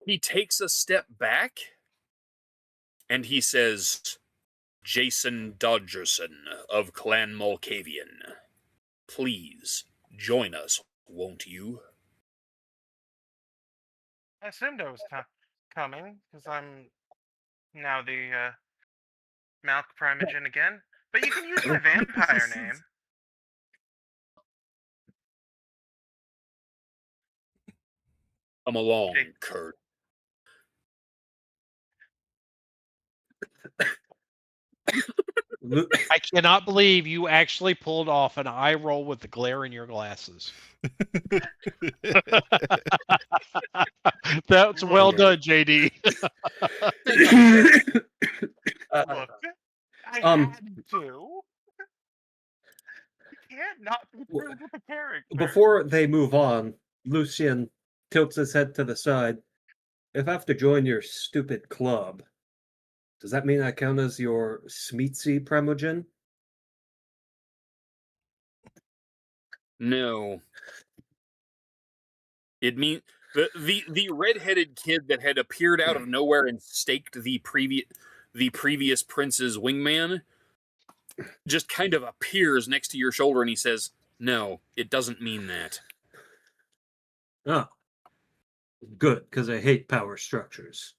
He takes a step back and he says, "Jason Dodgerson of Clan Malkavian, please join us, won't you?" I assumed I was coming, because I'm now the Malk Primogen again. But you can use my vampire name. "Come along, Okay. Kurt." I cannot believe you actually pulled off an eye roll with the glare in your glasses. That's well done, JD. Look, I had to. You can't not be thrilled with the character. Before they move on, Lucian tilts his head to the side. "If I have to join your stupid club, does that mean I count as your Smeetsy Primogen?" No. It means the red-headed kid that had appeared out of nowhere and staked the previous prince's wingman just kind of appears next to your shoulder and he says, "No, it doesn't mean that." Oh, good, because I hate power structures.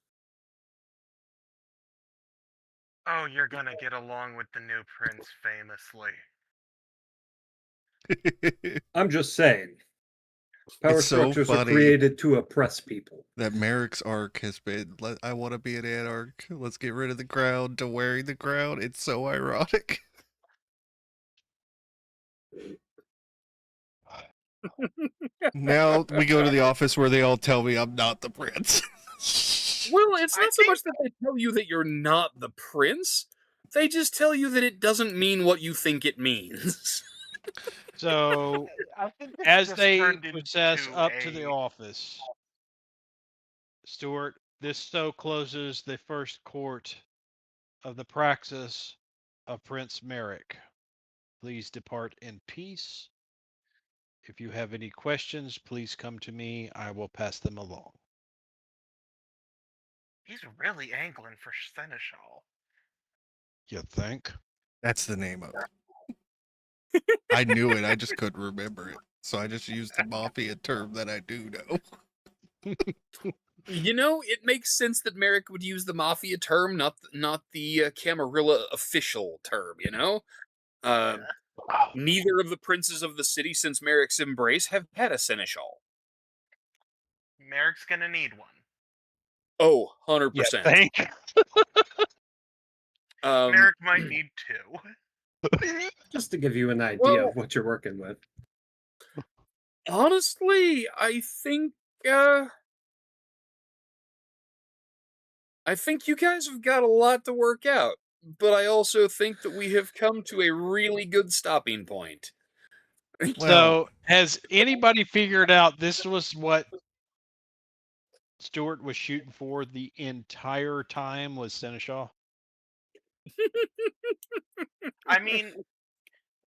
Oh, you're gonna get along with the new prince famously. I'm just saying. Power It's so structures are funny created to oppress people. that Merrick's arc has been, I want to be an anarch. Let's get rid of the crown, to wearing the crown. It's so ironic. Now we go to the office where they all tell me I'm not the prince. Well, it's I not so think- much that they tell you that you're not the prince. They just tell you that it doesn't mean what you think it means. So, I think this as just they turned process into up to the a- office, Stuart, this so closes the first court of the praxis of Prince Merrick. Please depart in peace. If you have any questions, please come to me. I will pass them along. He's really angling for Seneschal. You think? That's the name of it. I knew it. I just couldn't remember it. So I just used the mafia term that I do know. You know, it makes sense that Merrick would use the mafia term, not the Camarilla official term, you know? Neither of the princes of the city since Merrick's embrace have had a seneschal. Merrick's gonna need one. Oh, You 100%. think? Merrick might need two. Just to give you an idea Well- of what you're working with. Honestly, I think you guys have got a lot to work out, but I also think that we have come to a really good stopping point. Well, So, has anybody figured out this was what Stuart was shooting for the entire time was Seneschal? I mean,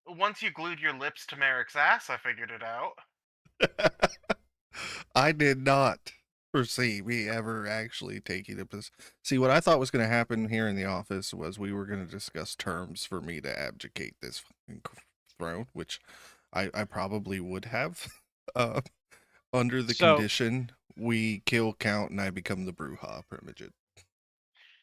once you glued your lips to Merrick's ass, I figured it out. I did not foresee me ever actually taking a position. See, what I thought was going to happen here in the office was we were going to discuss terms for me to abdicate this fucking throne, which I probably would have, under the So- condition we kill Count and I become the Bruja Primogen.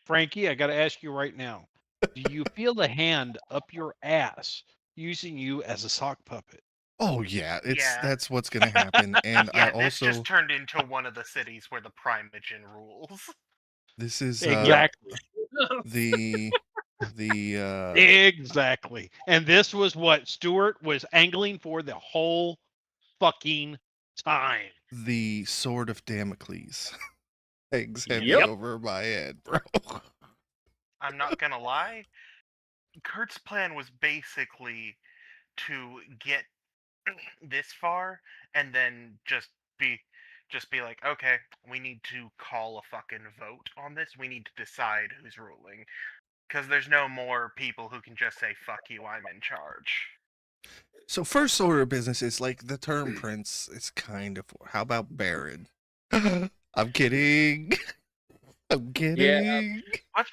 Frankie, I got to ask you right now. Do you feel the hand up your ass using you as a sock puppet? Oh yeah, Yeah. that's what's gonna happen. And I Yeah, this also just turned into one of the cities where the Primogen rules. this is Exactly. the Exactly. And this was what Stuart was angling for the whole fucking time. the sword of Damocles hangs heavy Yep. over my head, bro. I'm not gonna lie. Kurt's plan was basically to get this far and then just be like, okay, we need to call a fucking vote on this. We need to decide who's ruling. Because there's no more people who can just say, fuck you, I'm in charge. So first order of business is like the term prince is kind of. How about Baron? I'm kidding. I'm kidding.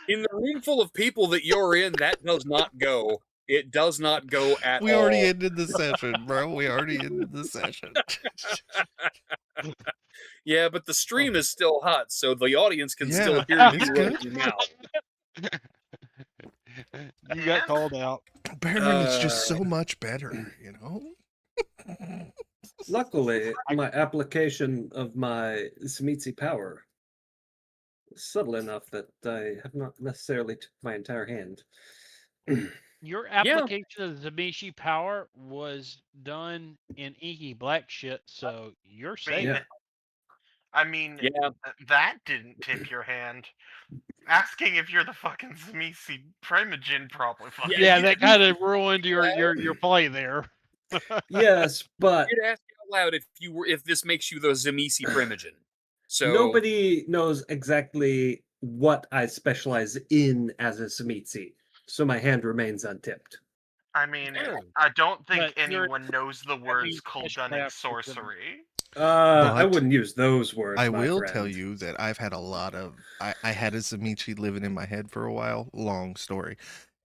In the room full of people that you're in, that does not go. It does not go at We all. already ended the session, bro. We already ended the session. Yeah, but the stream is still hot, so the audience can still hear Yeah, you it's right good. now. You got And- called out. Baron is just so much better, you know? Luckily, my application of my Smitsi power is subtle enough that I have not necessarily took my entire hand. Your application of the Zamishi power was done in inky black shit, so you're safe. Yeah. I mean, Yeah, that didn't tip your hand. Asking if you're the fucking Zamisi Primogen probably fucking. Yeah, that kind of ruined your play there. Yes, but you'd ask out loud if this makes you the Zamisi Primogen. So nobody knows exactly what I specialize in as a Smitsi, so my hand remains untipped. I mean, Sure. I don't think But you're- anyone knows the words fish Kuldunning craft with them. sorcery. I But wouldn't use those words. I my will friend. tell you that I've had a lot of. I had a Zamichi living in my head for a while. Long story.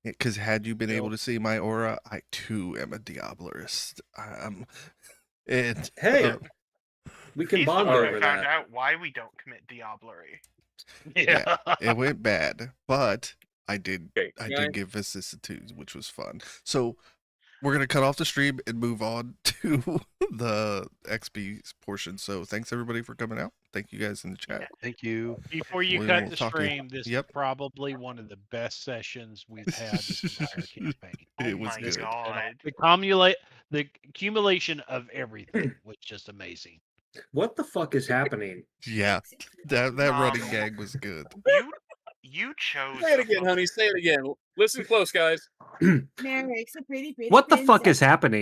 Because had you been able to see my aura, I too am a Diablerist. And Hey, we can He's the bond one who over found that. out why we don't commit diablerie. yeah, it went bad, but I did. Okay, I can I- did give vicissitudes, which was fun. So we're gonna cut off the stream and move on to the XP portion. So thanks everybody for coming out. Thank you guys in the chat. Thank you. Before you We cut will the talk to you. stream, this Yep. is probably one of the best sessions we've had this entire campaign. It Oh was my good. god. The accumulation of everything was just amazing. What the fuck is happening? Yeah, that running Um, gag was good. You chose. Say it a again, fuck- honey. Say it again. Listen close, guys. Merrick's a pretty What the fuck princess. is happening?